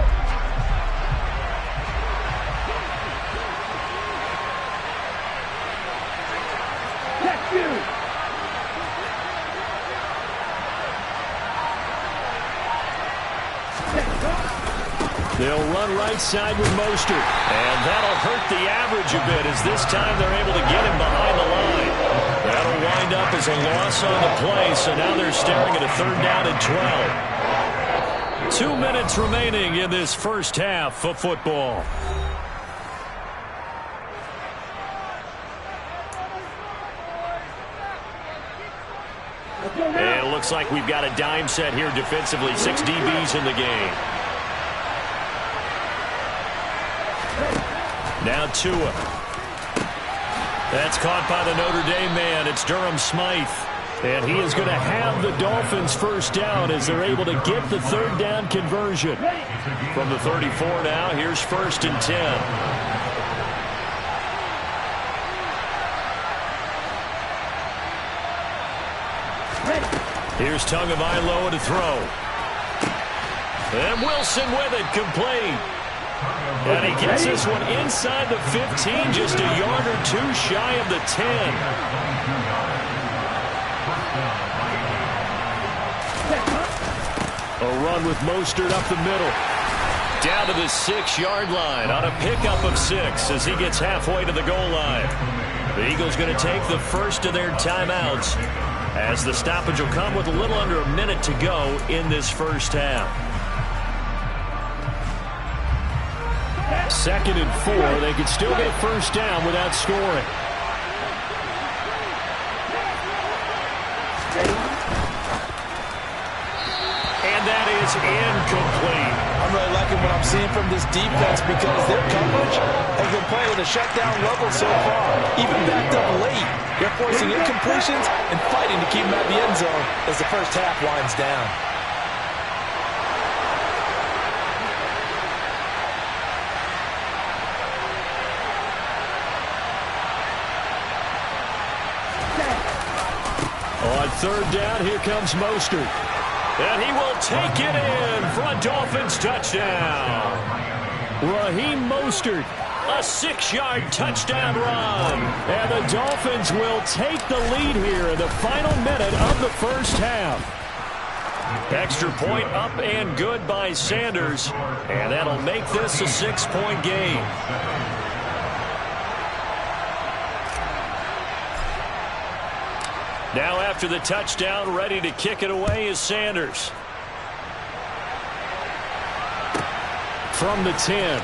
Check you. They'll run right side with Mostert. And that'll hurt the average a bit as this time they're able to get him behind the line. That'll wind up as a loss on the play, so now they're staring at a 3rd down and 12. 2 minutes remaining in this first half of football. And it looks like we've got a dime set here defensively. 6 DBs in the game. Now Tua. That's caught by the Notre Dame man. It's Durham Smythe. And he is going to have the Dolphins first down as they're able to get the third down conversion. From the 34 now, here's 1st and 10. Here's Tagovailoa to throw. And Wilson with it, complete. And he gets this one inside the 15, just a yard or two shy of the 10. A run with Mostert up the middle. Down to the 6-yard line on a pickup of 6 as he gets halfway to the goal line. The Eagles going to take the first of their timeouts as the stoppage will come with a little under a minute to go in this first half. 2nd and 4. They could still get a first down without scoring. And that is incomplete. I'm really liking what I'm seeing from this defense because their coverage has been playing at a shutdown level so far. Even backed up late, they're forcing incompletions and fighting to keep them at the end zone as the first half winds down. On 3rd down, here comes Mostert. And he will take it in for a Dolphins touchdown. Raheem Mostert, a 6-yard touchdown run. And the Dolphins will take the lead here in the final minute of the first half. Extra point up and good by Sanders. And that'll make this a 6-point game. Now after the touchdown, ready to kick it away is Sanders. From the 10.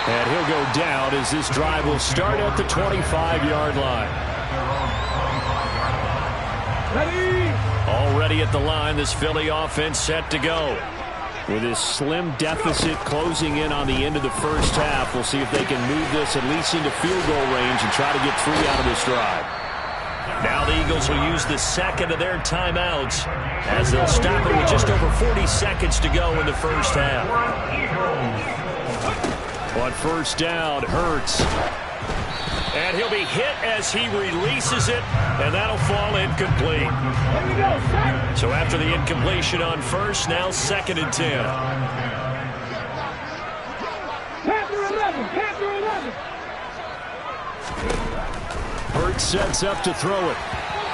And he'll go down as this drive will start at the 25-yard line. Already at the line, this Philly offense set to go. With his slim deficit closing in on the end of the first half, we'll see if they can move this at least into field goal range and try to get 3 out of this drive. Now the Eagles will use the 2nd of their timeouts as they'll stop it with just over 40 seconds to go in the first half. On 1st down, Hurts. And he'll be hit as he releases it, and that'll fall incomplete. So after the incompletion on 1st, now 2nd and 10. Hurts sets up to throw it.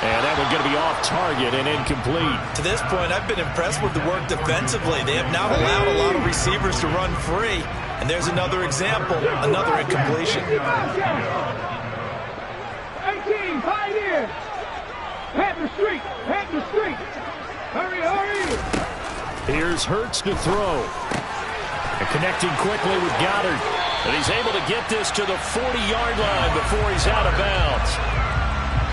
And that one's going to be off target and incomplete. To this point, I've been impressed with the work defensively. They have not allowed a lot of receivers to run free. And there's another example, another incompletion. 18, 5 years. Panther Street, Panther Street. Hurry, hurry. Here's Hurts to throw. And connecting quickly with Goddard. And he's able to get this to the 40-yard line before he's out of bounds.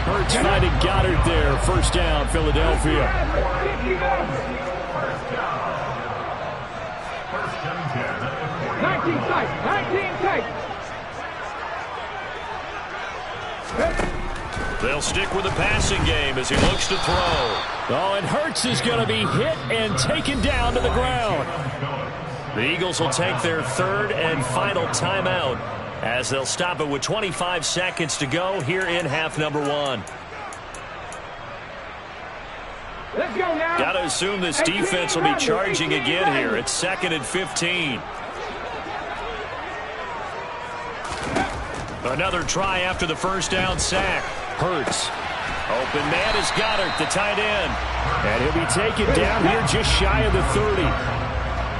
Hurts finding Goddard there. First down, Philadelphia. 19 tight, 19 tight. They'll stick with the passing game as he looks to throw. Oh, and Hurts is going to be hit and taken down to the ground. The Eagles will take their 3rd and final timeout as they'll stop it with 25 seconds to go here in half number 1. Let's go now. Got to assume this defense will be charging again here. It's 2nd and 15. Another try after the first down sack. Hurts. Open man is Goddard, the tight end. And he'll be taken down here just shy of the 30.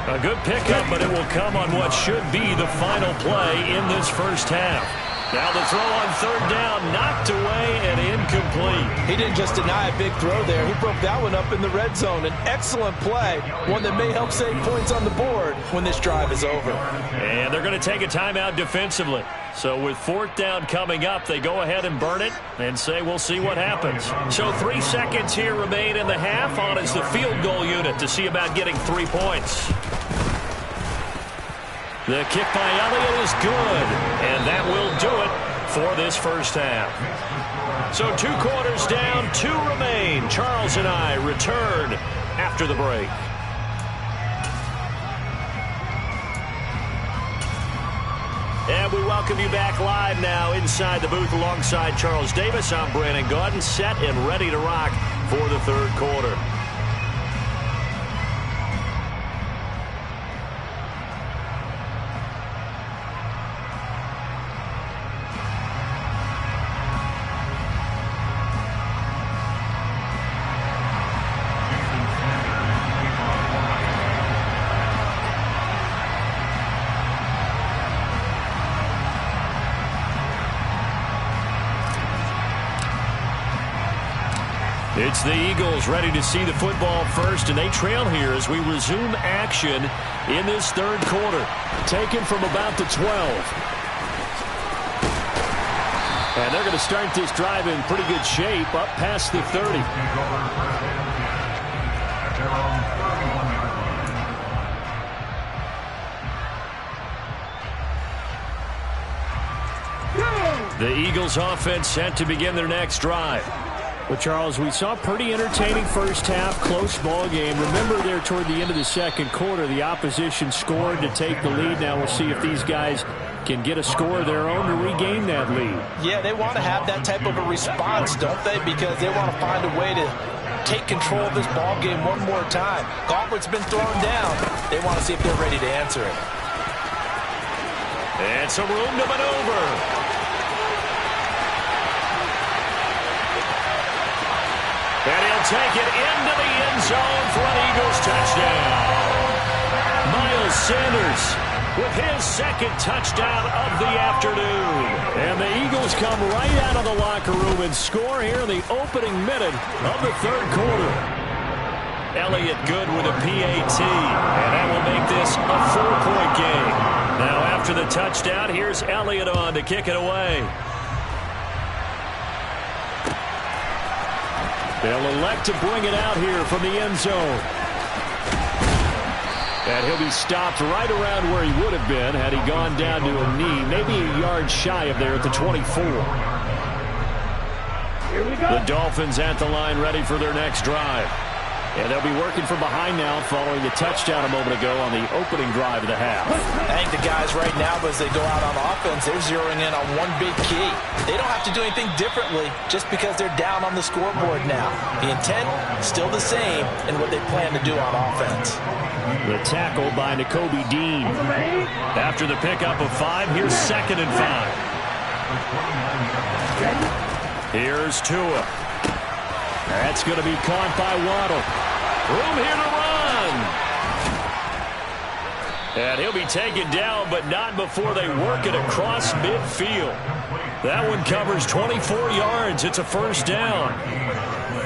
A good pickup, but it will come on what should be the final play in this first half. Now the throw on 3rd down, knocked away and incomplete. He didn't just deny a big throw there. He broke that one up in the red zone. An excellent play, one that may help save points on the board when this drive is over. And they're going to take a timeout defensively. So with 4th down coming up, they go ahead and burn it and say we'll see what happens. So 3 seconds here remain in the half. On is the field goal unit to see about getting 3 points. The kick by Elliott is good, and that will do it for this first half. So 2 quarters down, 2 remain. Charles and I return after the break. And we welcome you back live now inside the booth alongside Charles Davis. I'm Brandon Gaudin, set and ready to rock for the 3rd quarter. It's the Eagles ready to see the football first, and they trail here as we resume action in this 3rd quarter. Taken from about the 12. And they're going to start this drive in pretty good shape up past the 30. The Eagles offense set to begin their next drive. Well, Charles, we saw a pretty entertaining first half, close ball game. Remember there toward the end of the 2nd quarter, the opposition scored to take the lead. Now we'll see if these guys can get a score of their own to regain that lead. Yeah, they want to have that type of a response, don't they? Because they want to find a way to take control of this ball game one more time. Gauntlet's been thrown down. They want to see if they're ready to answer it. And some room to maneuver. And he'll take it into the end zone for an Eagles touchdown. Miles Sanders with his 2nd touchdown of the afternoon. And the Eagles come right out of the locker room and score here in the opening minute of the 3rd quarter. Elliott good with a PAT, and that will make this a 4-point game. Now after the touchdown, here's Elliott on to kick it away. They'll elect to bring it out here from the end zone. And he'll be stopped right around where he would have been had he gone down to a knee, maybe a yard shy of there at the 24. Here we go. The Dolphins at the line ready for their next drive. And they'll be working from behind now following the touchdown a moment ago on the opening drive of the half. I think the guys right now, as they go out on offense, they're zeroing in on one big key. They don't have to do anything differently just because they're down on the scoreboard now. The intent still the same in what they plan to do on offense. The tackle by Nakobe Dean. After the pickup of 5, here's 2nd and 5. Here's Tua. That's going to be caught by Waddle. Room here to run. And he'll be taken down, but not before they work it across midfield. That one covers 24 yards. It's a 1st down.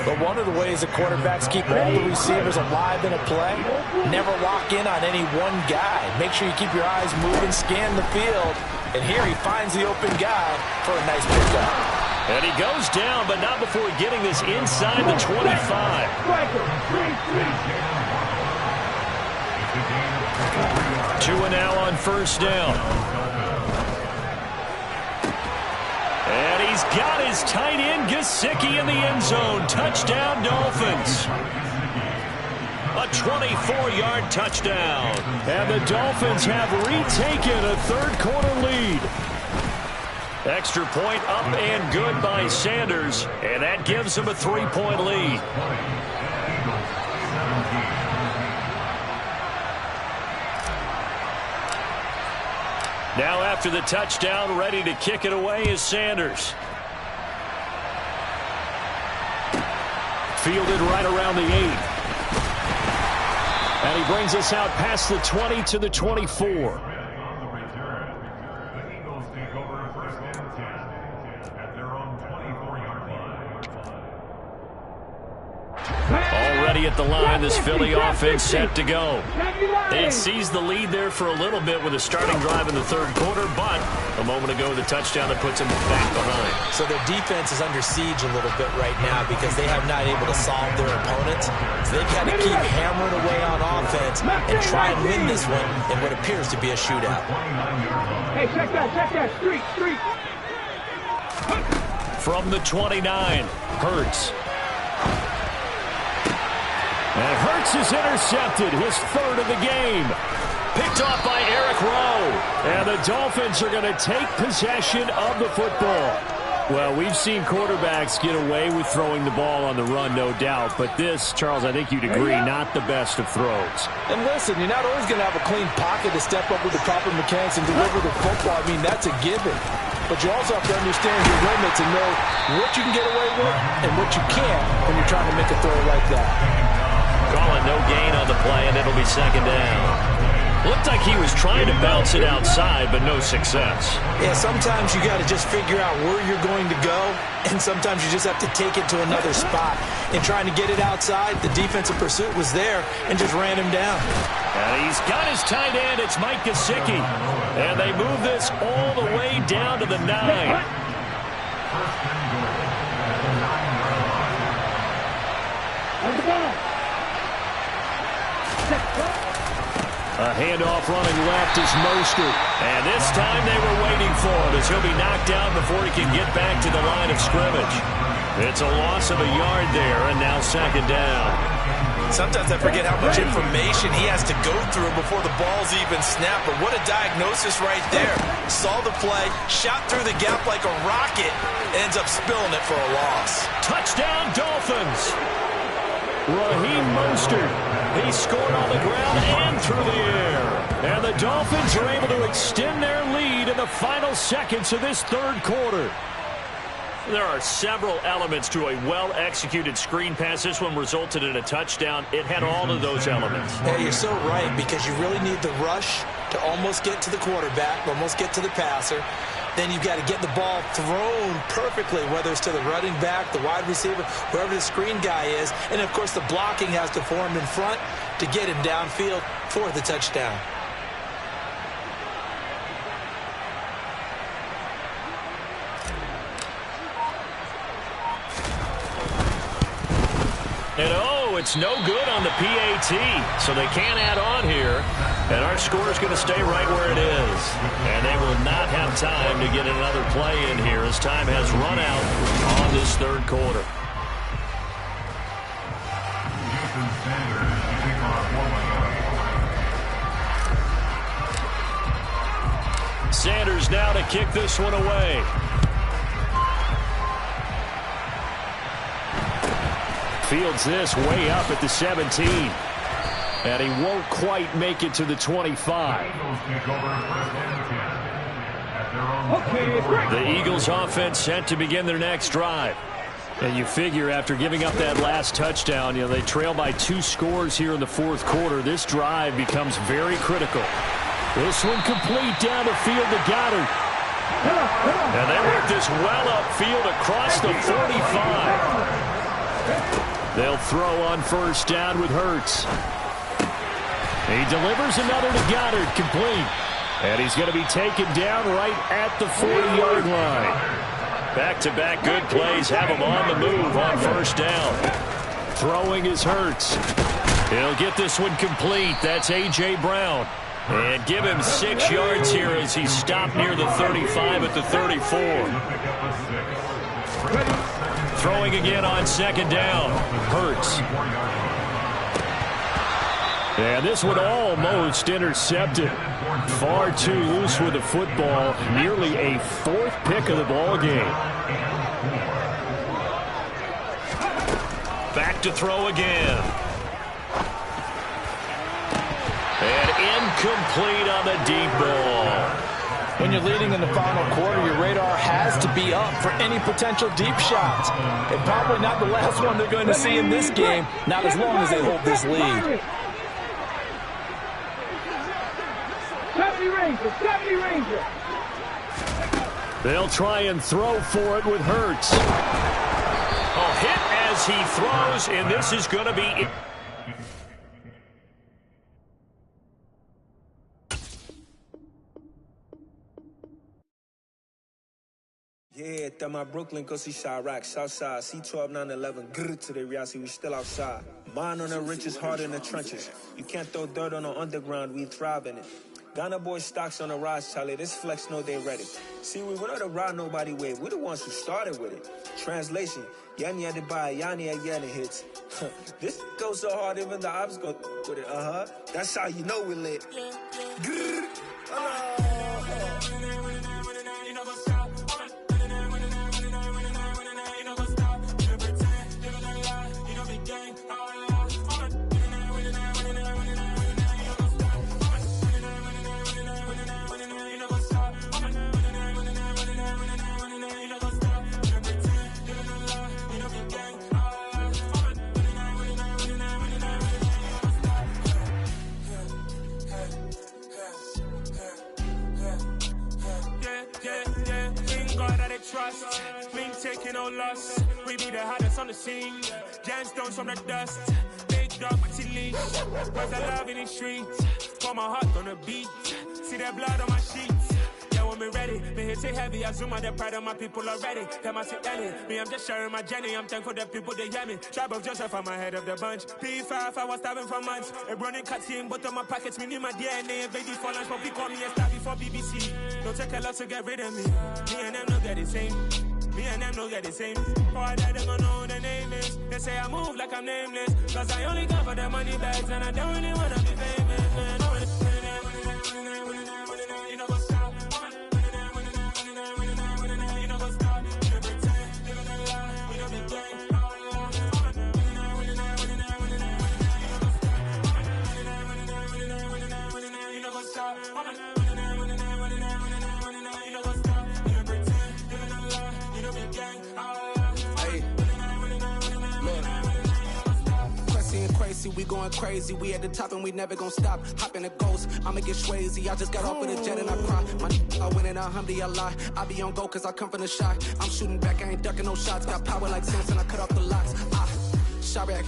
But one of the ways that quarterbacks keep all the receivers alive in a play, never lock in on any one guy. Make sure you keep your eyes moving, scan the field. And here he finds the open guy for a nice pickup. And he goes down, but not before getting this inside the 25. Tua now on 1st down. And he's got his tight end Gesicki in the end zone. Touchdown, Dolphins. A 24-yard touchdown. And the Dolphins have retaken a 3rd quarter lead. Extra point up and good by Sanders, and that gives him a 3-point lead. Now after the touchdown, ready to kick it away is Sanders. Fielded right around the 8. And he brings us out past the 20 to the 24. ready at the line. This Philly offense set to go. They had seized the lead there for a little bit with a starting drive in the third quarter, but a moment ago the touchdown that puts them back behind. So their defense is under siege a little bit right now because they have not able to solve their opponents. So they've got to keep hammering away on offense and try and win this one in what appears to be a shootout. Hey, check that, street. From the 29, Hurts. And Hurts is intercepted, his third of the game. Picked off by Eric Rowe. And the Dolphins are going to take possession of the football. Well, we've seen quarterbacks get away with throwing the ball on the run, no doubt. But this, Charles, I think you'd agree, not the best of throws. And listen, you're not always going to have a clean pocket to step up with the proper mechanics and deliver the football. I mean, that's a given. But you also have to understand your limits and know what you can get away with and what you can't when you're trying to make a throw like that. Calling no gain on the play, and it'll be second down. Looked like he was trying to bounce it outside, but no success. Yeah, sometimes you got to just figure out where you're going to go, and sometimes you just have to take it to another spot. In trying to get it outside, the defensive pursuit was there and just ran him down. And he's got his tight end. It's Mike Gesicki. And they move this all the way down to the 9. A handoff running left is Mostert. And this time they were waiting for him as he'll be knocked down before he can get back to the line of scrimmage. It's a loss of a yard there, and now second down. Sometimes I forget how much information he has to go through before the ball's even snapped. But what a diagnosis right there. Saw the play, shot through the gap like a rocket, ends up spilling it for a loss. Touchdown, Dolphins! Raheem Mostert. He scored on the ground and through the air. And the Dolphins are able to extend their lead in the final seconds of this third quarter. There are several elements to a well-executed screen pass. This one resulted in a touchdown. It had all of those elements. Yeah, you're so right, because you really need the rush to almost get to the quarterback, almost get to the passer. Then you've got to get the ball thrown perfectly, whether it's to the running back, the wide receiver, whoever the screen guy is. And, of course, the blocking has to form in front to get him downfield for the touchdown. And oh, it's no good on the PAT, so they can't add on here. And our score is going to stay right where it is. And they will not have time to get another play in here as time has run out on this third quarter. Sanders now to kick this one away. Fields this way up at the 17. And he won't quite make it to the 25. The Eagles offense set to begin their next drive. And you figure after giving up that last touchdown, they trail by 2 scores here in the fourth quarter. This drive becomes very critical. This one complete down the field to Goddard. And they work this well upfield across the 45. They'll throw on first down with Hurts. He delivers another to Goddard, complete. And he's going to be taken down right at the 40-yard line. Back-to-back good plays have him on the move on first down. Throwing is Hurts. He'll get this one complete. That's A.J. Brown. And give him 6 yards here as he's stopped near the 35 at the 34. Throwing again on second down. Hurts. And this one almost intercepted. Far too loose with the football. Nearly a 4th pick of the ball game. Back to throw again. And incomplete on the deep ball. When you're leading in the final quarter, your radar has to be up for any potential deep shots. And probably not the last one they're going to see in this game, not as long as they hold this lead. 70 Ranger. They'll try and throw for it with Hurts. Oh, hit as as he throws, and this is going to be... Yeah, that my Brooklyn, go see Chirac, Southside, C12, 911, grrr to the Riasi, we still outside. Mine on the richest, heart in the trenches. You can't throw dirt on the underground, we thrive in it. Ghana boys stocks on the rise, Charlie, this flex know they ready. See, we not to ride nobody wave, we the ones who started with it. Translation, Yanni had to buy, Yanni had Yanni hits. This goes so hard, even the ops go with it, That's how you know we lit. Grrr. Trust, we ain't taking no loss. We be the hottest on the scene. Gemstones from the dust. Big dog with your leash. Where's the love in the streets? Pour my heart on the beat. See that blood on my sheets. Yeah, when we ready, me hit it heavy. I zoom out the pride of my people already. Them I sit Ellie. Me, I'm just sharing my journey. I'm thankful that people they hear me. Tribe of Joseph, I'm ahead of the bunch. P5, I was starving for months. A running cutscene, but on my pockets, me need my DNA. Invade for lunch, but people call me a star before BBC. Don't take a lot to get rid of me. Me and them no get the same. Me and them no get the same. Oh, I died, they gon' know who the name is. They say I move like I'm nameless. Cause I only come for the money bags. And I don't really wanna be famous, man. You know what's up? You know what's up? You pretend, living a lie. You know the game. You know what's up? We going crazy, we at the top and we never gon' stop. Hop in the ghost, I'ma get swayzy. I just got off with a jet and I cry. My I win and alhamdulillah. I be on go cause I come from the shot. I'm shooting back, I ain't ducking no shots. Got power like Samson, I cut off the locks. Chirac,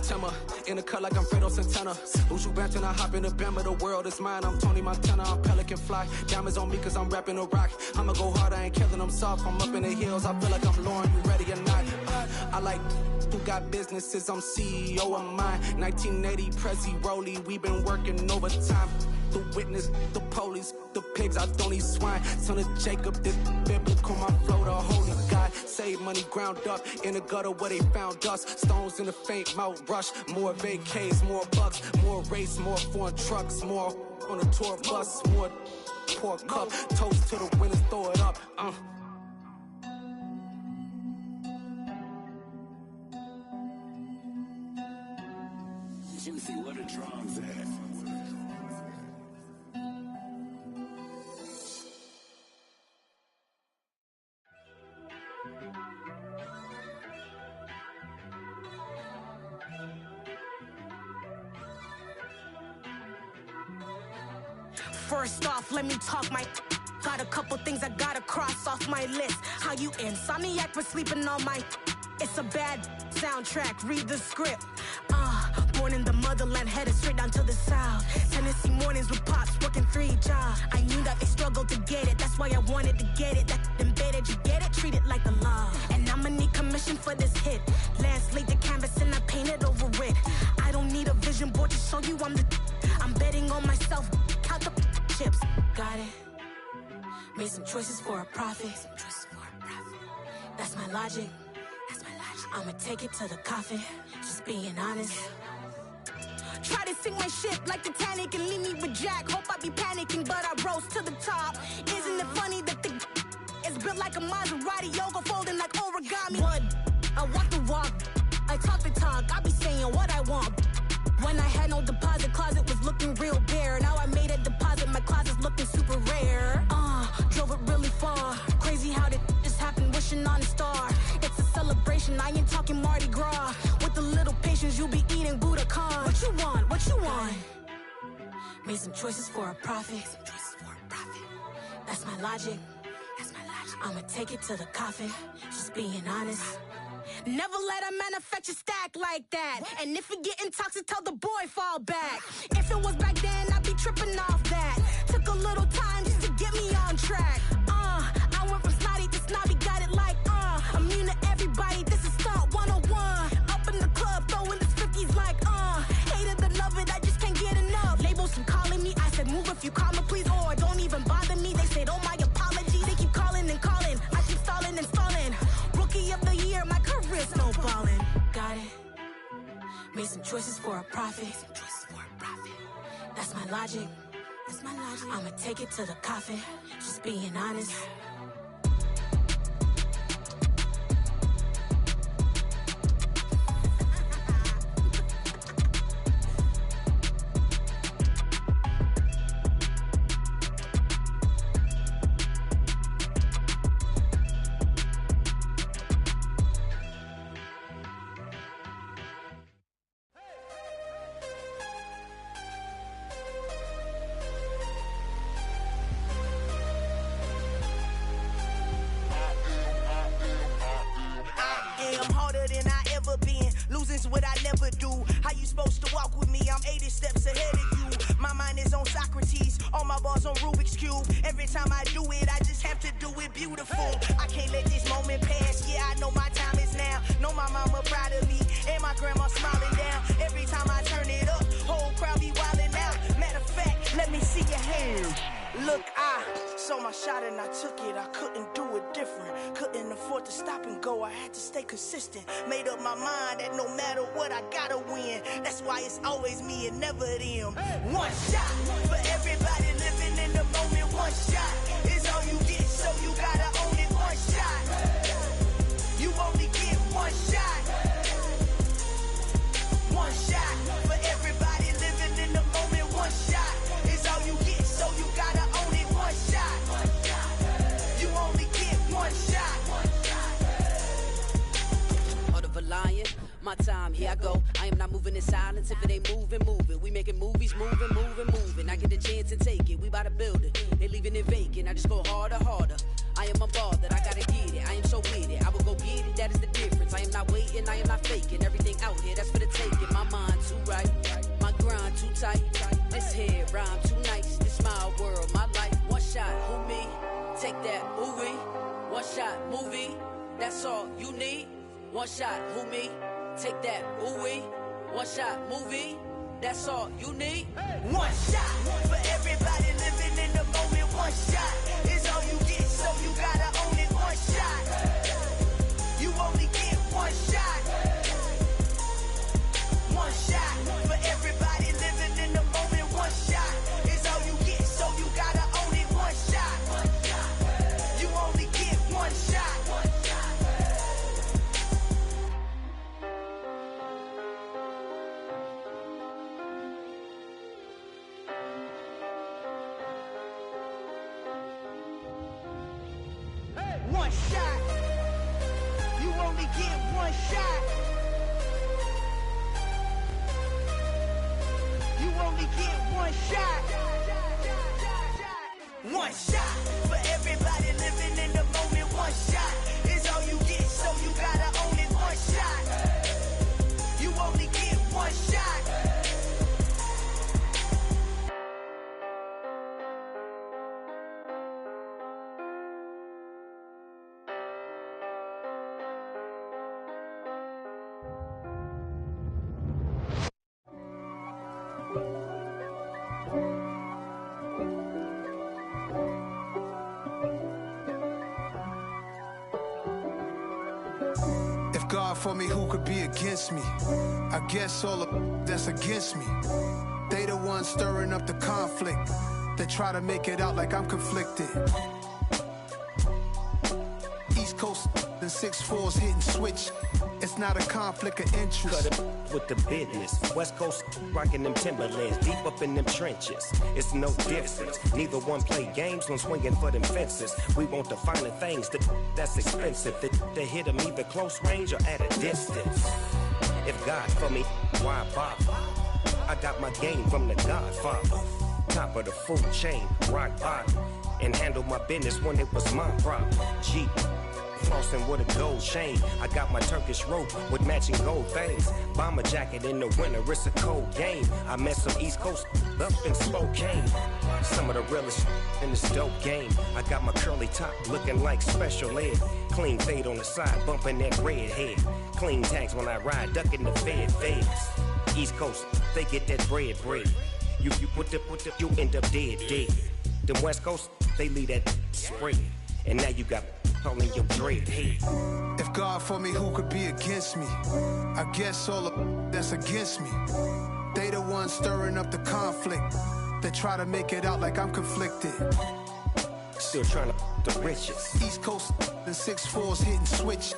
Tema, in the cut like I'm Fredo Santana. Who's you benching? I hop in the Bama, the world is mine. I'm Tony Montana, I'm Pelican Fly. Diamonds on me cause I'm rapping a rock. I'ma go hard, I ain't killing them soft. I'm up in the hills, I feel like I'm Lauren, you ready or not? I like who got businesses, I'm CEO of mine. 1980 Prezi Rolly, we been working overtime. The witness, the police, the pigs, I don't eat swine. Son of Jacob, this biblical, my flow, the holy God. Save money ground up in the gutter where they found us. Stones in the faint mouth rush. More vacays, more bucks, more race, more foreign trucks, more on a tour bus, more pour cup. Toast to the winners, throw it up. Juicy, what a drums at? First off, let me talk my... Got a couple things I gotta cross off my list. How you insomniac for sleeping on my... It's a bad soundtrack, read the script. Born in the motherland, headed straight down to the south. Tennessee mornings with pops, working 3 jobs. I knew that they struggled to get it, that's why I wanted to get it. That embedded, you get it, treat it like a law. And I'ma need commission for this hit. Last laid the canvas and I painted over it. I don't need a vision board to show you I'm the... I'm betting on myself, count the chips. Got it. Made some choices for a profit. That's my logic. I'ma take it to the coffin, just being honest. Try to sink my ship like Titanic and leave me with Jack. Hope I be panicking, but I rose to the top. Isn't it funny that the is built like a Maserati, yoga folding like origami? What? I walk the walk, I talk the talk, I be saying what I want. When I had no deposit, closet was looking real bare. Now I made a deposit, my closet's looking super rare. Drove it really far. Crazy how did this happen, wishing on a star. It's a celebration, I ain't talking Mardi Gras. With a little patience, you'll be eating Budokan. What you want, what you want? Made some choices for a profit. That's my logic. I'ma take it to the coffin, just being honest. Never let a manufacture stack like that. And if you getting toxic, tell the boy fall back. If it was back then, I'd be tripping off that. Took a little time just to get me on track. I went from snotty to snobby, got it like immune to everybody, this is stunt 101. Up in the club, throwing the 50s like hated the love it, I just can't get enough. Labels from calling me, I said move if you call me please, or don't even bother me. They said oh my apology, they keep calling and calling. I keep stalling and stalling. Rookie of the year, my career's snowballing. Got it. Made some choices for a profit. That's my logic. I'ma take it to the coffin. Just being honest. What I never do. How you supposed to walk with me? I'm 80 steps ahead of you. My mind is on Socrates, all my bars on Rubik's Cube. Every time I do it, I just have to do it beautiful. I can't let this moment pass. Yeah, I know my time is now. Know my mama proud of me, and my grandma smiling down. Every time I turn it up, whole crowd be wildin' out. Matter of fact, let me see your hands. Look, I saw my shot and I took it. I couldn't do it different. Couldn't afford to stop and go. I had to stay consistent. Made up my mind that no matter what, I gotta win. That's why it's always me and never them. One shot for everybody living in the moment. One shot is all you get, so you gotta own it. One shot. You only get one shot. One shot for everybody living in the moment. One shot is all you get, so you gotta own it. One shot. You only get one shot. Heart of a lion, my time, here I go. I am not moving in silence. If it ain't moving, moving. We making movies, moving. I get a chance and take it. We bout to build it. They leaving it vacant. I just go harder. I am a ball that I gotta get it. I am so with it. I will go get it. That is the difference. I am not waiting. I am not faking. Everything out here, that's for the taking. My mind too right. My grind too tight. This head rhyme too nice. This my world, my life. One shot, who me? Take that, ooh wee. One shot, movie. That's all you need. One shot, who me? Take that, ooh wee. One shot, movie. That's all you need. One shot for everybody living in the moment. One shot is all you get, so you gotta own it. One shot. You only get one shot. One shot for everybody living in the moment. One shot is all you get, so you gotta own it. One shot. You only get one shot. One shot. You only get one shot. You only get one shot. One shot for everybody living in the moment. One shot is all you get, so you gotta own it. One shot. You only get one shot. God for me, who could be against me? I guess all of that's against me. They the ones stirring up the conflict. They try to make it out like I'm conflicted. East Coast and 6'4's hitting switch. It's not a conflict of interest. Cut it with the business. West Coast rocking them Timberlands, deep up in them trenches. It's no difference. Neither one play games when swinging for them fences. We want the finer things that's expensive. That hit them either close range or at a distance. If God for me, why bother? I got my game from the Godfather. Top of the food chain, rock bottom. And handle my business when it was my problem. G. flossing with a gold chain. I got my Turkish rope with matching gold things. Bomber jacket in the winter, it's a cold game. I met some East Coast up in Spokane. Some of the realest in this dope game. I got my curly top looking like special ed. Clean fade on the side, bumping that red head. Clean tags when I ride, ducking the feds. East Coast, they get that bread. You you end up dead. Them West Coast, they leave that spread. And now you got all in your dread head. If God for me, who could be against me? I guess all of that's against me. They the ones stirring up the conflict. They try to make it out like I'm conflicted. Still trying to the riches. East Coast, the 6'4s hitting switch.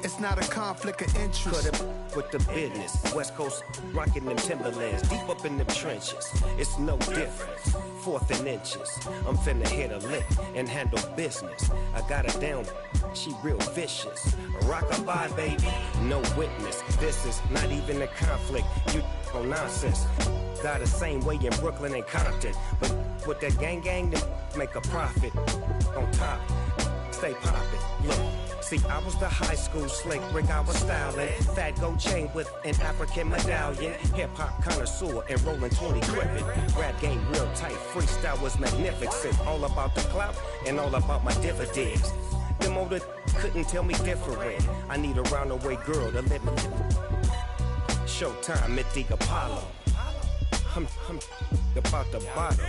It's not a conflict of interest. Cut it with the business. West Coast rocking them Timberlands. Deep up in them trenches. It's no difference. 4th and inches. I'm finna hit a lick and handle business. I got her down. She real vicious. Rock-a-bye, baby. No witness. This is not even a conflict. You on nonsense. Got the same way in Brooklyn and Compton. But with that gang, then make a profit. On top, stay poppin'. Look, see, I was the high school slick Rick, I was styling. Fat gold chain with an African medallion. Hip-hop connoisseur and rolling 20 gripping. Rap game real tight, freestyle was magnificent. All about the clout and all about my dividends. Them older couldn't tell me different. I need a roundaway girl to live in. Showtime at the Apollo. I'm about the bottle.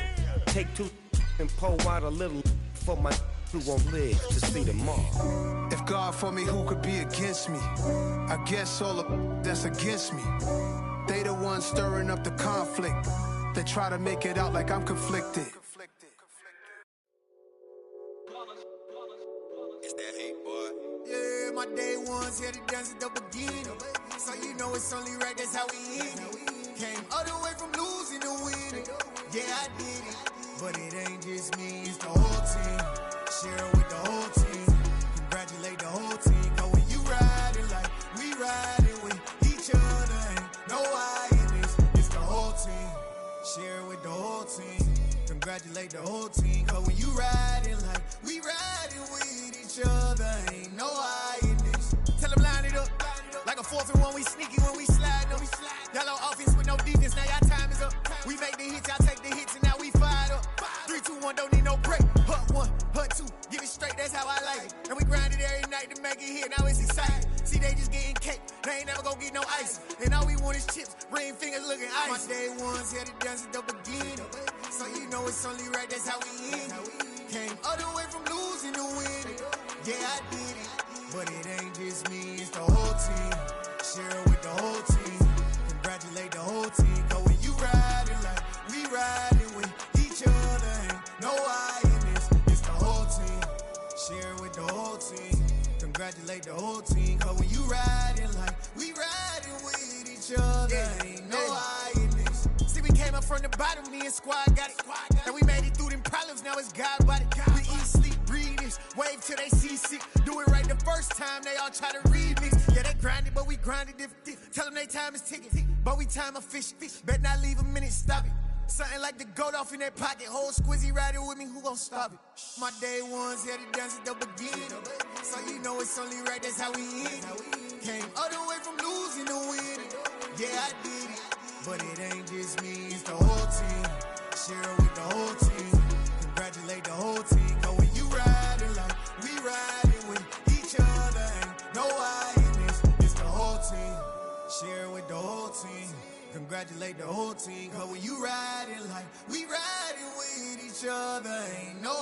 Take 2 and pour out a little for my who won't live to see tomorrow. If God for me, who could be against me? I guess all of that's against me. They the ones stirring up the conflict. They try to make it out like I'm conflicted. It's that hate, boy. Yeah, my day ones here to dance at the beginning. So you know it's only right, that's how we end it. Came all the way from losing to winning. Yeah, I did it. But it ain't just me, it's the whole team. Share it with the whole team. Congratulate the whole team. Cause when you riding like we riding with each other, ain't no I in this. It's the whole team. Share it with the whole team. Congratulate the whole team. Cause when you riding like we riding with each other, ain't no I in this. Tell them line it up. Like a 4th and 1, we sneaky when we slide them. Yellow offense with no defense, now y'all time is up. We make the hits, y'all take the hits, and now we fired up. 3, 2, 1, don't need no break. Hut 1, hut 2, give it straight, that's how I like it. And we grind it every night to make it hit, now it's exciting. See, they just getting cake, they ain't never gonna get no ice. And all we want is chips, ring fingers looking ice. My day ones here to dance at the beginning. So you know it's only right, that's how we end it. Came all the way from losing to winning. Yeah, I did it. But it ain't just me, it's the whole team. Share it with the whole team. Congratulate the whole team. Cause when you riding like we riding with each other, ain't no I in this. It's the whole team. Share it with the whole team. Congratulate the whole team. Cause when you riding like we riding with each other, ain't no I in this. See, we came up from the bottom, me and squad got it. And we made it through them problems, now it's God body. We eat, sleep, breathe this. Wave till they see sick. Do it right the first time, they all try to remix. Yeah, they grinded, but we grinded different. Tell them they time is ticking, but we time efficient. Bet not leave a minute, stop it. Something like the goat off in their pocket. Whole squizzy riding with me, who gon' stop it? My day ones here to dance at the beginning. So you know it's only right, that's how we end it. Came all the way from losing to winning. Yeah, I did it. But it ain't just me, it's the whole team. Share it with the whole team. Congratulate the whole team. Cause when you riding like we riding with each other, ain't no I in this. It's the whole team. Share it with the whole team. Congratulate the whole team. Cause when you riding like we riding with each other, ain't no